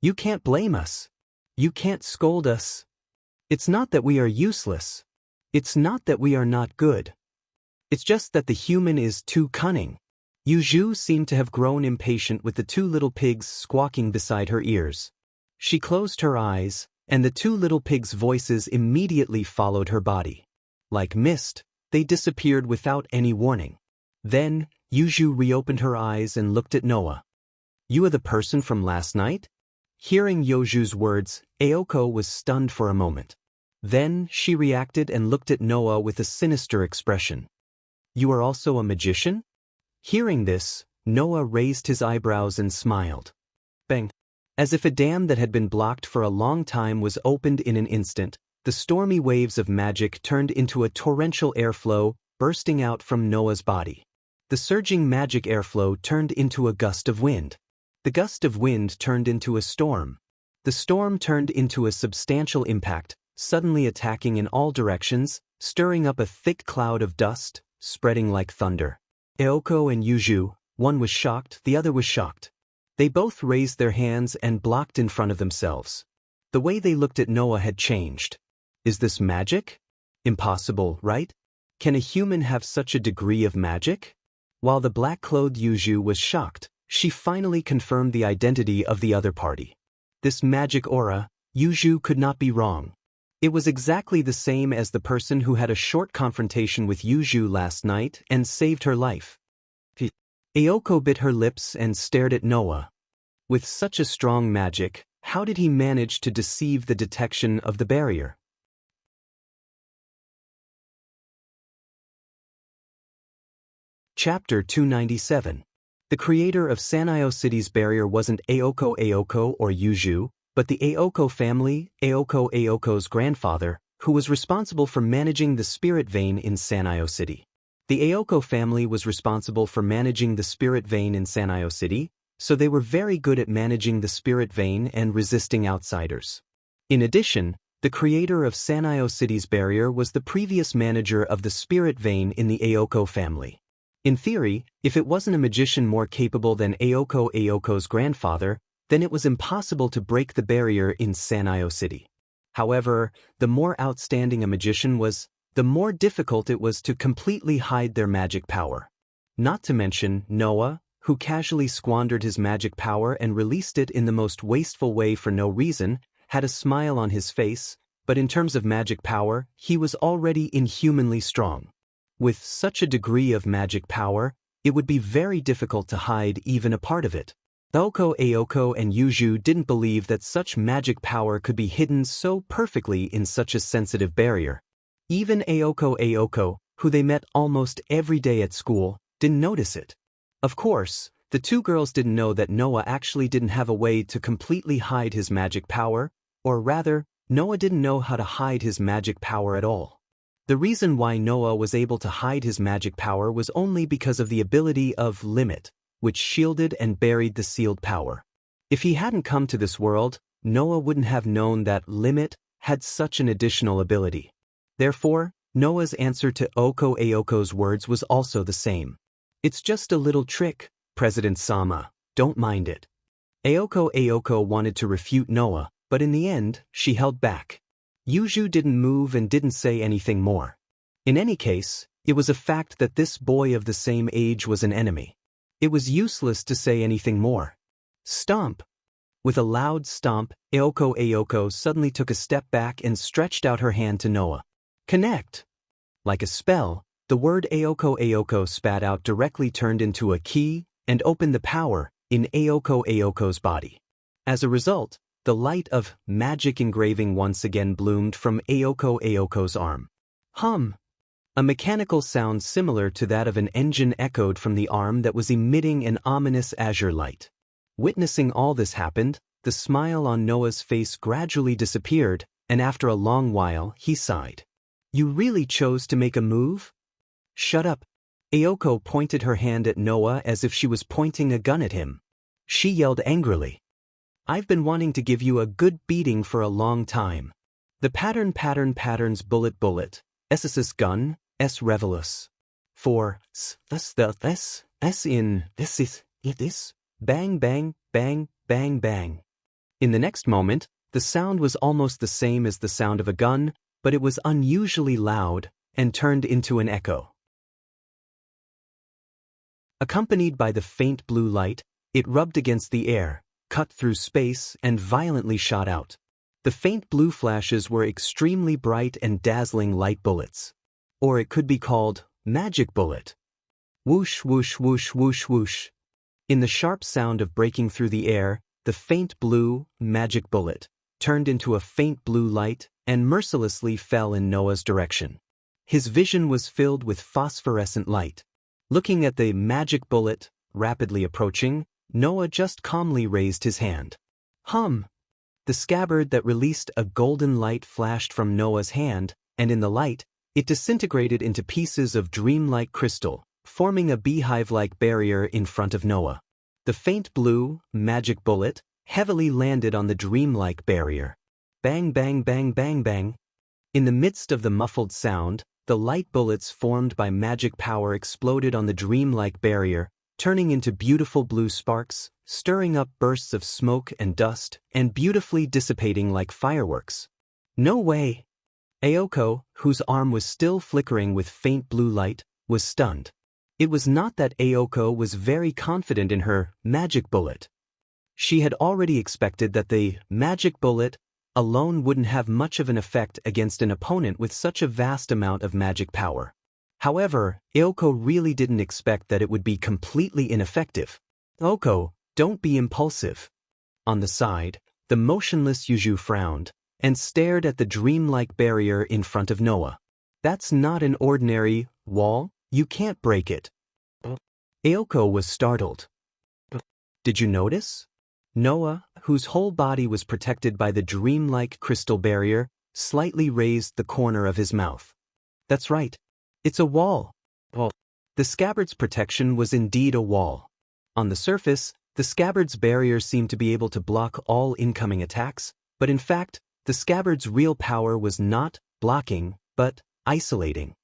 You can't blame us. You can't scold us. It's not that we are useless. It's not that we are not good. It's just that the human is too cunning. Yuju seemed to have grown impatient with the two little pigs squawking beside her ears. She closed her eyes, and the two little pigs' voices immediately followed her body. Like mist, they disappeared without any warning. Then, Yuju reopened her eyes and looked at Noah. You are the person from last night? Hearing Yuju's words, Ayoko was stunned for a moment. Then, she reacted and looked at Noah with a sinister expression. You are also a magician? Hearing this, Noah raised his eyebrows and smiled. Bang! As if a dam that had been blocked for a long time was opened in an instant, the stormy waves of magic turned into a torrential airflow, bursting out from Noah's body. The surging magic airflow turned into a gust of wind. The gust of wind turned into a storm. The storm turned into a substantial impact, suddenly attacking in all directions, stirring up a thick cloud of dust, spreading like thunder. Ayoko and Yuju, one was shocked, the other was shocked. They both raised their hands and blocked in front of themselves. The way they looked at Noah had changed. Is this magic? Impossible, right? Can a human have such a degree of magic? While the black-clothed Yuju was shocked, she finally confirmed the identity of the other party. This magic aura, Yuju could not be wrong. It was exactly the same as the person who had a short confrontation with Yuju last night and saved her life. Ayoko bit her lips and stared at Noah. With such a strong magic, how did he manage to deceive the detection of the barrier? Chapter 297. The creator of Sanyo City's barrier wasn't Ayoko or Yuju, but the Ayoko family, Ayoko's grandfather, who was responsible for managing the spirit vein in Sanyo City. The Aoko family was responsible for managing the spirit vein in Sanyo City, so they were very good at managing the spirit vein and resisting outsiders. In addition, the creator of Sanyo City's barrier was the previous manager of the spirit vein in the Aoko family. In theory, if it wasn't a magician more capable than Aoko's grandfather, then it was impossible to break the barrier in Sanyo City. However, the more outstanding a magician was, the more difficult it was to completely hide their magic power. Not to mention Noah, who casually squandered his magic power and released it in the most wasteful way for no reason, had a smile on his face, but in terms of magic power, he was already inhumanly strong. With such a degree of magic power, it would be very difficult to hide even a part of it. Aoko and Yuju didn't believe that such magic power could be hidden so perfectly in such a sensitive barrier. Even Aoko, who they met almost every day at school, didn't notice it. Of course, the two girls didn't know that Noah actually didn't have a way to completely hide his magic power, or rather, Noah didn't know how to hide his magic power at all. The reason why Noah was able to hide his magic power was only because of the ability of Limit, which shielded and buried the sealed power. If he hadn't come to this world, Noah wouldn't have known that Limit had such an additional ability. Therefore, Noah's answer to Aoko's words was also the same. It's just a little trick, President Sama, don't mind it. Aoko wanted to refute Noah, but in the end, she held back. Yuju didn't move and didn't say anything more. In any case, it was a fact that this boy of the same age was an enemy. It was useless to say anything more. Stomp! With a loud stomp, Aoko suddenly took a step back and stretched out her hand to Noah. Connect! Like a spell, the word Aoko spat out directly turned into a key and opened the power in Aoko's body. As a result, the light of magic engraving once again bloomed from Aoko's arm. Hum! A mechanical sound similar to that of an engine echoed from the arm that was emitting an ominous azure light. Witnessing all this happened, the smile on Noah's face gradually disappeared, and after a long while, he sighed. You really chose to make a move? Shut up. Aoko pointed her hand at Noah as if she was pointing a gun at him. She yelled angrily. I've been wanting to give you a good beating for a long time. The patterns bullet, s gun, s revelus. For s in this is it is bang bang bang bang bang. In the next moment, the sound was almost the same as the sound of a gun, but it was unusually loud and turned into an echo. Accompanied by the faint blue light, it rubbed against the air, cut through space, and violently shot out. The faint blue flashes were extremely bright and dazzling light bullets. Or it could be called magic bullet. Whoosh whoosh whoosh whoosh whoosh. In the sharp sound of breaking through the air, the faint blue, magic bullet, turned into a faint blue light and mercilessly fell in Noah's direction. His vision was filled with phosphorescent light. Looking at the magic bullet, rapidly approaching, Noah just calmly raised his hand. Hum! The scabbard that released a golden light flashed from Noah's hand, and in the light, it disintegrated into pieces of dreamlike crystal, forming a beehive-like barrier in front of Noah. The faint blue, magic bullet, heavily landed on the dreamlike barrier. Bang bang bang bang bang. In the midst of the muffled sound, the light bullets formed by magic power exploded on the dreamlike barrier, turning into beautiful blue sparks, stirring up bursts of smoke and dust, and beautifully dissipating like fireworks. No way! Aoko, whose arm was still flickering with faint blue light, was stunned. It was not that Aoko was very confident in her magic bullet. She had already expected that the magic bullet alone wouldn't have much of an effect against an opponent with such a vast amount of magic power. However, Aoko really didn't expect that it would be completely ineffective. Aoko, don't be impulsive. On the side, the motionless Yuju frowned and stared at the dreamlike barrier in front of Noah. That's not an ordinary wall, you can't break it. Aoko was startled. Did you notice? Noah, whose whole body was protected by the dreamlike crystal barrier, slightly raised the corner of his mouth. That's right. It's a wall. The scabbard's protection was indeed a wall. On the surface, the scabbard's barrier seemed to be able to block all incoming attacks, but in fact, the scabbard's real power was not blocking, but isolating.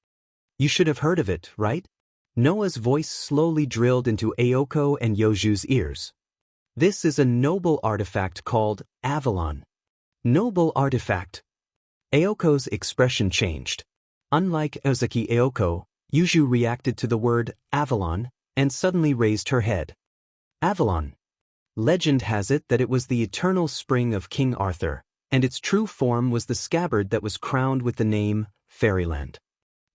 You should have heard of it, right? Noah's voice slowly drilled into Aoko and Yoju's ears. This is a noble artifact called Avalon. Noble artifact. Aoko's expression changed. Unlike Ozaki Aoko, Yuju reacted to the word Avalon and suddenly raised her head. Avalon. Legend has it that it was the eternal spring of King Arthur, and its true form was the scabbard that was crowned with the name Fairyland.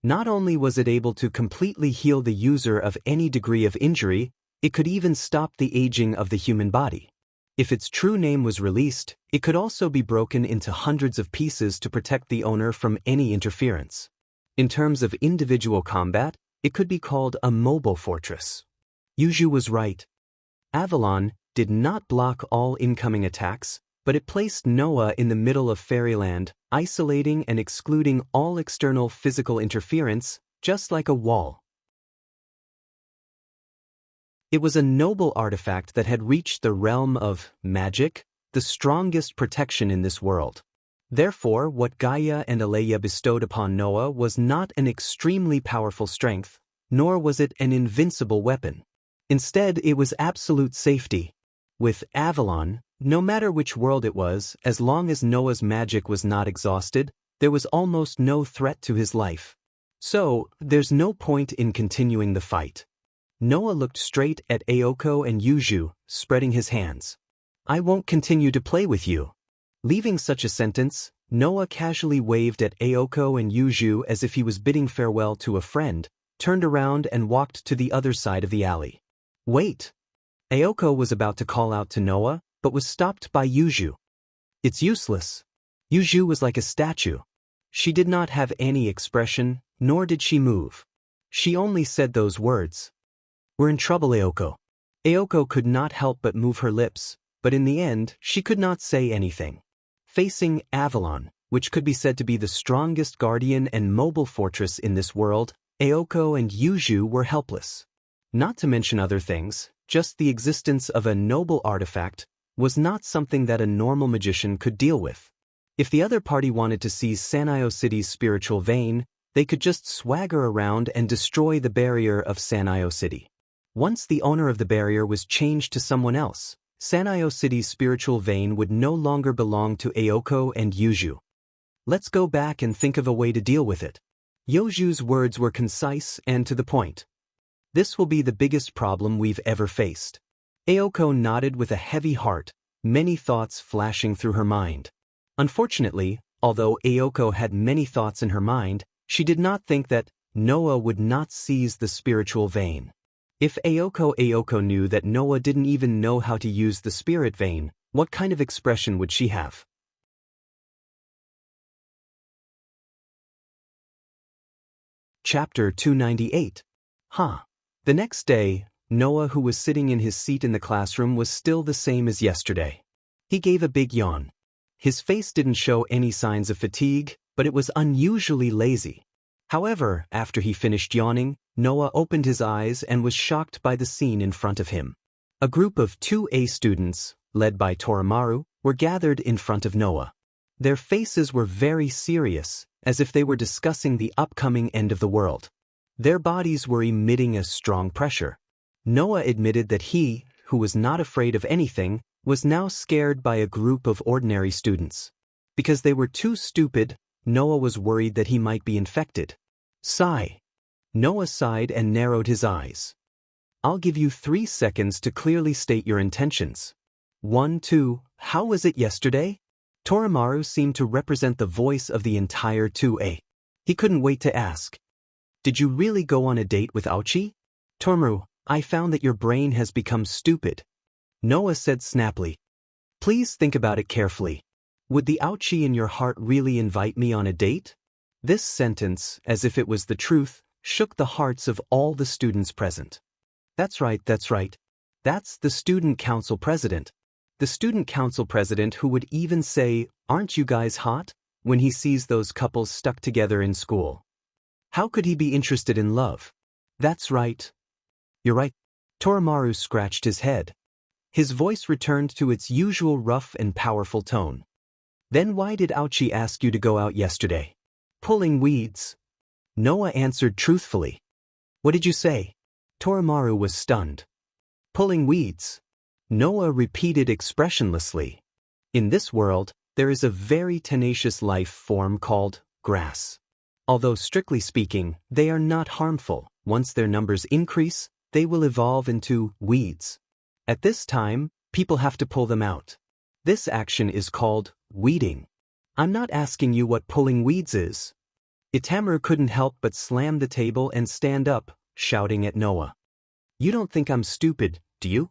Not only was it able to completely heal the user of any degree of injury, it could even stop the aging of the human body. If its true name was released, it could also be broken into hundreds of pieces to protect the owner from any interference. In terms of individual combat, it could be called a mobile fortress. Yuju was right. Avalon did not block all incoming attacks, but it placed Noah in the middle of Fairyland, isolating and excluding all external physical interference, just like a wall. It was a noble artifact that had reached the realm of magic, the strongest protection in this world. Therefore, what Gaia and Aleya bestowed upon Noah was not an extremely powerful strength, nor was it an invincible weapon. Instead, it was absolute safety. With Avalon, no matter which world it was, as long as Noah's magic was not exhausted, there was almost no threat to his life. So, there's no point in continuing the fight. Noah looked straight at Aoko and Yuju, spreading his hands. I won't continue to play with you. Leaving such a sentence, Noah casually waved at Aoko and Yuju as if he was bidding farewell to a friend, turned around and walked to the other side of the alley. Wait! Aoko was about to call out to Noah, but was stopped by Yuju. It's useless. Yuju was like a statue. She did not have any expression, nor did she move. She only said those words. We're in trouble, Aoko. Aoko could not help but move her lips, but in the end, she could not say anything. Facing Avalon, which could be said to be the strongest guardian and mobile fortress in this world, Aoko and Yuju were helpless. Not to mention other things, just the existence of a noble artifact was not something that a normal magician could deal with. If the other party wanted to seize Sanyo City's spiritual vein, they could just swagger around and destroy the barrier of Sanyo City. Once the owner of the barrier was changed to someone else, Sanyo City's spiritual vein would no longer belong to Aoko and Yuju. Let's go back and think of a way to deal with it. Yoju's words were concise and to the point. This will be the biggest problem we've ever faced. Aoko nodded with a heavy heart, many thoughts flashing through her mind. Unfortunately, although Aoko had many thoughts in her mind, she did not think that Noah would not seize the spiritual vein. If Aoko knew that Noah didn't even know how to use the spirit vein, what kind of expression would she have? Chapter 298. The next day, Noah, who was sitting in his seat in the classroom, was still the same as yesterday. He gave a big yawn. His face didn't show any signs of fatigue, but it was unusually lazy. However, after he finished yawning, Noah opened his eyes and was shocked by the scene in front of him. A group of 2A students, led by Torimaru, were gathered in front of Noah. Their faces were very serious, as if they were discussing the upcoming end of the world. Their bodies were emitting a strong pressure. Noah admitted that he, who was not afraid of anything, was now scared by a group of ordinary students. Because they were too stupid, Noah was worried that he might be infected. Sigh. Noah sighed and narrowed his eyes. I'll give you 3 seconds to clearly state your intentions. 1, 2, how was it yesterday? Torimaru seemed to represent the voice of the entire 2A. He couldn't wait to ask. Did you really go on a date with Aochi? Torimaru, I found that your brain has become stupid. Noah said snappily. Please think about it carefully. Would the Aochi in your heart really invite me on a date? This sentence, as if it was the truth, shook the hearts of all the students present. That's right. That's the student council president. The student council president who would even say, "Aren't you guys hot?" when he sees those couples stuck together in school. How could he be interested in love? That's right. You're right. Toramaru scratched his head. His voice returned to its usual rough and powerful tone. Then why did Ouchi ask you to go out yesterday? Pulling weeds. Noah answered truthfully. What did you say? Toramaru was stunned. Pulling weeds. Noah repeated expressionlessly. In this world, there is a very tenacious life form called grass. Although strictly speaking, they are not harmful. Once their numbers increase, they will evolve into weeds. At this time, people have to pull them out. This action is called weeding. I'm not asking you what pulling weeds is. Itameru couldn't help but slam the table and stand up, shouting at Noah. You don't think I'm stupid, do you?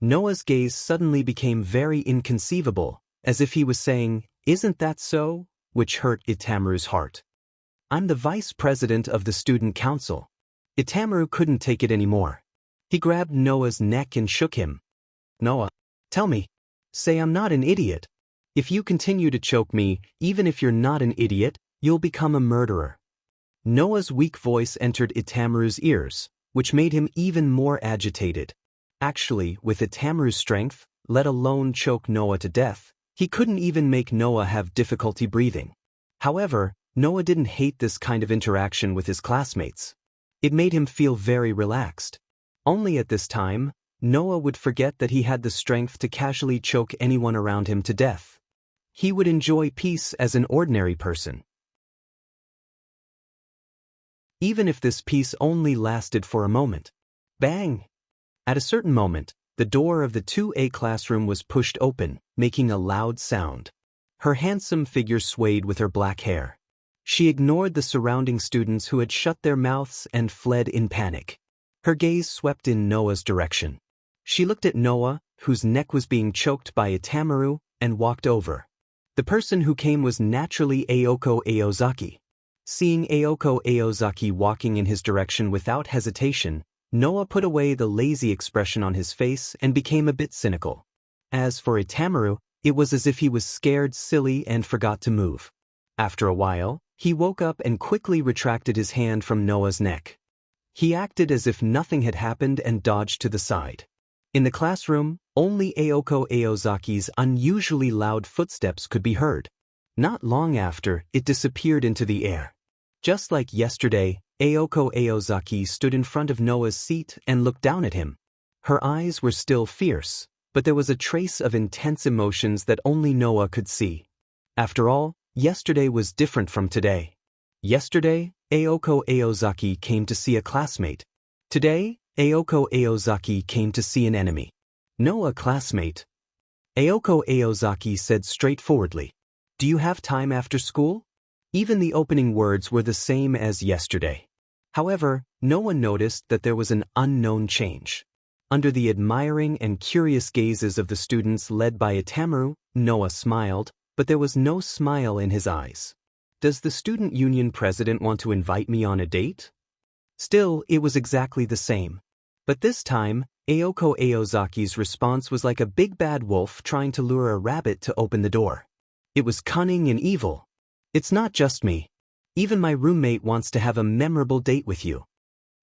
Noah's gaze suddenly became very inconceivable, as if he was saying, isn't that so? Which hurt Itameru's heart. I'm the vice president of the student council. Itameru couldn't take it anymore. He grabbed Noah's neck and shook him. Noah, tell me. Say I'm not an idiot. If you continue to choke me, even if you're not an idiot, you'll become a murderer. Noah's weak voice entered Itameru's ears, which made him even more agitated. Actually, with Itameru's strength, let alone choke Noah to death, he couldn't even make Noah have difficulty breathing. However, Noah didn't hate this kind of interaction with his classmates. It made him feel very relaxed. Only at this time, Noah would forget that he had the strength to casually choke anyone around him to death. He would enjoy peace as an ordinary person. Even if this peace only lasted for a moment. Bang! At a certain moment, the door of the 2A classroom was pushed open, making a loud sound. Her handsome figure swayed with her black hair. She ignored the surrounding students who had shut their mouths and fled in panic. Her gaze swept in Noah's direction. She looked at Noah, whose neck was being choked by Itameru, and walked over. The person who came was naturally Aoko Aozaki. Seeing Aoko Aozaki walking in his direction without hesitation, Noah put away the lazy expression on his face and became a bit cynical. As for Itameru, it was as if he was scared silly and forgot to move. After a while, he woke up and quickly retracted his hand from Noah's neck. He acted as if nothing had happened and dodged to the side. In the classroom, only Aoko Aozaki's unusually loud footsteps could be heard. Not long after, it disappeared into the air. Just like yesterday, Aoko Aozaki stood in front of Noah's seat and looked down at him. Her eyes were still fierce, but there was a trace of intense emotions that only Noah could see. After all, yesterday was different from today. Yesterday, Aoko Aozaki came to see a classmate. Today, Aoko Aozaki came to see an enemy. No, a classmate. Aoko Aozaki said straightforwardly. Do you have time after school? Even the opening words were the same as yesterday. However, no one noticed that there was an unknown change. Under the admiring and curious gazes of the students led by Itameru, Noah smiled, but there was no smile in his eyes. Does the student union president want to invite me on a date? Still, it was exactly the same. But this time, Aoko Aozaki's response was like a big bad wolf trying to lure a rabbit to open the door. It was cunning and evil. It's not just me. Even my roommate wants to have a memorable date with you.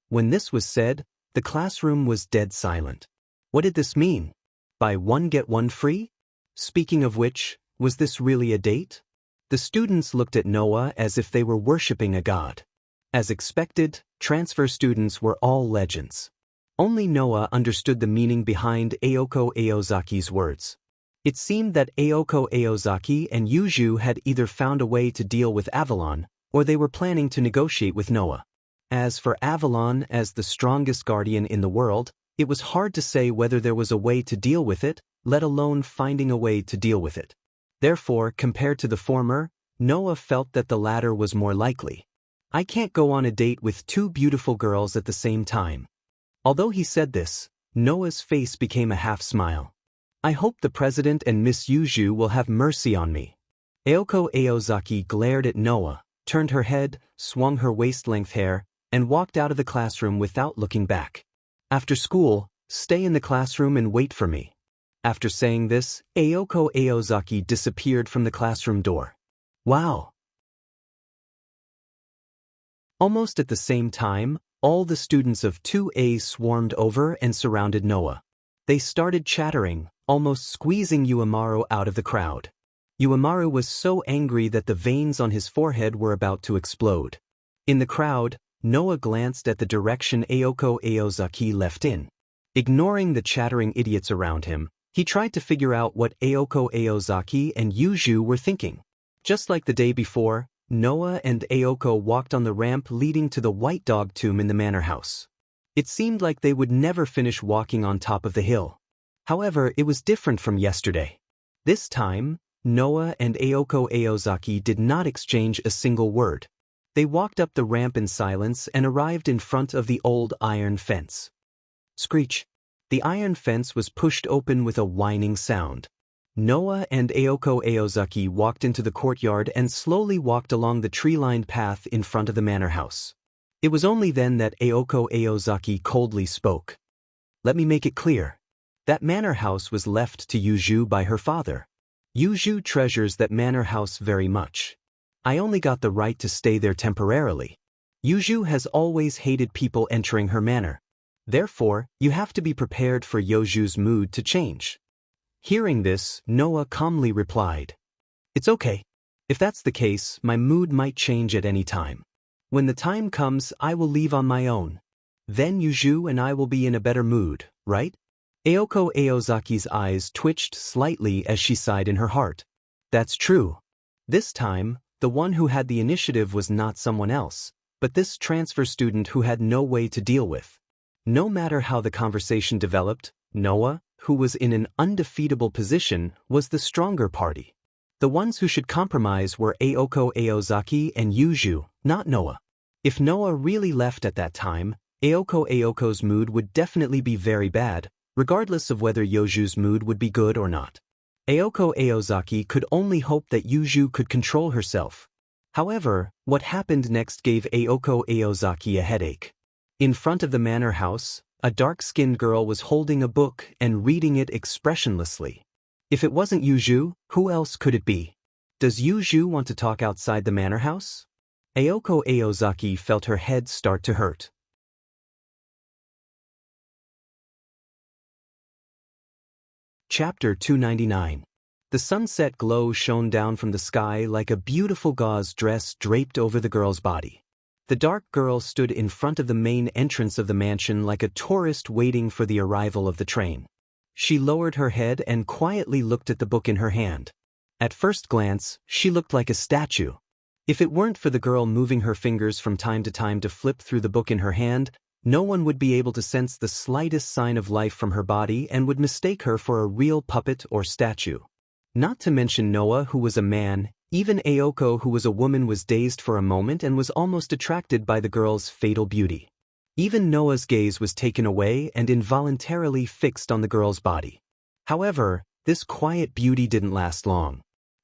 When this was said, the classroom was dead silent. What did this mean? Buy one get one free? Speaking of which, was this really a date? The students looked at Noah as if they were worshipping a god. As expected, transfer students were all legends. Only Noah understood the meaning behind Aoko Aozaki's words. It seemed that Aoko Aozaki and Yuju had either found a way to deal with Avalon, or they were planning to negotiate with Noah. As for Avalon as the strongest guardian in the world, it was hard to say whether there was a way to deal with it, let alone finding a way to deal with it. Therefore, compared to the former, Noah felt that the latter was more likely. I can't go on a date with two beautiful girls at the same time. Although he said this, Noah's face became a half smile. I hope the president and Miss Yuju will have mercy on me. Aoko Aozaki glared at Noah, turned her head, swung her waist-length hair, and walked out of the classroom without looking back. After school, stay in the classroom and wait for me. After saying this, Aoko Aozaki disappeared from the classroom door. Wow! Almost at the same time, all the students of 2A swarmed over and surrounded Noah. They started chattering, almost squeezing Uemaru out of the crowd. Uemaru was so angry that the veins on his forehead were about to explode. In the crowd, Noah glanced at the direction Aoko Aozaki left in. Ignoring the chattering idiots around him, he tried to figure out what Aoko Aozaki and Yuju were thinking. Just like the day before, Noah and Aoko walked on the ramp leading to the white dog tomb in the manor house. It seemed like they would never finish walking on top of the hill. However, it was different from yesterday. This time, Noah and Aoko Aozaki did not exchange a single word. They walked up the ramp in silence and arrived in front of the old iron fence. Screech. The iron fence was pushed open with a whining sound. Noah and Aoko Aozaki walked into the courtyard and slowly walked along the tree-lined path in front of the manor house. It was only then that Aoko Aozaki coldly spoke. Let me make it clear. That manor house was left to Yuju by her father. Yuju treasures that manor house very much. I only got the right to stay there temporarily. Yuju has always hated people entering her manor. Therefore, you have to be prepared for Yoju's mood to change. Hearing this, Noah calmly replied. It's okay. If that's the case, my mood might change at any time. When the time comes, I will leave on my own. Then Yuju and I will be in a better mood, right? Aoko Aozaki's eyes twitched slightly as she sighed in her heart. That's true. This time, the one who had the initiative was not someone else, but this transfer student who had no way to deal with. No matter how the conversation developed, Noah, who was in an undefeatable position, was the stronger party. The ones who should compromise were Aoko Aozaki and Yuju, not Noah. If Noah really left at that time, Aoko's mood would definitely be very bad, regardless of whether Yoju's mood would be good or not. Aoko Aozaki could only hope that Yuju could control herself. However, what happened next gave Aoko Aozaki a headache. In front of the manor house, a dark-skinned girl was holding a book and reading it expressionlessly. If it wasn't Yuju, who else could it be? Does Yuju want to talk outside the manor house? Aoko Aozaki felt her head start to hurt. Chapter 299. The sunset glow shone down from the sky like a beautiful gauze dress draped over the girl's body. The dark girl stood in front of the main entrance of the mansion like a tourist waiting for the arrival of the train. She lowered her head and quietly looked at the book in her hand. At first glance, she looked like a statue. If it weren't for the girl moving her fingers from time to flip through the book in her hand, no one would be able to sense the slightest sign of life from her body and would mistake her for a real puppet or statue. Not to mention Noah, who was a man. Even Aoko, who was a woman, was dazed for a moment and was almost attracted by the girl's fatal beauty. Even Noah's gaze was taken away and involuntarily fixed on the girl's body. However, this quiet beauty didn't last long.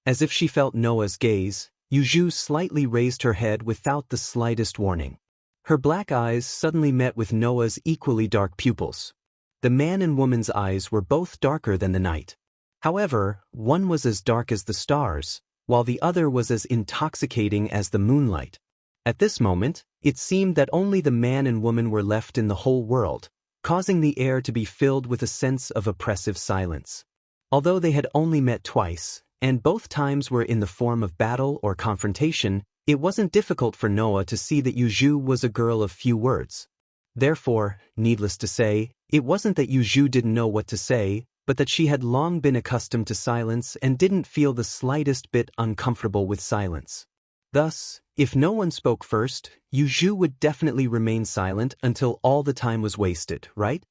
As if she felt Noah's gaze, Yuju slightly raised her head without the slightest warning. Her black eyes suddenly met with Noah's equally dark pupils. The man and woman's eyes were both darker than the night. However, one was as dark as the stars, while the other was as intoxicating as the moonlight. At this moment, it seemed that only the man and woman were left in the whole world, causing the air to be filled with a sense of oppressive silence. Although they had only met twice, and both times were in the form of battle or confrontation, it wasn't difficult for Noah to see that Yuju was a girl of few words. Therefore, needless to say, it wasn't that Yuju didn't know what to say, but that she had long been accustomed to silence and didn't feel the slightest bit uncomfortable with silence. Thus, if no one spoke first, Yuju would definitely remain silent until all the time was wasted, right?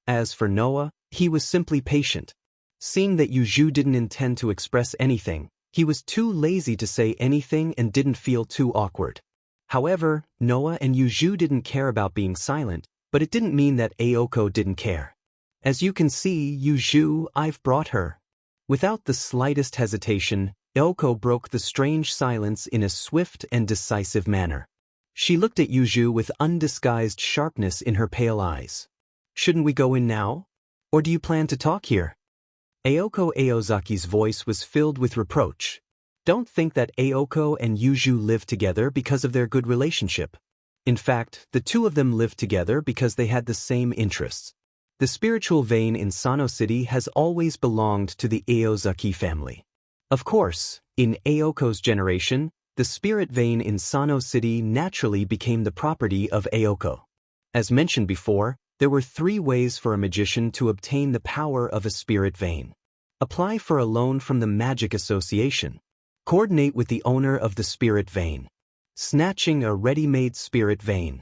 As for Noah, he was simply patient. Seeing that Yuju didn't intend to express anything, he was too lazy to say anything and didn't feel too awkward. However, Noah and Yuju didn't care about being silent, but it didn't mean that Aoko didn't care. As you can see, Yuju, I've brought her. Without the slightest hesitation, Aoko broke the strange silence in a swift and decisive manner. She looked at Yuju with undisguised sharpness in her pale eyes. Shouldn't we go in now? Or do you plan to talk here? Aoko Aozaki's voice was filled with reproach. Don't think that Aoko and Yuju live together because of their good relationship. In fact, the two of them lived together because they had the same interests. The spiritual vein in Sano City has always belonged to the Aozaki family. Of course, in Aoko's generation, the spirit vein in Sano City naturally became the property of Aoko. As mentioned before, there were 3 ways for a magician to obtain the power of a spirit vein. Apply for a loan from the Magic Association. Coordinate with the owner of the spirit vein. Snatching a ready-made spirit vein.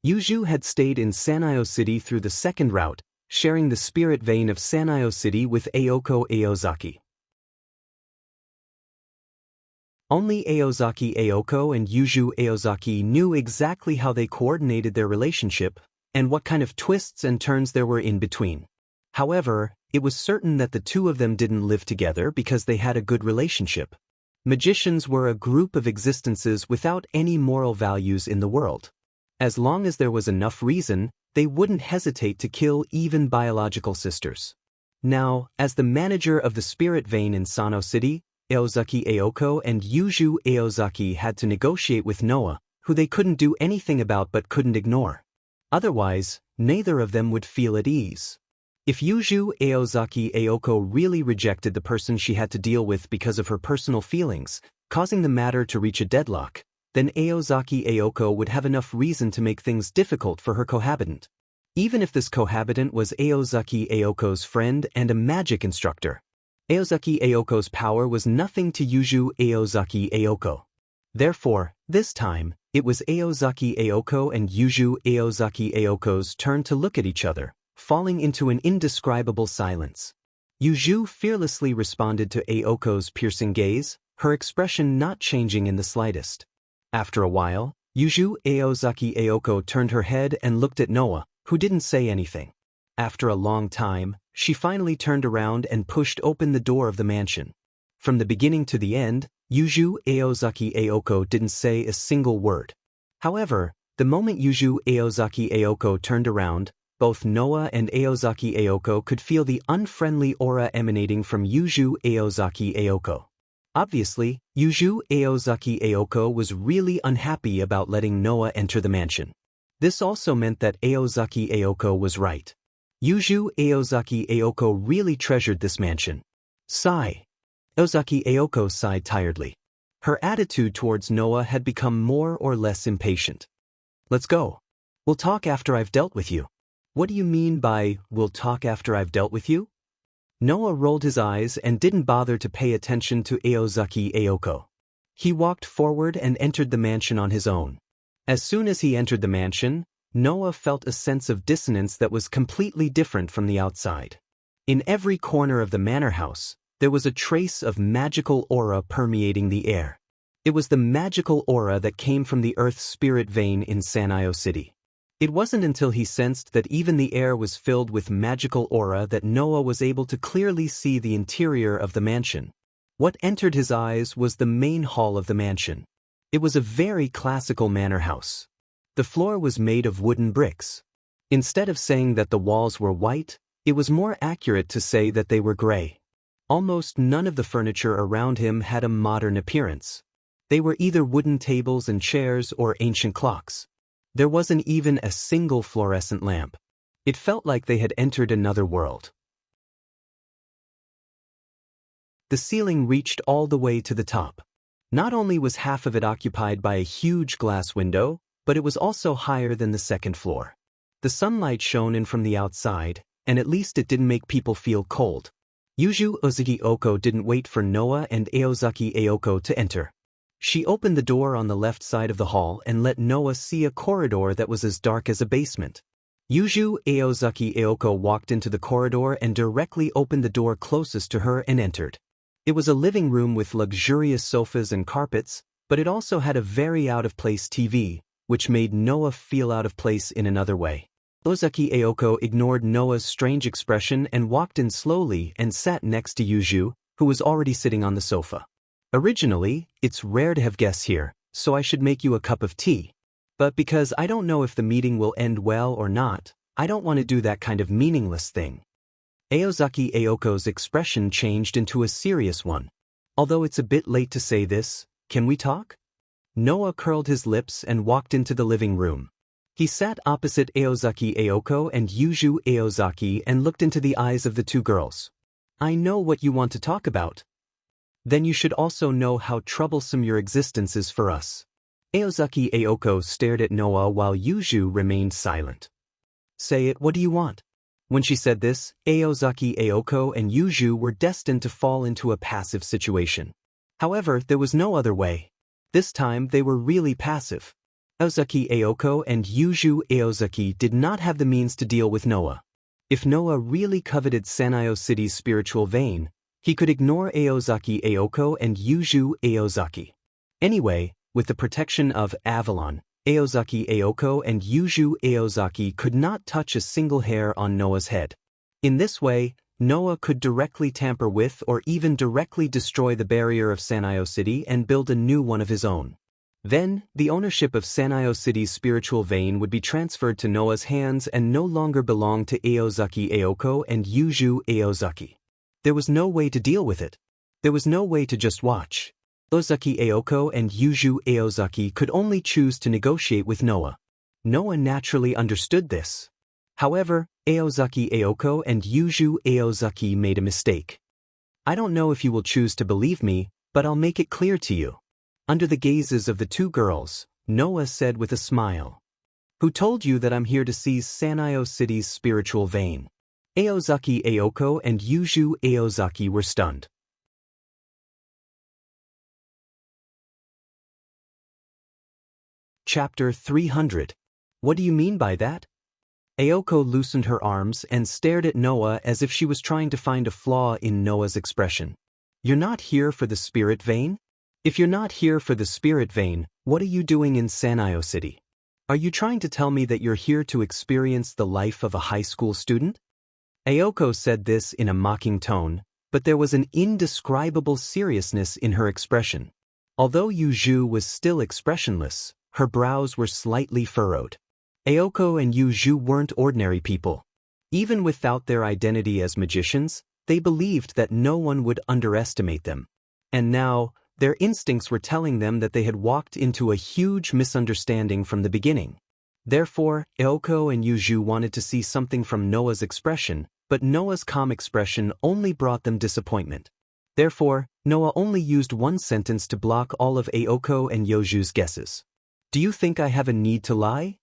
Yuju had stayed in Sanyo City through the second route, sharing the spirit vein of Sanyo City with Aoko Aozaki. Only Aozaki Aoko and Yuju Aozaki knew exactly how they coordinated their relationship, and what kind of twists and turns there were in between. However, it was certain that the two of them didn't live together because they had a good relationship. Magicians were a group of existences without any moral values in the world. As long as there was enough reason, they wouldn't hesitate to kill even biological sisters. Now, as the manager of the spirit vein in Sano City, Aozaki Aoko and Yuju Aozaki had to negotiate with Noah, who they couldn't do anything about but couldn't ignore. Otherwise, neither of them would feel at ease. If Yuju Aozaki Aoko really rejected the person she had to deal with because of her personal feelings, causing the matter to reach a deadlock, then Aozaki Aoko would have enough reason to make things difficult for her cohabitant. Even if this cohabitant was Aozaki Aoko's friend and a magic instructor. Aozaki Aoko's power was nothing to Yuju Aozaki Aoko. Therefore, this time, it was Aozaki Aoko and Yuju Aozaki Aoko's turn to look at each other, falling into an indescribable silence. Yuju fearlessly responded to Aoko's piercing gaze, her expression not changing in the slightest. After a while, Yuju Aozaki Aoko turned her head and looked at Noah, who didn't say anything. After a long time, she finally turned around and pushed open the door of the mansion. From the beginning to the end, Yuju Aozaki Aoko didn't say a single word. However, the moment Yuju Aozaki Aoko turned around, both Noah and Aozaki Aoko could feel the unfriendly aura emanating from Yuju Aozaki Aoko. Obviously, Yuju Aozaki Aoko was really unhappy about letting Noah enter the mansion. This also meant that Aozaki Aoko was right. Yuju Aozaki Aoko really treasured this mansion. Sigh. Aozaki Aoko sighed tiredly. Her attitude towards Noah had become more or less impatient. Let's go. We'll talk after I've dealt with you. What do you mean by, we'll talk after I've dealt with you? Noah rolled his eyes and didn't bother to pay attention to Aozaki Aoko. He walked forward and entered the mansion on his own. As soon as he entered the mansion, Noah felt a sense of dissonance that was completely different from the outside. In every corner of the manor house, there was a trace of magical aura permeating the air. It was the magical aura that came from the Earth spirit vein in Sanyo City. It wasn't until he sensed that even the air was filled with magical aura that Noah was able to clearly see the interior of the mansion. What entered his eyes was the main hall of the mansion. It was a very classical manor house. The floor was made of wooden bricks. Instead of saying that the walls were white, it was more accurate to say that they were gray. Almost none of the furniture around him had a modern appearance. They were either wooden tables and chairs or ancient clocks. There wasn't even a single fluorescent lamp. It felt like they had entered another world. The ceiling reached all the way to the top. Not only was half of it occupied by a huge glass window, but it was also higher than the second floor. The sunlight shone in from the outside, and at least it didn't make people feel cold. Yuju Aozaki Aoko didn't wait for Noah and Aozaki Aoko to enter. She opened the door on the left side of the hall and let Noah see a corridor that was as dark as a basement. Yuju Aozaki Aoko walked into the corridor and directly opened the door closest to her and entered. It was a living room with luxurious sofas and carpets, but it also had a very out-of-place TV, which made Noah feel out of place in another way. Aozaki Aoko ignored Noah's strange expression and walked in slowly and sat next to Yuju, who was already sitting on the sofa. Originally, it's rare to have guests here, so I should make you a cup of tea. But because I don't know if the meeting will end well or not, I don't want to do that kind of meaningless thing. Aozaki Aoko's expression changed into a serious one. Although it's a bit late to say this, can we talk? Noah curled his lips and walked into the living room. He sat opposite Aozaki Aoko and Yuju Aozaki and looked into the eyes of the two girls. I know what you want to talk about. Then you should also know how troublesome your existence is for us. Aozaki Aoko stared at Noah while Yuju remained silent. Say it, what do you want? When she said this, Aozaki Aoko and Yuju were destined to fall into a passive situation. However, there was no other way. This time they were really passive. Aozaki Aoko and Yuju Aozaki did not have the means to deal with Noah. If Noah really coveted Sanayo City's spiritual vein, he could ignore Aozaki Aoko and Yuju Aozaki. Anyway, with the protection of Avalon, Aozaki Aoko and Yuju Aozaki could not touch a single hair on Noah's head. In this way, Noah could directly tamper with or even directly destroy the barrier of Sanayo City and build a new one of his own. Then, the ownership of Sanayo City's spiritual vein would be transferred to Noah's hands and no longer belong to Aozaki Aoko and Yuju Aozaki. There was no way to deal with it. There was no way to just watch. Aozaki Aoko and Yuju Aozaki could only choose to negotiate with Noah. Noah naturally understood this. However, Aozaki Aoko and Yuju Aozaki made a mistake. I don't know if you will choose to believe me, but I'll make it clear to you. Under the gazes of the two girls, Noah said with a smile. Who told you that I'm here to seize Sanayo City's spiritual vein? Aozaki Aoko and Yuju Aozaki were stunned. Chapter 300. What do you mean by that? Aoko loosened her arms and stared at Noah as if she was trying to find a flaw in Noah's expression. You're not here for the spirit vein? If you're not here for the spirit vein, what are you doing in Sanayo City? Are you trying to tell me that you're here to experience the life of a high school student? Aoko said this in a mocking tone, but there was an indescribable seriousness in her expression. Although Yuju was still expressionless, her brows were slightly furrowed. Aoko and Yuju weren't ordinary people. Even without their identity as magicians, they believed that no one would underestimate them. And now, their instincts were telling them that they had walked into a huge misunderstanding from the beginning. Therefore, Aoko and Yuju wanted to see something from Noah's expression, but Noah's calm expression only brought them disappointment. Therefore, Noah only used one sentence to block all of Aoko and Yuju's guesses. Do you think I have a need to lie?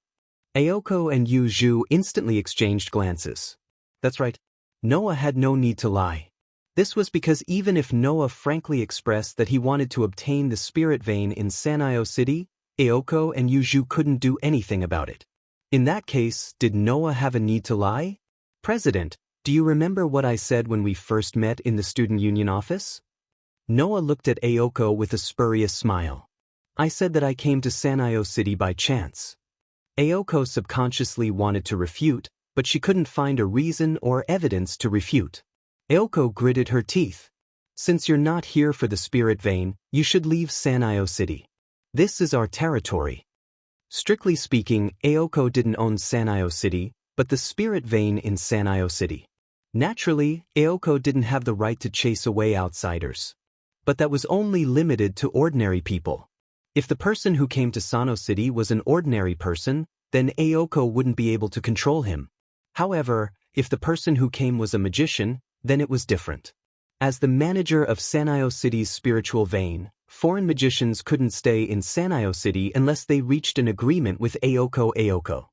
Aoko and Yuju instantly exchanged glances. That's right. Noah had no need to lie. This was because even if Noah frankly expressed that he wanted to obtain the spirit vein in Sanayo City, Aoko and Yuju couldn't do anything about it. In that case, did Noah have a need to lie? President, do you remember what I said when we first met in the student union office? Noah looked at Aoko with a spurious smile. I said that I came to Sanayo City by chance. Aoko subconsciously wanted to refute, but she couldn't find a reason or evidence to refute. Aoko gritted her teeth. Since you're not here for the spirit vein, you should leave Sanayo City. This is our territory. Strictly speaking, Aoko didn't own Sanayo City, but the spirit vein in Sanayo City. Naturally, Aoko didn't have the right to chase away outsiders. But that was only limited to ordinary people. If the person who came to Sano City was an ordinary person, then Aoko wouldn't be able to control him. However, if the person who came was a magician, then it was different. As the manager of Sanayo City's spiritual vein, foreign magicians couldn't stay in Sanayo City unless they reached an agreement with Aoko.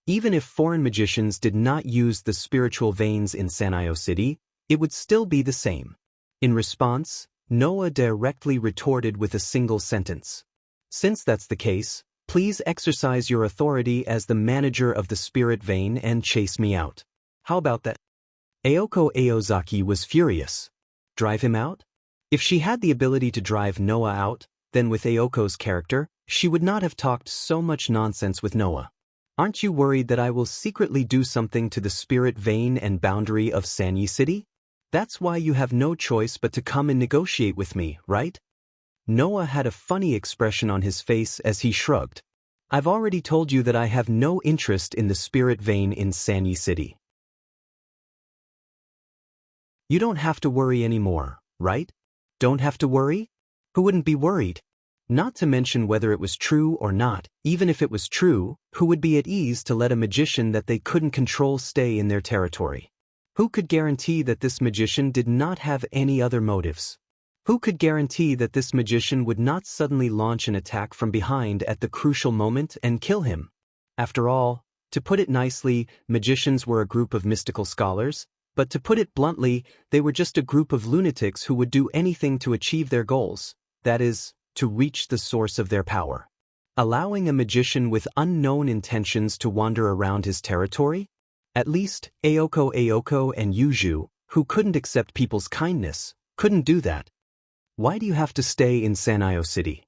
Even if foreign magicians did not use the spiritual veins in Sanayo City, it would still be the same. In response, Noah directly retorted with a single sentence. Since that's the case, please exercise your authority as the manager of the spirit vein and chase me out. How about that? Aoko Aozaki was furious. Drive him out? If she had the ability to drive Noah out, then with Aoko's character, she would not have talked so much nonsense with Noah. Aren't you worried that I will secretly do something to the spirit vein and boundary of Sanyi City? That's why you have no choice but to come and negotiate with me, right? Noah had a funny expression on his face as he shrugged. I've already told you that I have no interest in the spirit vein in Sanyi City. You don't have to worry anymore, right? Don't have to worry? Who wouldn't be worried? Not to mention whether it was true or not. Even if it was true, who would be at ease to let a magician that they couldn't control stay in their territory? Who could guarantee that this magician did not have any other motives? Who could guarantee that this magician would not suddenly launch an attack from behind at the crucial moment and kill him? After all, to put it nicely, magicians were a group of mystical scholars, but to put it bluntly, they were just a group of lunatics who would do anything to achieve their goals, that is, to reach the source of their power. Allowing a magician with unknown intentions to wander around his territory? At least, Aoko and Yuju, who couldn't accept people's kindness, couldn't do that. Why do you have to stay in Sanyo City?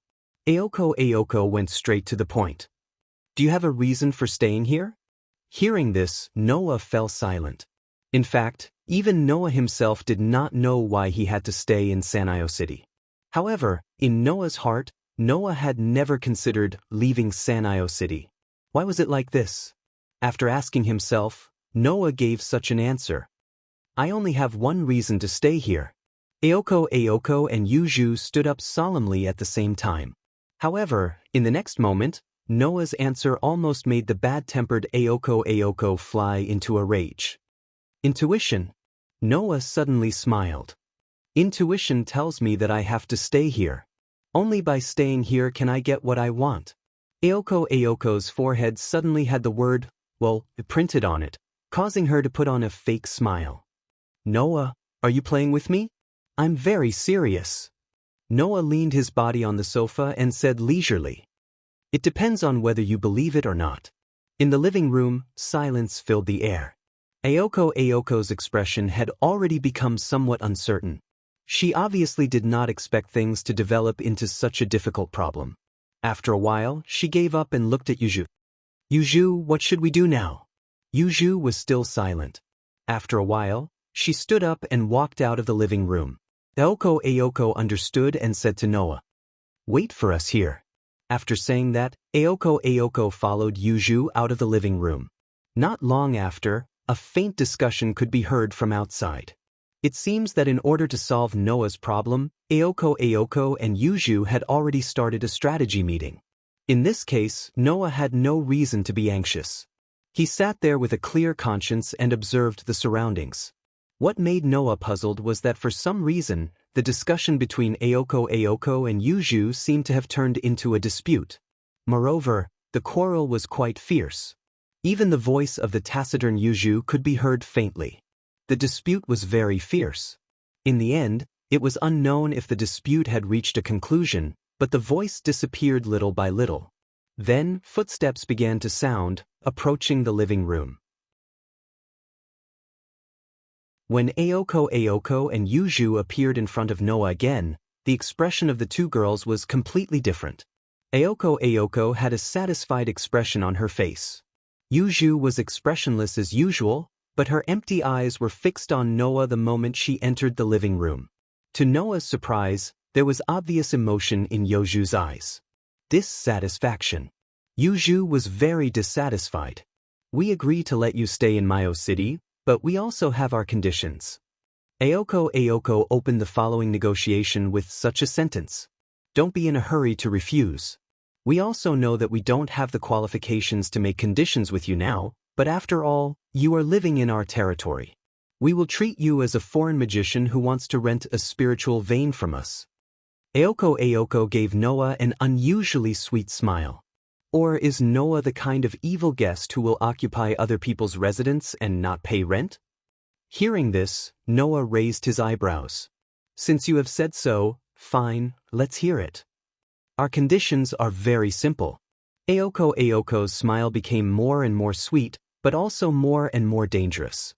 Aoko went straight to the point. Do you have a reason for staying here? Hearing this, Noah fell silent. In fact, even Noah himself did not know why he had to stay in Sanyo City. However, in Noah's heart, Noah had never considered leaving Sanyo City. Why was it like this? After asking himself, Noah gave such an answer. I only have one reason to stay here. Aoko and Yuju stood up solemnly at the same time. However, in the next moment, Noah's answer almost made the bad-tempered Aoko fly into a rage. Intuition. Noah suddenly smiled. Intuition tells me that I have to stay here. Only by staying here can I get what I want. Aoko's forehead suddenly had the word, well, printed on it, causing her to put on a fake smile. Noah, are you playing with me? I'm very serious. Noah leaned his body on the sofa and said leisurely. It depends on whether you believe it or not. In the living room, silence filled the air. Aoko's expression had already become somewhat uncertain. She obviously did not expect things to develop into such a difficult problem. After a while, she gave up and looked at Yuju. Yuju, what should we do now? Yuju was still silent. After a while, she stood up and walked out of the living room. Aoko understood and said to Noah, wait for us here. After saying that, Aoko followed Yuju out of the living room. Not long after, a faint discussion could be heard from outside. It seems that in order to solve Noah's problem, Aoko and Yuju had already started a strategy meeting. In this case, Noah had no reason to be anxious. He sat there with a clear conscience and observed the surroundings. What made Noah puzzled was that for some reason, the discussion between Aoko and Yuju seemed to have turned into a dispute. Moreover, the quarrel was quite fierce. Even the voice of the taciturn Yuju could be heard faintly. The dispute was very fierce. In the end, it was unknown if the dispute had reached a conclusion, but the voice disappeared little by little. Then, footsteps began to sound, approaching the living room. When Aoko and Yuju appeared in front of Noah again, the expression of the two girls was completely different. Aoko had a satisfied expression on her face. Yuju was expressionless as usual, but her empty eyes were fixed on Noah the moment she entered the living room. To Noah's surprise, there was obvious emotion in Yuju's eyes. Dissatisfaction. Yuju was very dissatisfied. We agree to let you stay in Myo City, but we also have our conditions. Aoko opened the following negotiation with such a sentence. Don't be in a hurry to refuse. We also know that we don't have the qualifications to make conditions with you now, but after all, you are living in our territory. We will treat you as a foreign magician who wants to rent a spiritual vein from us. Aoko gave Noah an unusually sweet smile. Or is Noah the kind of evil guest who will occupy other people's residence and not pay rent? Hearing this, Noah raised his eyebrows. Since you have said so, fine, let's hear it. Our conditions are very simple. Aoko's smile became more and more sweet, but also more and more dangerous.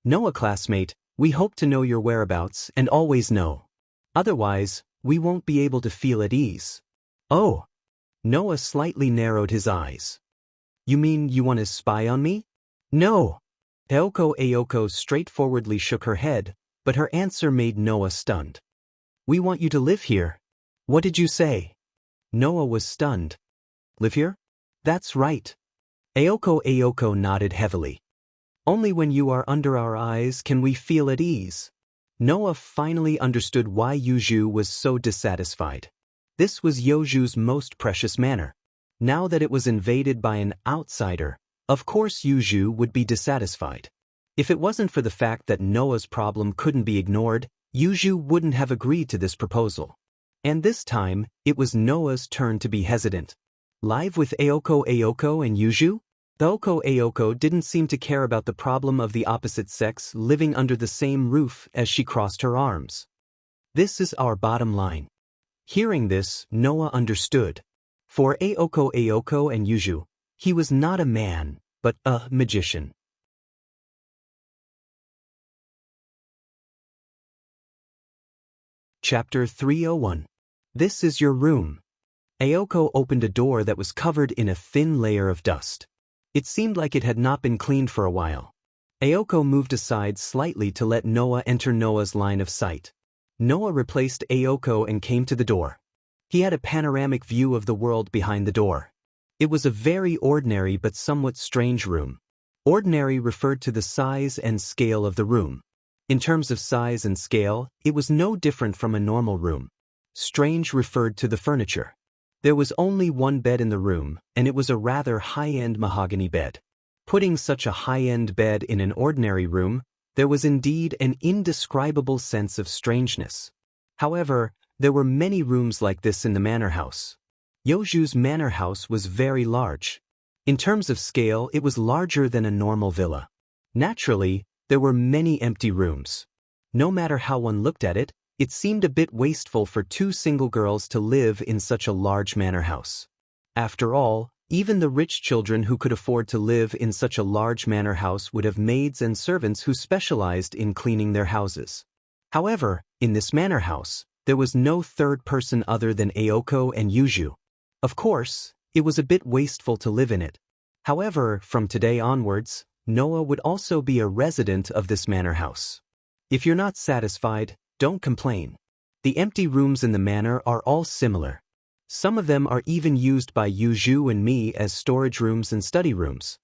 Noah classmate, we hope to know your whereabouts and always know. Otherwise, we won't be able to feel at ease. Oh. Noah slightly narrowed his eyes. You mean you want to spy on me? No. Aoko straightforwardly shook her head, but her answer made Noah stunned. We want you to live here. What did you say? Noah was stunned. Live here? That's right. Aoko nodded heavily. Only when you are under our eyes can we feel at ease. Noah finally understood why Yuju was so dissatisfied. This was Yoju's most precious manor. Now that it was invaded by an outsider, of course Yuju would be dissatisfied. If it wasn't for the fact that Noah's problem couldn't be ignored, Yuju wouldn't have agreed to this proposal. And this time, it was Noah's turn to be hesitant. Live with Ayoko and Yuju? Ayoko didn't seem to care about the problem of the opposite sex living under the same roof as she crossed her arms. This is our bottom line. Hearing this, Noah understood. For Ayoko and Yuju, he was not a man, but a magician. Chapter 301. This is your room. Ayoko opened a door that was covered in a thin layer of dust. It seemed like it had not been cleaned for a while. Ayoko moved aside slightly to let Noah enter Noah's line of sight. Noah replaced Ayoko and came to the door. He had a panoramic view of the world behind the door. It was a very ordinary but somewhat strange room. Ordinary referred to the size and scale of the room. In terms of size and scale, it was no different from a normal room. Strange referred to the furniture. There was only one bed in the room, and it was a rather high-end mahogany bed. Putting such a high-end bed in an ordinary room, there was indeed an indescribable sense of strangeness. However, there were many rooms like this in the manor house. Yoju's manor house was very large. In terms of scale, it was larger than a normal villa. Naturally, there were many empty rooms. No matter how one looked at it, it seemed a bit wasteful for two single girls to live in such a large manor house. After all, even the rich children who could afford to live in such a large manor house would have maids and servants who specialized in cleaning their houses. However, in this manor house, there was no third person other than Ayoko and Yuju. Of course, it was a bit wasteful to live in it. However, from today onwards, Noah would also be a resident of this manor house. If you're not satisfied, don't complain. The empty rooms in the manor are all similar. Some of them are even used by Yuju and me as storage rooms and study rooms.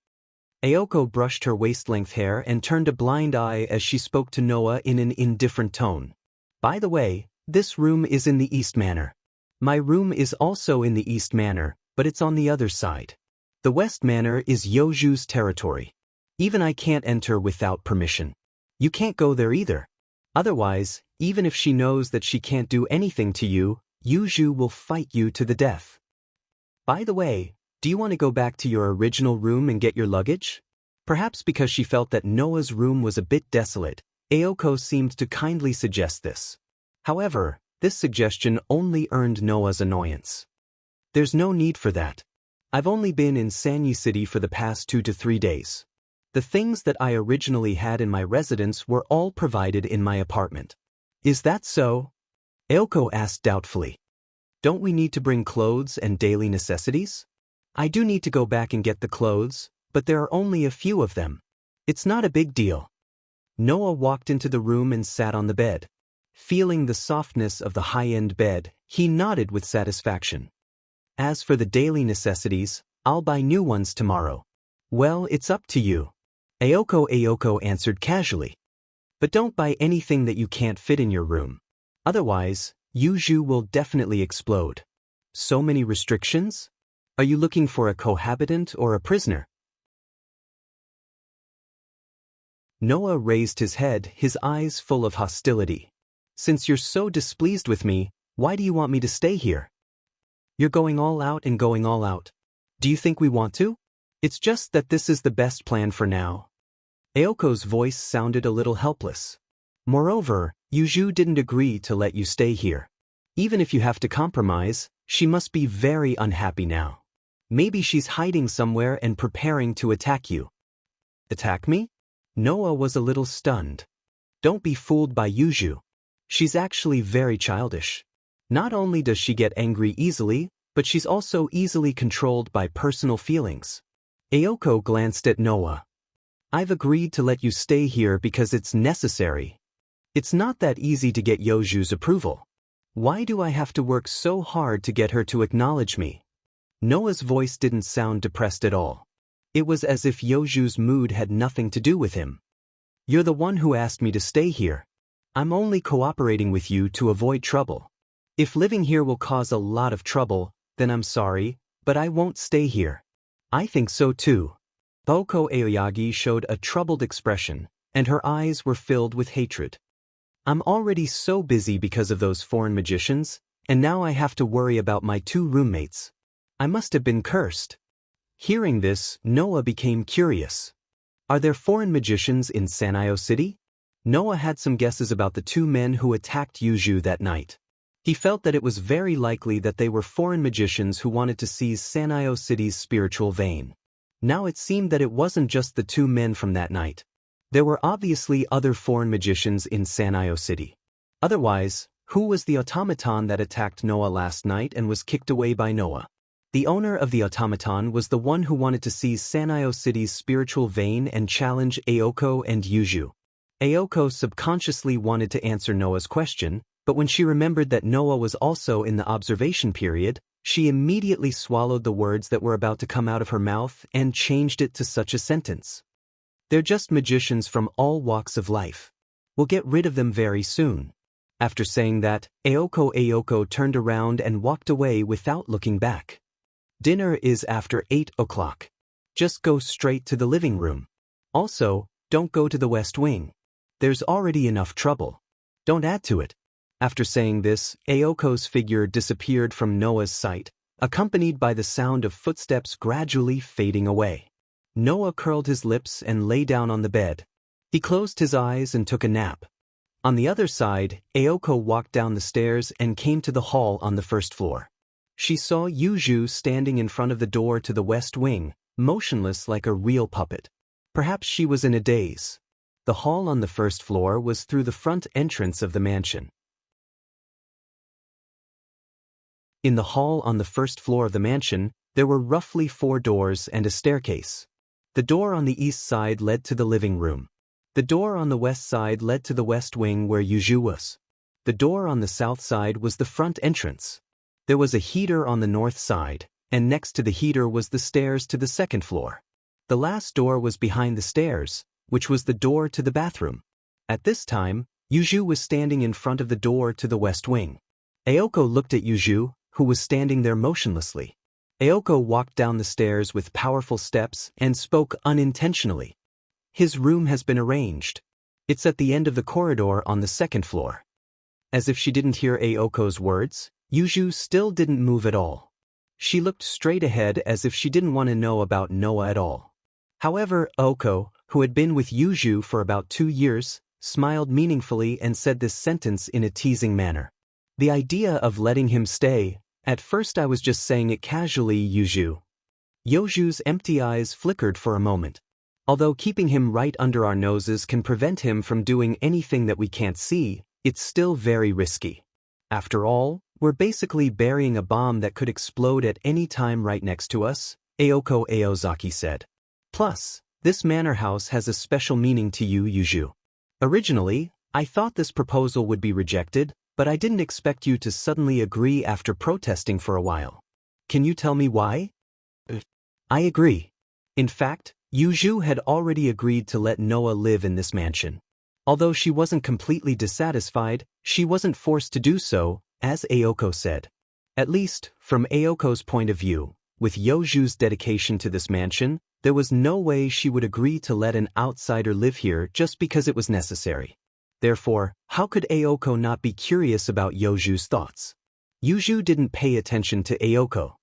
Ayoko brushed her waist-length hair and turned a blind eye as she spoke to Noah in an indifferent tone. By the way, this room is in the East Manor. My room is also in the East Manor, but it's on the other side. The West Manor is Yoju's territory. Even I can't enter without permission. You can't go there either. Otherwise, even if she knows that she can't do anything to you, Yuju will fight you to the death. By the way, do you want to go back to your original room and get your luggage? Perhaps because she felt that Noah's room was a bit desolate, Ayoko seemed to kindly suggest this. However, this suggestion only earned Noah's annoyance. There's no need for that. I've only been in Sanyi City for the past 2 to 3 days. The things that I originally had in my residence were all provided in my apartment. Is that so? Ayoko asked doubtfully. Don't we need to bring clothes and daily necessities? I do need to go back and get the clothes, but there are only a few of them. It's not a big deal. Noah walked into the room and sat on the bed. Feeling the softness of the high-end bed, he nodded with satisfaction. As for the daily necessities, I'll buy new ones tomorrow. Well, it's up to you. Ayoko answered casually. But don't buy anything that you can't fit in your room. Otherwise, Yuju will definitely explode. So many restrictions? Are you looking for a cohabitant or a prisoner? Noah raised his head, his eyes full of hostility. Since you're so displeased with me, why do you want me to stay here? You're going all out and going all out. Do you think we want to? It's just that this is the best plan for now. Ayoko's voice sounded a little helpless. Moreover, Yuju didn't agree to let you stay here. Even if you have to compromise, she must be very unhappy now. Maybe she's hiding somewhere and preparing to attack you. Attack me? Noah was a little stunned. Don't be fooled by Yuju. She's actually very childish. Not only does she get angry easily, but she's also easily controlled by personal feelings. Ayoko glanced at Noah. I've agreed to let you stay here because it's necessary. It's not that easy to get Yoju's approval. Why do I have to work so hard to get her to acknowledge me? Noah's voice didn't sound depressed at all. It was as if Yoju's mood had nothing to do with him. You're the one who asked me to stay here. I'm only cooperating with you to avoid trouble. If living here will cause a lot of trouble, then I'm sorry, but I won't stay here. I think so too. Boko Aoyagi showed a troubled expression, and her eyes were filled with hatred. I'm already so busy because of those foreign magicians, and now I have to worry about my 2 roommates. I must have been cursed. Hearing this, Noah became curious. Are there foreign magicians in Sanyo City? Noah had some guesses about the 2 men who attacked Yuju that night. He felt that it was very likely that they were foreign magicians who wanted to seize Sanyo City's spiritual vein. Now it seemed that it wasn't just the 2 men from that night. There were obviously other foreign magicians in Sanyo City. Otherwise, who was the automaton that attacked Noah last night and was kicked away by Noah? The owner of the automaton was the one who wanted to seize Sanyo City's spiritual vein and challenge Aoko and Yuju. Aoko subconsciously wanted to answer Noah's question, but when she remembered that Noah was also in the observation period, she immediately swallowed the words that were about to come out of her mouth and changed it to such a sentence. They're just magicians from all walks of life. We'll get rid of them very soon. After saying that, Aoko turned around and walked away without looking back. Dinner is after 8 o'clock. Just go straight to the living room. Also, don't go to the West Wing. There's already enough trouble. Don't add to it. After saying this, Aoko's figure disappeared from Noah's sight, accompanied by the sound of footsteps gradually fading away. Noah curled his lips and lay down on the bed. He closed his eyes and took a nap. On the other side, Aoko walked down the stairs and came to the hall on the 1st floor. She saw Yuju standing in front of the door to the West Wing, motionless like a real puppet. Perhaps she was in a daze. The hall on the 1st floor was through the front entrance of the mansion. In the hall on the 1st floor of the mansion, there were roughly 4 doors and a staircase. The door on the east side led to the living room. The door on the west side led to the West Wing where Yuju was. The door on the south side was the front entrance. There was a heater on the north side, and next to the heater was the stairs to the 2nd floor. The last door was behind the stairs, which was the door to the bathroom. At this time, Yuju was standing in front of the door to the West Wing. Aoko looked at Yuju, who was standing there motionlessly. Aoko walked down the stairs with powerful steps and spoke unintentionally. His room has been arranged. It's at the end of the corridor on the 2nd floor. As if she didn't hear Aoko's words, Yuju still didn't move at all. She looked straight ahead as if she didn't want to know about Noah at all. However, Aoko, who had been with Yuju for about 2 years, smiled meaningfully and said this sentence in a teasing manner. The idea of letting him stay, at first I was just saying it casually, Yuju. Yoju's empty eyes flickered for a moment. Although keeping him right under our noses can prevent him from doing anything that we can't see, it's still very risky. After all, we're basically burying a bomb that could explode at any time right next to us, Aoko Aozaki said. Plus, this manor house has a special meaning to you, Yuju. Originally, I thought this proposal would be rejected, but I didn't expect you to suddenly agree after protesting for a while. Can you tell me why? I agree. In fact, Yuju had already agreed to let Noah live in this mansion. Although she wasn't completely dissatisfied, she wasn't forced to do so, as Aoko said. At least, from Aoko's point of view, with Yoju's dedication to this mansion, there was no way she would agree to let an outsider live here just because it was necessary. Therefore, how could Aoko not be curious about Yoju's thoughts? Yuju didn't pay attention to Aoko.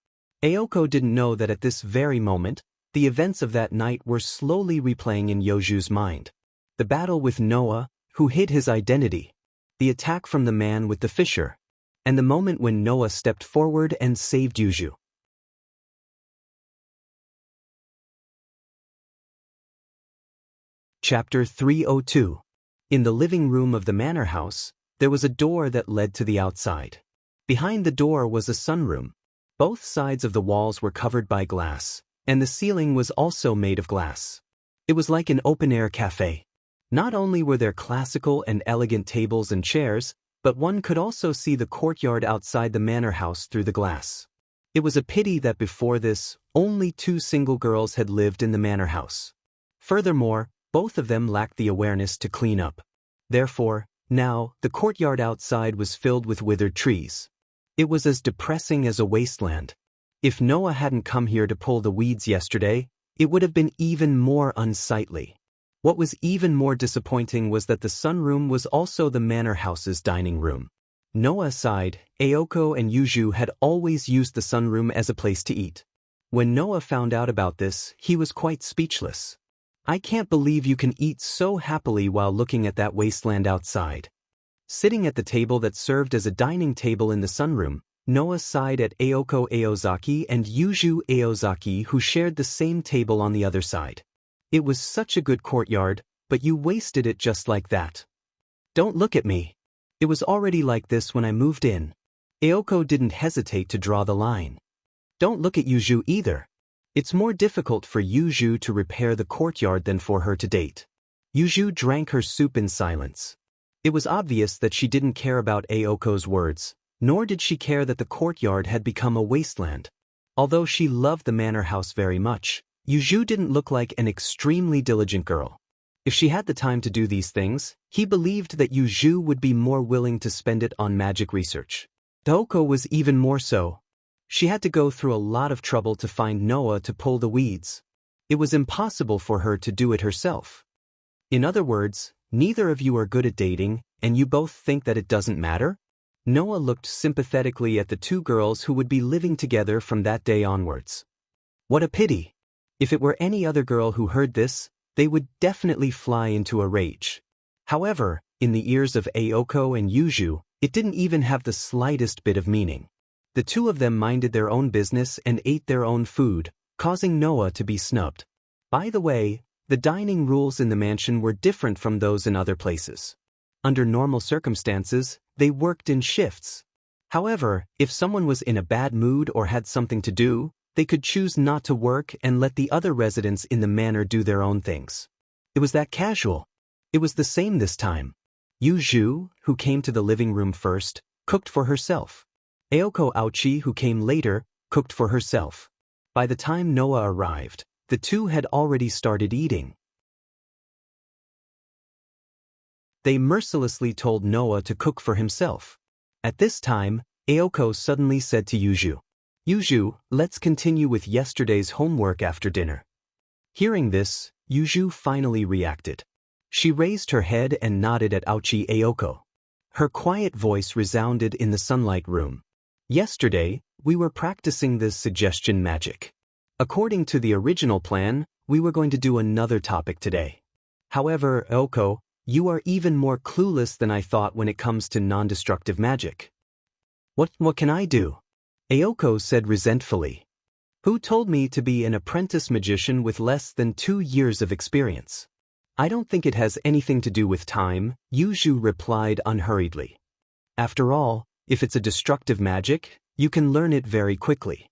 Aoko didn't know that at this very moment, the events of that night were slowly replaying in Yoju's mind. The battle with Noah, who hid his identity, the attack from the man with the fissure, and the moment when Noah stepped forward and saved Yuju. Chapter 302. In the living room of the manor house, there was a door that led to the outside. Behind the door was a sunroom. Both sides of the walls were covered by glass, and the ceiling was also made of glass. It was like an open-air cafe. Not only were there classical and elegant tables and chairs, but one could also see the courtyard outside the manor house through the glass. It was a pity that before this, only 2 single girls had lived in the manor house. Furthermore, both of them lacked the awareness to clean up. Therefore, now, the courtyard outside was filled with withered trees. It was as depressing as a wasteland. If Noah hadn't come here to pull the weeds yesterday, it would have been even more unsightly. What was even more disappointing was that the sunroom was also the manor house's dining room. Noah sighed. Aoko and Yuju had always used the sunroom as a place to eat. When Noah found out about this, he was quite speechless. I can't believe you can eat so happily while looking at that wasteland outside. Sitting at the table that served as a dining table in the sunroom, Noah sighed at Aoko Aozaki and Yuju Aozaki, who shared the same table on the other side. It was such a good courtyard, but you wasted it just like that. Don't look at me. It was already like this when I moved in. Aoko didn't hesitate to draw the line. Don't look at Yuju either. It's more difficult for Yuju to repair the courtyard than for her to date. Yuju drank her soup in silence. It was obvious that she didn't care about Aoko's words, nor did she care that the courtyard had become a wasteland. Although she loved the manor house very much, Yuju didn't look like an extremely diligent girl. If she had the time to do these things, he believed that Yuju would be more willing to spend it on magic research. Aoko was even more so. She had to go through a lot of trouble to find Noah to pull the weeds. It was impossible for her to do it herself. In other words, neither of you are good at dating, and you both think that it doesn't matter? Noah looked sympathetically at the two girls who would be living together from that day onwards. What a pity! If it were any other girl who heard this, they would definitely fly into a rage. However, in the ears of Aoko and Yuju, it didn't even have the slightest bit of meaning. The two of them minded their own business and ate their own food, causing Noah to be snubbed. By the way, the dining rules in the mansion were different from those in other places. Under normal circumstances, they worked in shifts. However, if someone was in a bad mood or had something to do, they could choose not to work and let the other residents in the manor do their own things. It was that casual. It was the same this time. Yuju, who came to the living room first, cooked for herself. Aoko Aochi, who came later, cooked for herself. By the time Noah arrived, the two had already started eating. They mercilessly told Noah to cook for himself. At this time, Aoko suddenly said to Yuju, "Yuju, let's continue with yesterday's homework after dinner." Hearing this, Yuju finally reacted. She raised her head and nodded at Aochi Aoko. Her quiet voice resounded in the sunlight room. Yesterday, we were practicing the suggestion magic. According to the original plan, we were going to do another topic today. However, Aoko, you are even more clueless than I thought when it comes to non-destructive magic. What can I do? Aoko said resentfully. Who told me to be an apprentice magician with less than 2 years of experience? I don't think it has anything to do with time, Yuju replied unhurriedly. After all, if it's a destructive magic, you can learn it very quickly.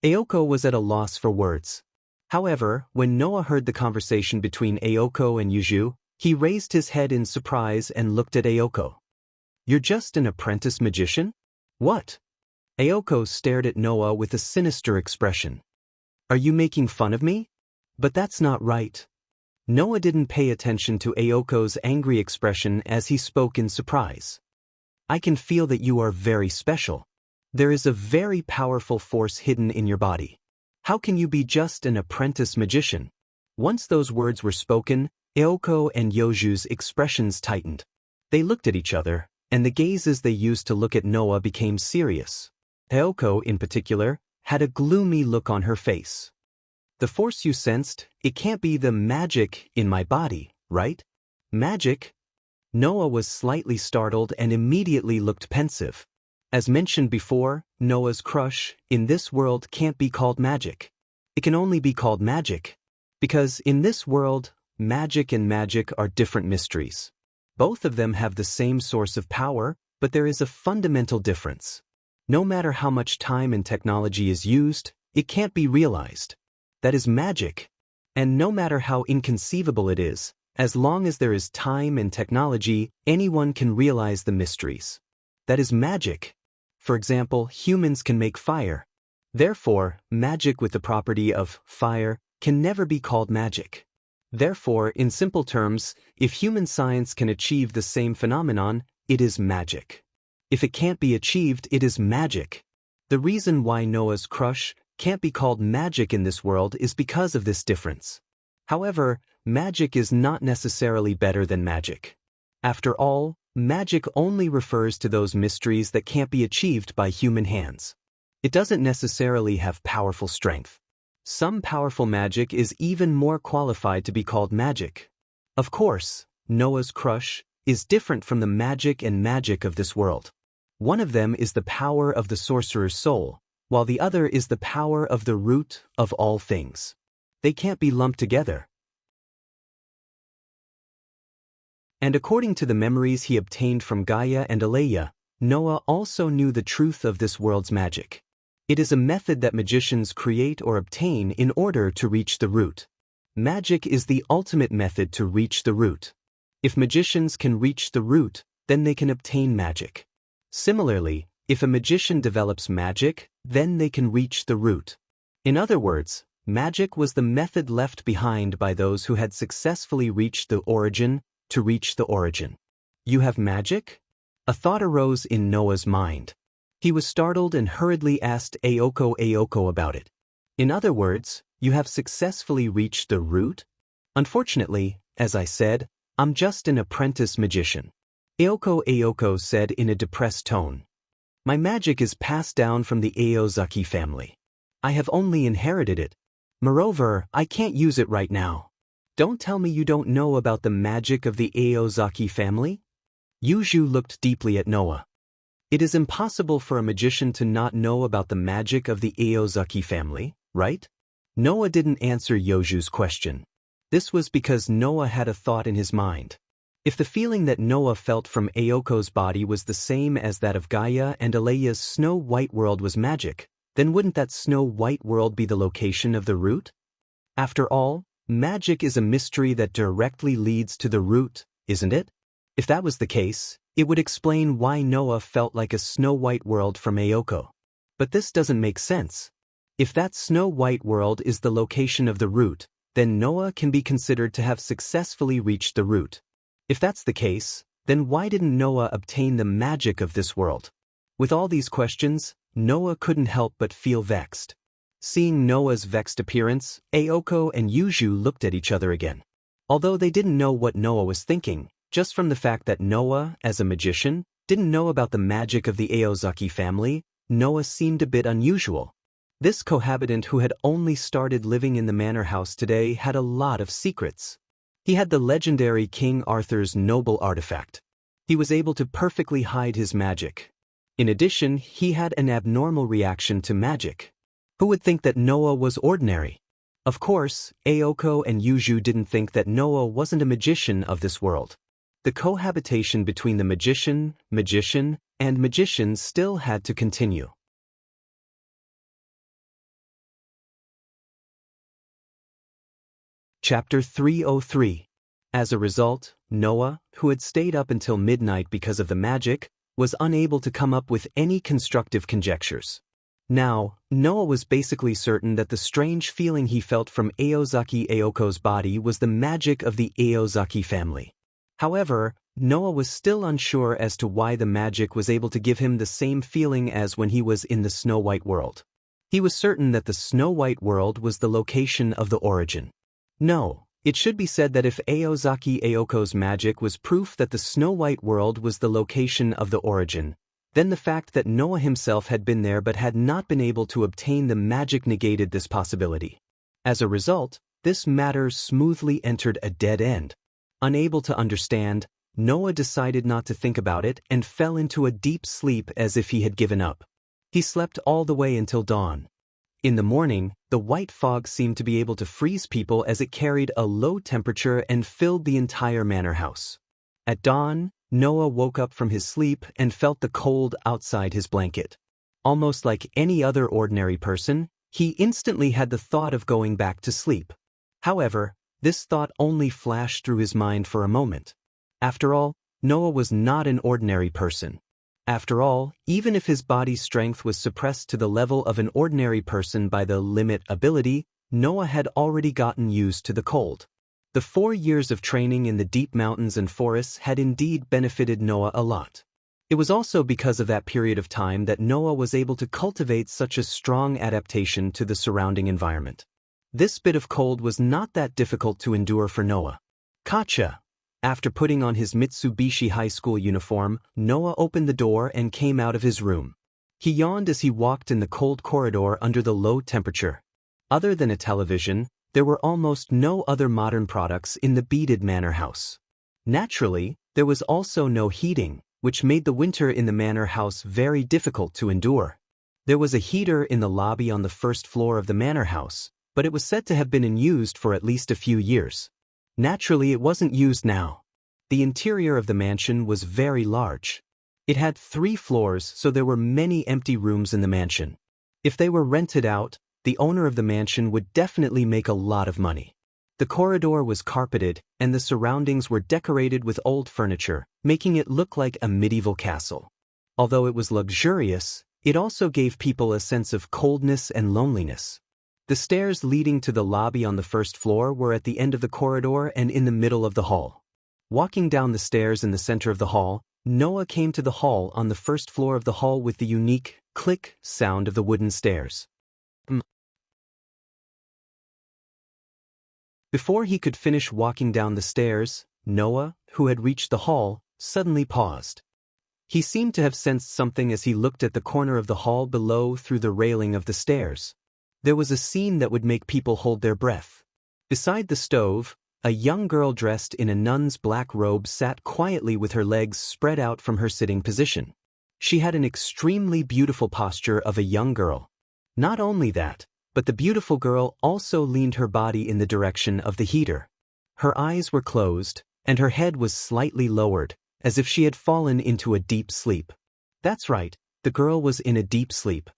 Aoko was at a loss for words. However, when Noah heard the conversation between Aoko and Yuju, he raised his head in surprise and looked at Aoko. You're just an apprentice magician? What? Aoko stared at Noah with a sinister expression. Are you making fun of me? But that's not right. Noah didn't pay attention to Aoko's angry expression as he spoke in surprise. I can feel that you are very special. There is a very powerful force hidden in your body. How can you be just an apprentice magician? Once those words were spoken, Aoko and Yuju's expressions tightened. They looked at each other, and the gazes they used to look at Noah became serious. Aoko, in particular, had a gloomy look on her face. The force you sensed, it can't be the magic in my body, right? Magic? Noah was slightly startled and immediately looked pensive. As mentioned before, Noah's crush, in this world, can't be called magic. It can only be called magic. Because in this world, magic and magic are different mysteries. Both of them have the same source of power, but there is a fundamental difference. No matter how much time and technology is used, it can't be realized. That is magic. And no matter how inconceivable it is, as long as there is time and technology, anyone can realize the mysteries. That is magic. For example, humans can make fire. Therefore, magic with the property of fire can never be called magic. Therefore, in simple terms, if human science can achieve the same phenomenon, it is magic. If it can't be achieved, it is magic. The reason why Noah's crush can't be called magic in this world is because of this difference. However, magic is not necessarily better than magic. After all, magic only refers to those mysteries that can't be achieved by human hands. It doesn't necessarily have powerful strength. Some powerful magic is even more qualified to be called magic. Of course, Noah's crush is different from the magic of this world. One of them is the power of the sorcerer's soul, while the other is the power of the root of all things. They can't be lumped together. And according to the memories he obtained from Gaia and Aleia, Noah also knew the truth of this world's magic. It is a method that magicians create or obtain in order to reach the root. Magic is the ultimate method to reach the root. If magicians can reach the root, then they can obtain magic. Similarly, if a magician develops magic, then they can reach the root. In other words, magic was the method left behind by those who had successfully reached the origin to reach the origin. You have magic? A thought arose in Noah's mind. He was startled and hurriedly asked Aoko about it. In other words, you have successfully reached the root? Unfortunately, as I said, I'm just an apprentice magician. Aoko said in a depressed tone. My magic is passed down from the Aozaki family. I have only inherited it. Moreover, I can't use it right now. Don't tell me you don't know about the magic of the Aozaki family? Yuju looked deeply at Noah. It is impossible for a magician to not know about the magic of the Aozaki family, right? Noah didn't answer Yoju's question. This was because Noah had a thought in his mind. If the feeling that Noah felt from Aoko's body was the same as that of Gaia and Aleia's Snow White world was magic, then wouldn't that Snow White world be the location of the root? After all, magic is a mystery that directly leads to the root, isn't it? If that was the case, it would explain why Noah felt like a Snow White world from Aoko. But this doesn't make sense. If that Snow White world is the location of the root, then Noah can be considered to have successfully reached the root. If that's the case, then why didn't Noah obtain the magic of this world? With all these questions, Noah couldn't help but feel vexed. Seeing Noah's vexed appearance, Aoko and Yuju looked at each other again. Although they didn't know what Noah was thinking, just from the fact that Noah, as a magician, didn't know about the magic of the Aozaki family, Noah seemed a bit unusual. This cohabitant who had only started living in the manor house today had a lot of secrets. He had the legendary King Arthur's noble artifact. He was able to perfectly hide his magic. In addition, he had an abnormal reaction to magic. Who would think that Noah was ordinary? Of course, Aoko and Yuju didn't think that Noah wasn't a magician of this world. The cohabitation between the magician, and magicians still had to continue. Chapter 303. As a result, Noah, who had stayed up until midnight because of the magic, was unable to come up with any constructive conjectures. Now, Noah was basically certain that the strange feeling he felt from Aoko's body was the magic of the Aozaki family. However, Noah was still unsure as to why the magic was able to give him the same feeling as when he was in the Snow White world. He was certain that the Snow White world was the location of the origin. No, it should be said that if Aoko's magic was proof that the Snow White world was the location of the origin, then the fact that Noah himself had been there but had not been able to obtain the magic negated this possibility. As a result, this matter smoothly entered a dead end. Unable to understand, Noah decided not to think about it and fell into a deep sleep as if he had given up. He slept all the way until dawn. In the morning, the white fog seemed to be able to freeze people as it carried a low temperature and filled the entire manor house. At dawn, Noah woke up from his sleep and felt the cold outside his blanket. Almost like any other ordinary person, he instantly had the thought of going back to sleep. However, this thought only flashed through his mind for a moment. After all, Noah was not an ordinary person. After all, even if his body's strength was suppressed to the level of an ordinary person by the limit ability, Noah had already gotten used to the cold. The 4 years of training in the deep mountains and forests had indeed benefited Noah a lot. It was also because of that period of time that Noah was able to cultivate such a strong adaptation to the surrounding environment. This bit of cold was not that difficult to endure for Noah. Gotcha! After putting on his Mitsubishi high school uniform, Noah opened the door and came out of his room. He yawned as he walked in the cold corridor under the low temperature. Other than a television, there were almost no other modern products in the beaded manor house. Naturally, there was also no heating, which made the winter in the manor house very difficult to endure. There was a heater in the lobby on the first floor of the manor house, but it was said to have been unused for at least a few years. Naturally, it wasn't used now. The interior of the mansion was very large. It had 3 floors, so there were many empty rooms in the mansion. If they were rented out, the owner of the mansion would definitely make a lot of money. The corridor was carpeted, and the surroundings were decorated with old furniture, making it look like a medieval castle. Although it was luxurious, it also gave people a sense of coldness and loneliness. The stairs leading to the lobby on the first floor were at the end of the corridor and in the middle of the hall. Walking down the stairs in the center of the hall, Noah came to the hall on the first floor of the hall with the unique click sound of the wooden stairs. Before he could finish walking down the stairs, Noah, who had reached the hall, suddenly paused. He seemed to have sensed something as he looked at the corner of the hall below through the railing of the stairs. There was a scene that would make people hold their breath. Beside the stove, a young girl dressed in a nun's black robe sat quietly with her legs spread out from her sitting position. She had an extremely beautiful posture of a young girl. Not only that, but the beautiful girl also leaned her body in the direction of the heater. Her eyes were closed, and her head was slightly lowered, as if she had fallen into a deep sleep. That's right, the girl was in a deep sleep.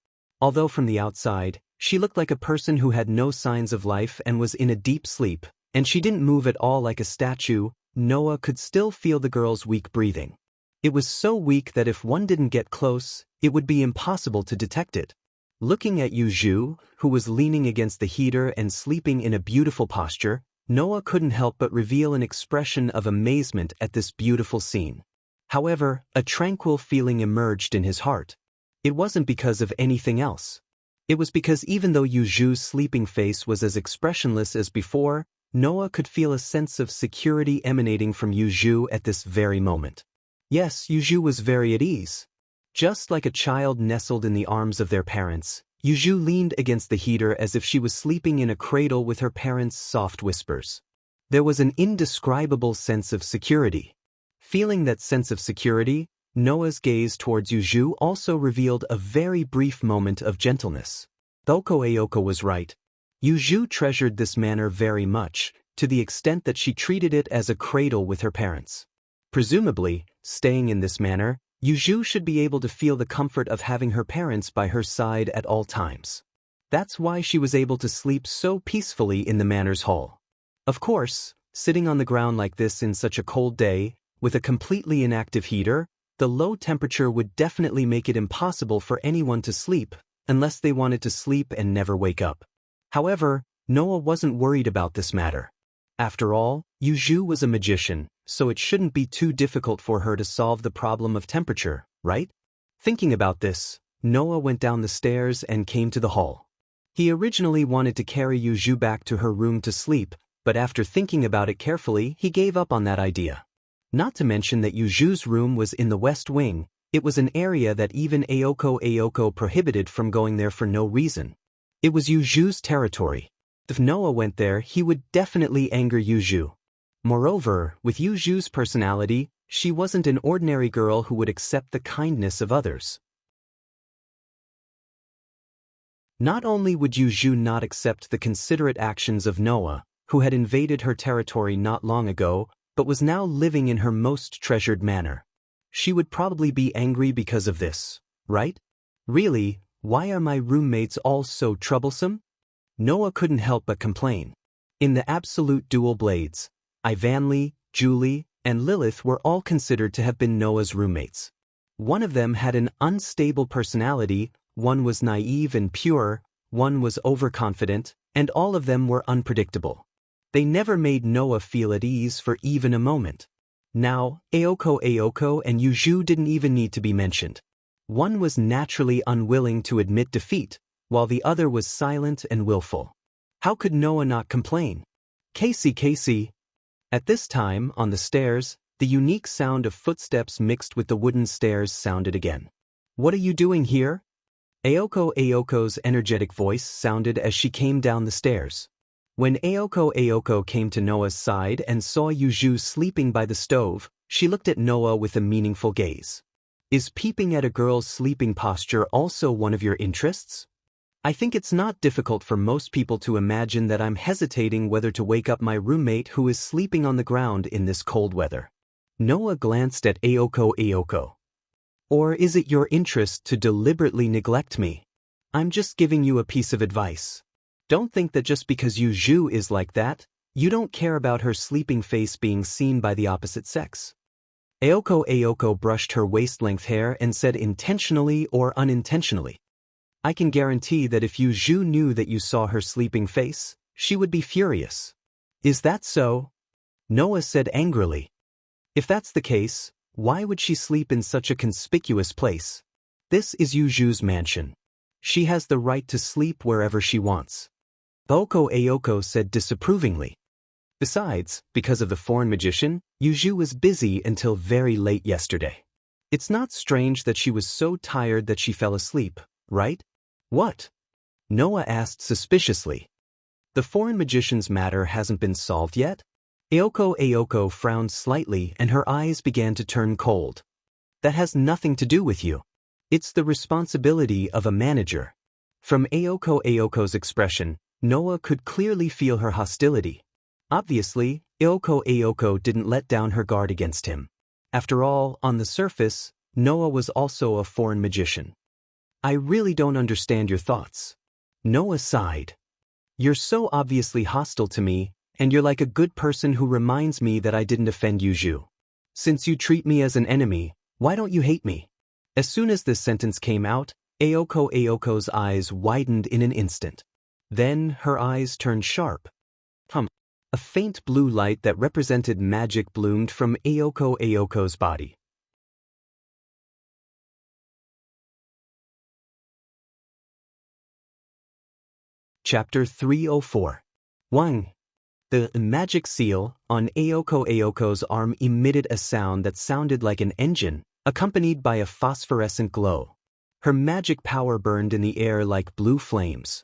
Although from the outside, she looked like a person who had no signs of life and was in a deep sleep, and she didn't move at all like a statue, Noah could still feel the girl's weak breathing. It was so weak that if one didn't get close, it would be impossible to detect it. Looking at Yuju, who was leaning against the heater and sleeping in a beautiful posture, Noah couldn't help but reveal an expression of amazement at this beautiful scene. However, a tranquil feeling emerged in his heart. It wasn't because of anything else. It was because even though Yuju's sleeping face was as expressionless as before, Noah could feel a sense of security emanating from Yuju at this very moment. Yes, Yuju was very at ease. Just like a child nestled in the arms of their parents, Yuju leaned against the heater as if she was sleeping in a cradle with her parents' soft whispers. There was an indescribable sense of security. Feeling that sense of security, Noah's gaze towards Yuju also revealed a very brief moment of gentleness. Ayoko was right. Yuju treasured this manor very much, to the extent that she treated it as a cradle with her parents. Presumably, staying in this manor, Yuju should be able to feel the comfort of having her parents by her side at all times. That's why she was able to sleep so peacefully in the manor's hall. Of course, sitting on the ground like this in such a cold day, with a completely inactive heater, the low temperature would definitely make it impossible for anyone to sleep, unless they wanted to sleep and never wake up. However, Noah wasn't worried about this matter. After all, Yuju was a magician, so it shouldn't be too difficult for her to solve the problem of temperature, right? Thinking about this, Noah went down the stairs and came to the hall. He originally wanted to carry Yuju back to her room to sleep, but after thinking about it carefully, he gave up on that idea. Not to mention that Yuju's room was in the west wing. It was an area that even Ayoko prohibited from going there for no reason. It was Yuju's territory. If Noah went there, he would definitely anger Yuju. Moreover, with Yuju's personality, she wasn't an ordinary girl who would accept the kindness of others. Not only would Yuju not accept the considerate actions of Noah, who had invaded her territory not long ago, but was now living in her most treasured manor. She would probably be angry because of this, right? Really, why are my roommates all so troublesome? Noah couldn't help but complain. In the absolute dual blades, Ivanli, Julie, and Lilith were all considered to have been Noah's roommates. One of them had an unstable personality, one was naive and pure, one was overconfident, and all of them were unpredictable. They never made Noah feel at ease for even a moment. Now, Aoko and Yuju didn't even need to be mentioned. One was naturally unwilling to admit defeat, while the other was silent and willful. How could Noah not complain? Casey. At this time, on the stairs, the unique sound of footsteps mixed with the wooden stairs sounded again. What are you doing here? Aoko's energetic voice sounded as she came down the stairs. When Aoko came to Noah's side and saw Yuju sleeping by the stove, she looked at Noah with a meaningful gaze. Is peeping at a girl's sleeping posture also one of your interests? I think it's not difficult for most people to imagine that I'm hesitating whether to wake up my roommate who is sleeping on the ground in this cold weather. Noah glanced at Aoko. Or is it your interest to deliberately neglect me? I'm just giving you a piece of advice. Don't think that just because Yuju is like that, you don't care about her sleeping face being seen by the opposite sex. Aoko brushed her waist-length hair and said intentionally or unintentionally. I can guarantee that if Yuju knew that you saw her sleeping face, she would be furious. Is that so? Noah said angrily. If that's the case, why would she sleep in such a conspicuous place? This is Yuju's mansion. She has the right to sleep wherever she wants. Aoko said disapprovingly. Besides, because of the foreign magician, Yuju was busy until very late yesterday. It's not strange that she was so tired that she fell asleep, right? What? Noah asked suspiciously. The foreign magician's matter hasn't been solved yet? Aoko frowned slightly and her eyes began to turn cold. That has nothing to do with you. It's the responsibility of a manager. From Aoko's expression, Noah could clearly feel her hostility. Obviously, Aoko didn't let down her guard against him. After all, on the surface, Noah was also a foreign magician. I really don't understand your thoughts. Noah sighed. You're so obviously hostile to me, and you're like a good person who reminds me that I didn't offend Yuju. Since you treat me as an enemy, why don't you hate me? As soon as this sentence came out, Aoko's eyes widened in an instant. Then her eyes turned sharp. A faint blue light that represented magic bloomed from Aoko's body. Chapter 304. 1. The magic seal on Aoko's arm emitted a sound that sounded like an engine, accompanied by a phosphorescent glow. Her magic power burned in the air like blue flames.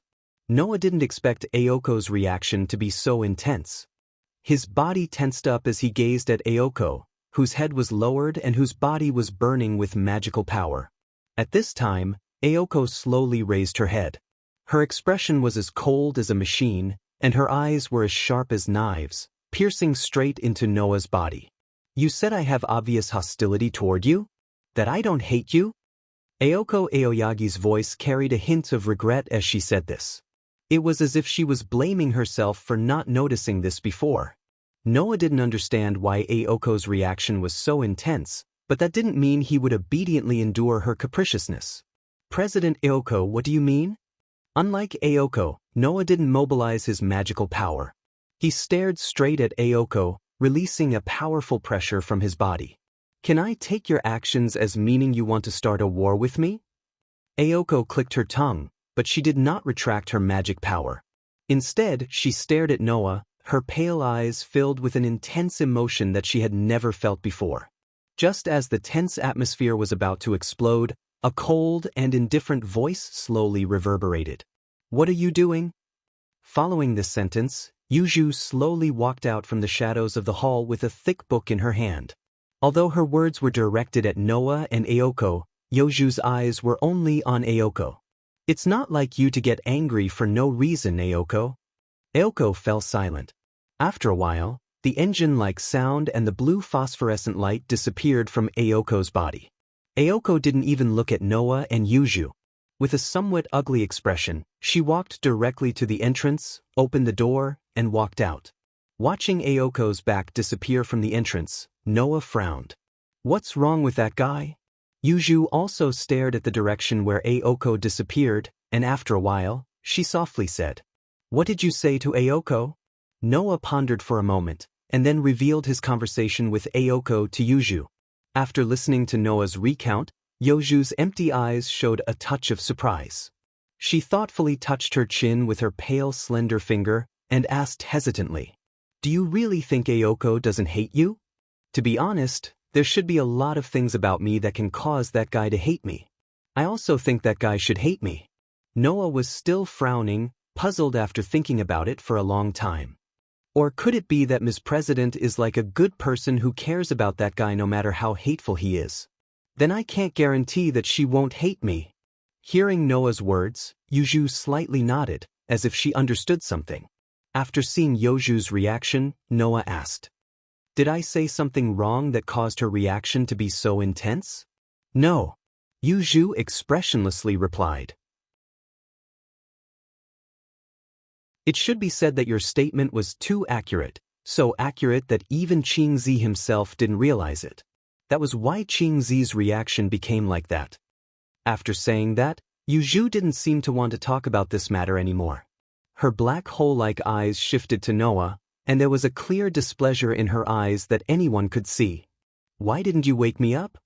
Noah didn't expect Aoko's reaction to be so intense. His body tensed up as he gazed at Aoko, whose head was lowered and whose body was burning with magical power. At this time, Aoko slowly raised her head. Her expression was as cold as a machine, and her eyes were as sharp as knives, piercing straight into Noah's body. You said I have obvious hostility toward you? That I don't hate you? Aoyagi's voice carried a hint of regret as she said this. It was as if she was blaming herself for not noticing this before. Noah didn't understand why Aoko's reaction was so intense, but that didn't mean he would obediently endure her capriciousness. President Aoko, what do you mean? Unlike Aoko, Noah didn't mobilize his magical power. He stared straight at Aoko, releasing a powerful pressure from his body. Can I take your actions as meaning you want to start a war with me? Aoko clicked her tongue, but she did not retract her magic power. Instead, she stared at Noah, her pale eyes filled with an intense emotion that she had never felt before. Just as the tense atmosphere was about to explode, a cold and indifferent voice slowly reverberated. What are you doing? Following this sentence, Yuju slowly walked out from the shadows of the hall with a thick book in her hand. Although her words were directed at Noah and Aoko, Yuju's eyes were only on Aoko. It's not like you to get angry for no reason, Aoko. Aoko fell silent. After a while, the engine-like sound and the blue phosphorescent light disappeared from Aoko's body. Aoko didn't even look at Noah and Yuju. With a somewhat ugly expression, she walked directly to the entrance, opened the door, and walked out. Watching Aoko's back disappear from the entrance, Noah frowned. What's wrong with that guy? Yuju also stared at the direction where Aoko disappeared, and after a while, she softly said, What did you say to Aoko? Noah pondered for a moment, and then revealed his conversation with Ayoko to Yuju. After listening to Noah's recount, Yuju's empty eyes showed a touch of surprise. She thoughtfully touched her chin with her pale, slender finger and asked hesitantly, "Do you really think Ayoko doesn't hate you?" "To be honest, there should be a lot of things about me that can cause that guy to hate me. I also think that guy should hate me." Noah was still frowning, puzzled after thinking about it for a long time. Or could it be that Ms. President is like a good person who cares about that guy no matter how hateful he is? Then I can't guarantee that she won't hate me. Hearing Noah's words, Yuju slightly nodded, as if she understood something. After seeing Yuju's reaction, Noah asked, "Did I say something wrong that caused her reaction to be so intense?" "No," Yuju expressionlessly replied. It should be said that your statement was too accurate, so accurate that even Qingzi himself didn't realize it. That was why Qingzi's reaction became like that. After saying that, Yuju didn't seem to want to talk about this matter anymore. Her black hole-like eyes shifted to Noah, and there was a clear displeasure in her eyes that anyone could see. "Why didn't you wake me up?"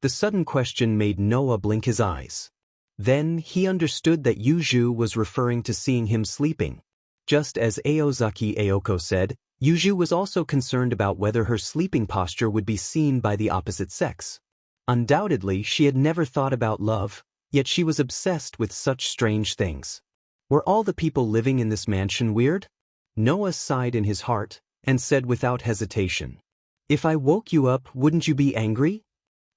The sudden question made Noah blink his eyes. Then he understood that Yuju was referring to seeing him sleeping. Just as Aozaki Ayoko said, Yuju was also concerned about whether her sleeping posture would be seen by the opposite sex. Undoubtedly, she had never thought about love, yet she was obsessed with such strange things. Were all the people living in this mansion weird? Noah sighed in his heart and said without hesitation, "If I woke you up, wouldn't you be angry?"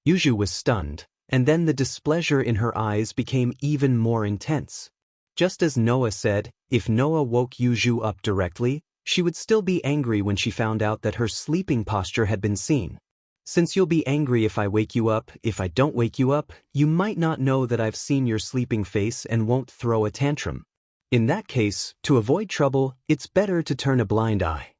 Yuju was stunned, and then the displeasure in her eyes became even more intense. Just as Noah said, if Noah woke Yuju up directly, she would still be angry when she found out that her sleeping posture had been seen. "Since you'll be angry if I wake you up, if I don't wake you up, you might not know that I've seen your sleeping face and won't throw a tantrum. In that case, to avoid trouble, it's better to turn a blind eye."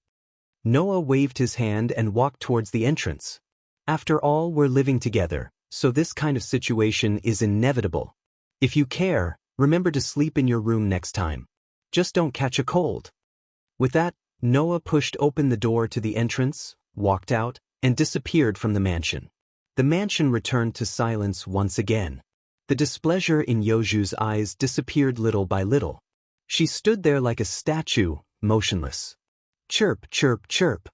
Noah waved his hand and walked towards the entrance. "After all, we're living together, so this kind of situation is inevitable. If you care, remember to sleep in your room next time. Just don't catch a cold." With that, Noah pushed open the door to the entrance, walked out, and disappeared from the mansion. The mansion returned to silence once again. The displeasure in Yuju's eyes disappeared little by little. She stood there like a statue, motionless. Chirp, chirp, chirp.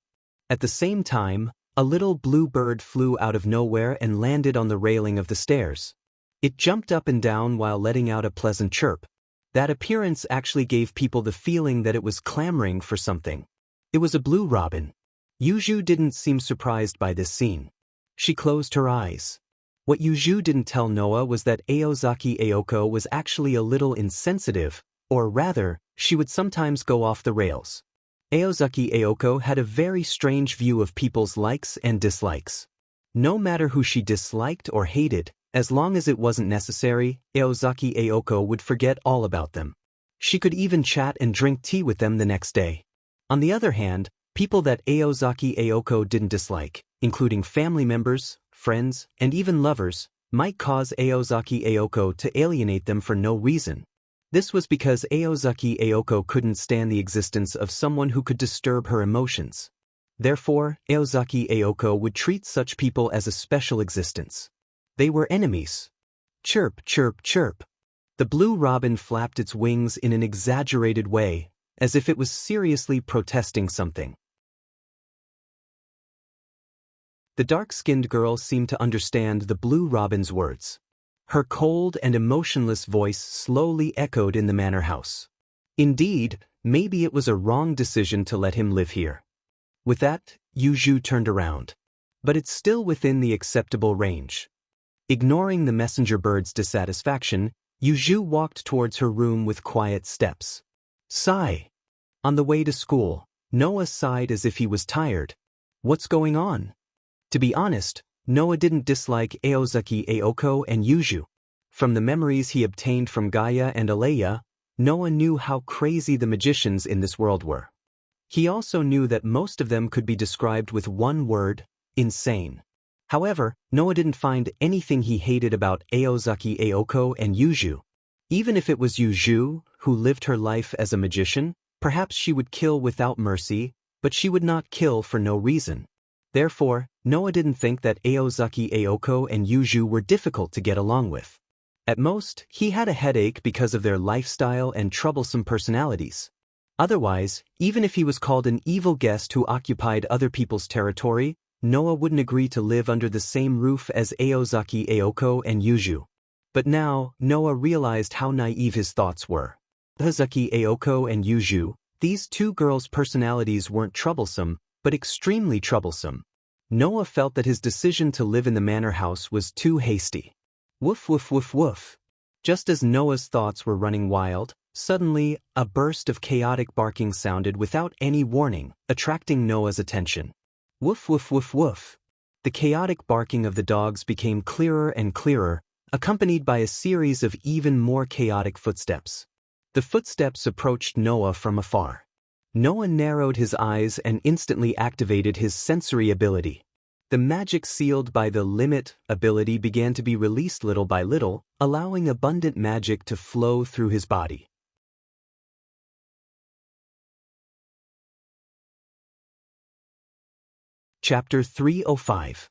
At the same time, a little blue bird flew out of nowhere and landed on the railing of the stairs. It jumped up and down while letting out a pleasant chirp. That appearance actually gave people the feeling that it was clamoring for something. It was a blue robin. Yuju didn't seem surprised by this scene. She closed her eyes. What Yuju didn't tell Noah was that Aozaki Ayoko was actually a little insensitive, or rather, she would sometimes go off the rails. Aozaki Ayoko had a very strange view of people's likes and dislikes. No matter who she disliked or hated, as long as it wasn't necessary, Aozaki Ayoko would forget all about them. She could even chat and drink tea with them the next day. On the other hand, people that Aozaki Ayoko didn't dislike, including family members, friends, and even lovers, might cause Aozaki Ayoko to alienate them for no reason. This was because Aozaki Ayoko couldn't stand the existence of someone who could disturb her emotions. Therefore, Aozaki Ayoko would treat such people as a special existence. They were enemies. Chirp, chirp, chirp. The blue robin flapped its wings in an exaggerated way, as if it was seriously protesting something. The dark-skinned girl seemed to understand the blue robin's words. Her cold and emotionless voice slowly echoed in the manor house. Indeed, maybe it was a wrong decision to let him live here. With that, Yuju turned around. But it's still within the acceptable range. Ignoring the messenger bird's dissatisfaction, Yuju walked towards her room with quiet steps. Sigh. On the way to school, Noah sighed as if he was tired. What's going on? To be honest, Noah didn't dislike Aozaki Ayoko and Yuju. From the memories he obtained from Gaia and Aleya, Noah knew how crazy the magicians in this world were. He also knew that most of them could be described with one word: insane. However, Noah didn't find anything he hated about Aozaki Ayoko and Yuju. Even if it was Yuju, who lived her life as a magician, perhaps she would kill without mercy, but she would not kill for no reason. Therefore, Noah didn't think that Aozaki Aoko and Yuju were difficult to get along with. At most, he had a headache because of their lifestyle and troublesome personalities. Otherwise, even if he was called an evil guest who occupied other people's territory, Noah wouldn't agree to live under the same roof as Aozaki Aoko and Yuju. But now, Noah realized how naive his thoughts were. Aozaki Aoko and Yuju, these two girls' personalities weren't troublesome, but extremely troublesome. Noah felt that his decision to live in the manor house was too hasty. Woof woof woof woof. Just as Noah's thoughts were running wild, suddenly, a burst of chaotic barking sounded without any warning, attracting Noah's attention. Woof woof woof woof. The chaotic barking of the dogs became clearer and clearer, accompanied by a series of even more chaotic footsteps. The footsteps approached Noah from afar. Noah narrowed his eyes and instantly activated his sensory ability. The magic sealed by the limit ability began to be released little by little, allowing abundant magic to flow through his body. Chapter 305.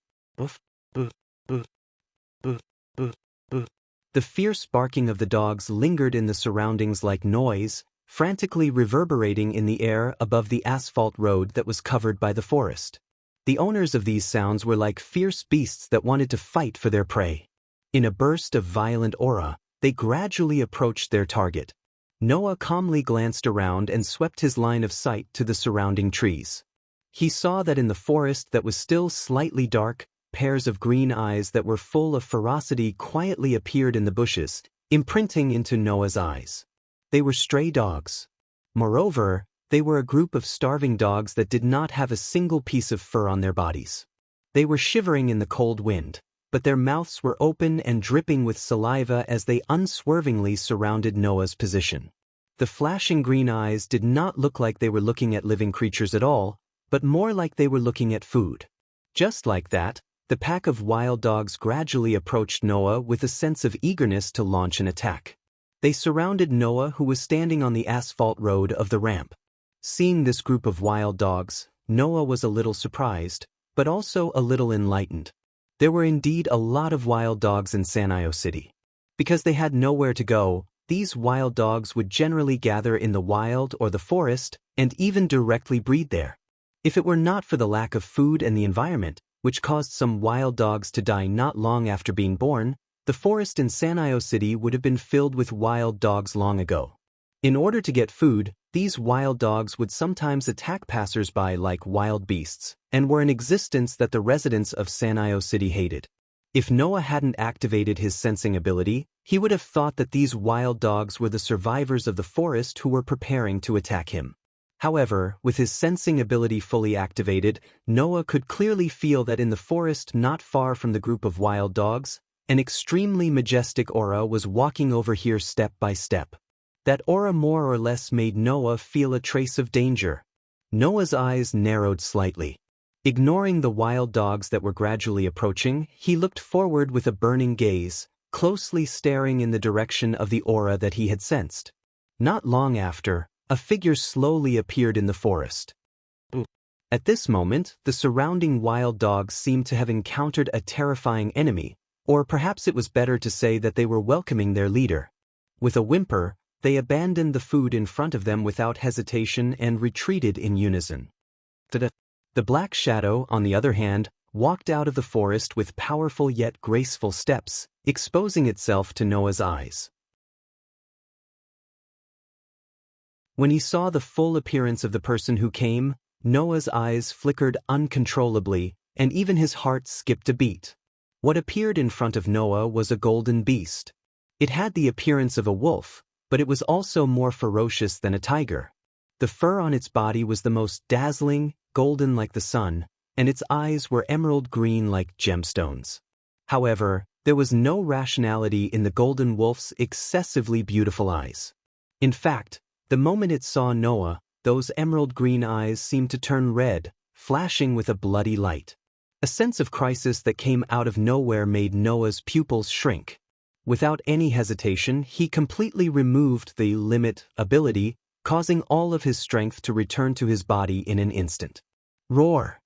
The fierce barking of the dogs lingered in the surroundings like noise, frantically reverberating in the air above the asphalt road that was covered by the forest. The owners of these sounds were like fierce beasts that wanted to fight for their prey. In a burst of violent aura, they gradually approached their target. Noah calmly glanced around and swept his line of sight to the surrounding trees. He saw that in the forest that was still slightly dark, pairs of green eyes that were full of ferocity quietly appeared in the bushes, imprinting into Noah's eyes. They were stray dogs. Moreover, they were a group of starving dogs that did not have a single piece of fur on their bodies. They were shivering in the cold wind, but their mouths were open and dripping with saliva as they unswervingly surrounded Noah's position. The flashing green eyes did not look like they were looking at living creatures at all, but more like they were looking at food. Just like that, the pack of wild dogs gradually approached Noah with a sense of eagerness to launch an attack. They surrounded Noah, who was standing on the asphalt road of the ramp. Seeing this group of wild dogs, Noah was a little surprised, but also a little enlightened. There were indeed a lot of wild dogs in Sanyo City. Because they had nowhere to go, these wild dogs would generally gather in the wild or the forest, and even directly breed there. If it were not for the lack of food and the environment, which caused some wild dogs to die not long after being born, the forest in Sanyo City would have been filled with wild dogs long ago. In order to get food, these wild dogs would sometimes attack passers-by like wild beasts, and were an existence that the residents of Sanyo City hated. If Noah hadn't activated his sensing ability, he would have thought that these wild dogs were the survivors of the forest who were preparing to attack him. However, with his sensing ability fully activated, Noah could clearly feel that in the forest not far from the group of wild dogs, an extremely majestic aura was walking over here step by step. That aura more or less made Noah feel a trace of danger. Noah's eyes narrowed slightly. Ignoring the wild dogs that were gradually approaching, he looked forward with a burning gaze, closely staring in the direction of the aura that he had sensed. Not long after, a figure slowly appeared in the forest. At this moment, the surrounding wild dogs seemed to have encountered a terrifying enemy, or perhaps it was better to say that they were welcoming their leader. With a whimper, they abandoned the food in front of them without hesitation and retreated in unison. The black shadow, on the other hand, walked out of the forest with powerful yet graceful steps, exposing itself to Noah's eyes. When he saw the full appearance of the person who came, Noah's eyes flickered uncontrollably, and even his heart skipped a beat. What appeared in front of Noah was a golden beast. It had the appearance of a wolf, but it was also more ferocious than a tiger. The fur on its body was the most dazzling, golden like the sun, and its eyes were emerald green like gemstones. However, there was no rationality in the golden wolf's excessively beautiful eyes. In fact, the moment it saw Noah, those emerald green eyes seemed to turn red, flashing with a bloody light. A sense of crisis that came out of nowhere made Noah's pupils shrink. Without any hesitation, he completely removed the limit ability, causing all of his strength to return to his body in an instant. Roar!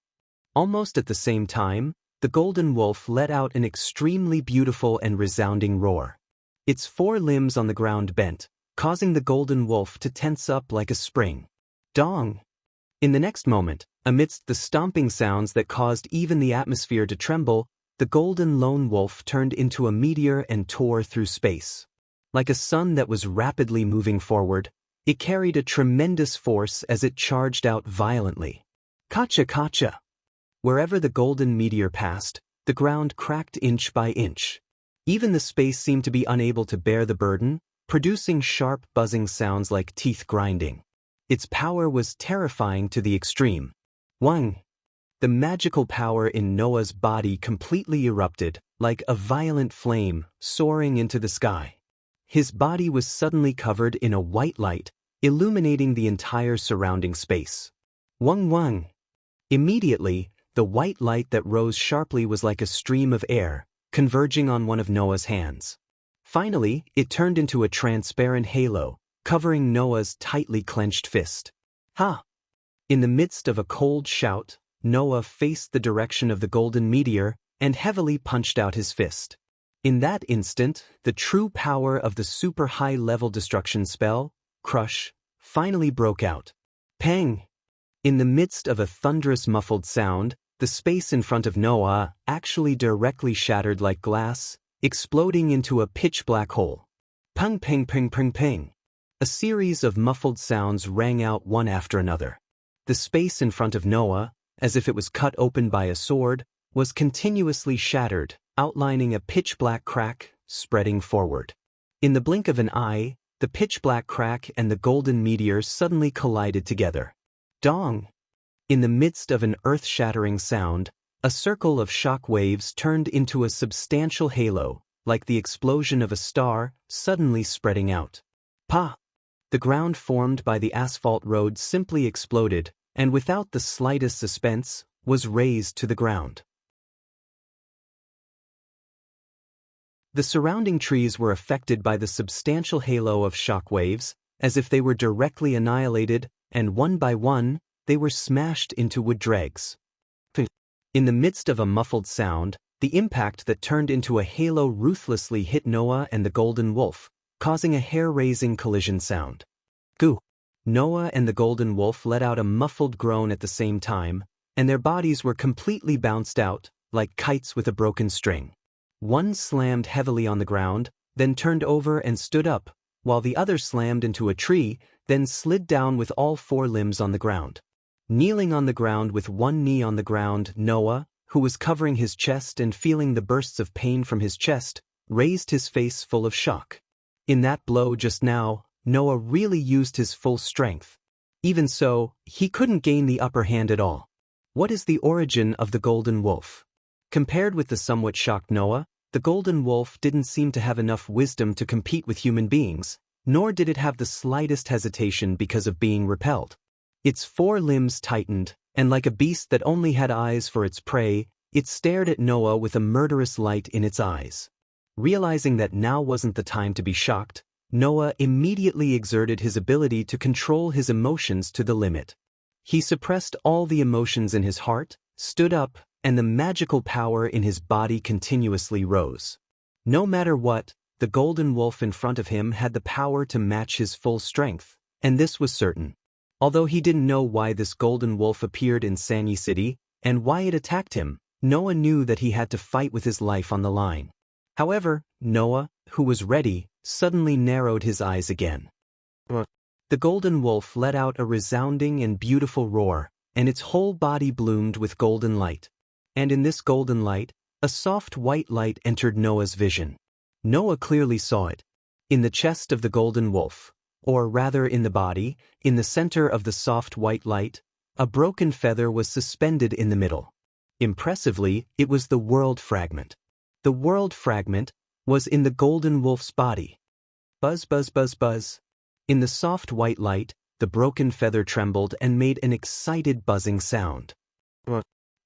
Almost at the same time, the golden wolf let out an extremely beautiful and resounding roar. Its four limbs on the ground bent, causing the golden wolf to tense up like a spring. Dong! In the next moment, amidst the stomping sounds that caused even the atmosphere to tremble, the golden lone wolf turned into a meteor and tore through space. Like a sun that was rapidly moving forward, it carried a tremendous force as it charged out violently. Kacha kacha! Wherever the golden meteor passed, the ground cracked inch by inch. Even the space seemed to be unable to bear the burden, producing sharp buzzing sounds like teeth grinding. Its power was terrifying to the extreme. Wang! The magical power in Noah's body completely erupted, like a violent flame, soaring into the sky. His body was suddenly covered in a white light, illuminating the entire surrounding space. Wang wang! Immediately, the white light that rose sharply was like a stream of air, converging on one of Noah's hands. Finally, it turned into a transparent halo, covering Noah's tightly clenched fist. Ha! In the midst of a cold shout, Noah faced the direction of the golden meteor and heavily punched out his fist. In that instant, the true power of the super high-level destruction spell, Crush, finally broke out. Pang! In the midst of a thunderous muffled sound, the space in front of Noah actually directly shattered like glass, exploding into a pitch-black hole. Pang pang pang pang pang! A series of muffled sounds rang out one after another. The space in front of Noah, as if it was cut open by a sword, was continuously shattered, outlining a pitch-black crack, spreading forward. In the blink of an eye, the pitch-black crack and the golden meteor suddenly collided together. Dong! In the midst of an earth-shattering sound, a circle of shock waves turned into a substantial halo, like the explosion of a star, suddenly spreading out. Pa! The ground formed by the asphalt road simply exploded, and without the slightest suspense, was razed to the ground. The surrounding trees were affected by the substantial halo of shock waves, as if they were directly annihilated, and one by one, they were smashed into wood dregs. In the midst of a muffled sound, the impact that turned into a halo ruthlessly hit Noah and the golden wolf, causing a hair-raising collision sound. Goo! Noah and the golden wolf let out a muffled groan at the same time, and their bodies were completely bounced out, like kites with a broken string. One slammed heavily on the ground, then turned over and stood up, while the other slammed into a tree, then slid down with all four limbs on the ground. Kneeling on the ground with one knee on the ground, Noah, who was covering his chest and feeling the bursts of pain from his chest, raised his face full of shock. In that blow just now, Noah really used his full strength. Even so, he couldn't gain the upper hand at all. What is the origin of the golden wolf? Compared with the somewhat shocked Noah, the golden wolf didn't seem to have enough wisdom to compete with human beings, nor did it have the slightest hesitation because of being repelled. Its four limbs tightened, and like a beast that only had eyes for its prey, it stared at Noah with a murderous light in its eyes. Realizing that now wasn't the time to be shocked, Noah immediately exerted his ability to control his emotions to the limit. He suppressed all the emotions in his heart, stood up, and the magical power in his body continuously rose. No matter what, the golden wolf in front of him had the power to match his full strength, and this was certain. Although he didn't know why this golden wolf appeared in Sanyi City, and why it attacked him, Noah knew that he had to fight with his life on the line. However, Noah, who was ready, suddenly narrowed his eyes again. The golden wolf let out a resounding and beautiful roar, and its whole body bloomed with golden light. And in this golden light, a soft white light entered Noah's vision. Noah clearly saw it. In the chest of the golden wolf, or rather in the body, in the center of the soft white light, a broken feather was suspended in the middle. Impressively, it was the world fragment. The world fragment was in the golden wolf's body. Buzz buzz buzz buzz. In the soft white light, the broken feather trembled and made an excited buzzing sound.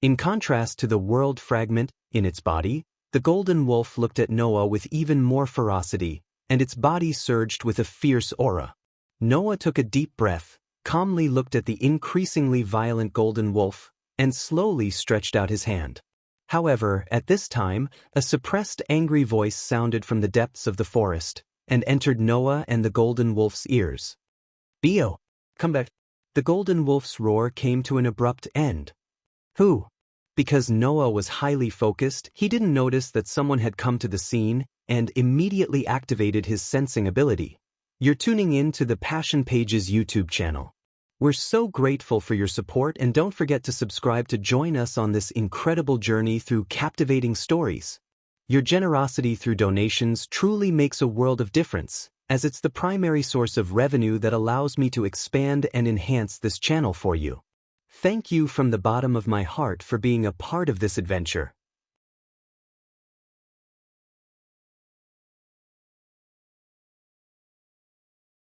In contrast to the world fragment in its body, the golden wolf looked at Noah with even more ferocity, and its body surged with a fierce aura. Noah took a deep breath, calmly looked at the increasingly violent golden wolf, and slowly stretched out his hand. However, at this time, a suppressed angry voice sounded from the depths of the forest, and entered Noah and the golden wolf's ears. "Bio, come back." The golden wolf's roar came to an abrupt end. Who? Because Noah was highly focused, he didn't notice that someone had come to the scene and immediately activated his sensing ability. You're tuning in to the Passion Pages YouTube channel. We're so grateful for your support, and don't forget to subscribe to join us on this incredible journey through captivating stories. Your generosity through donations truly makes a world of difference, as it's the primary source of revenue that allows me to expand and enhance this channel for you. Thank you from the bottom of my heart for being a part of this adventure.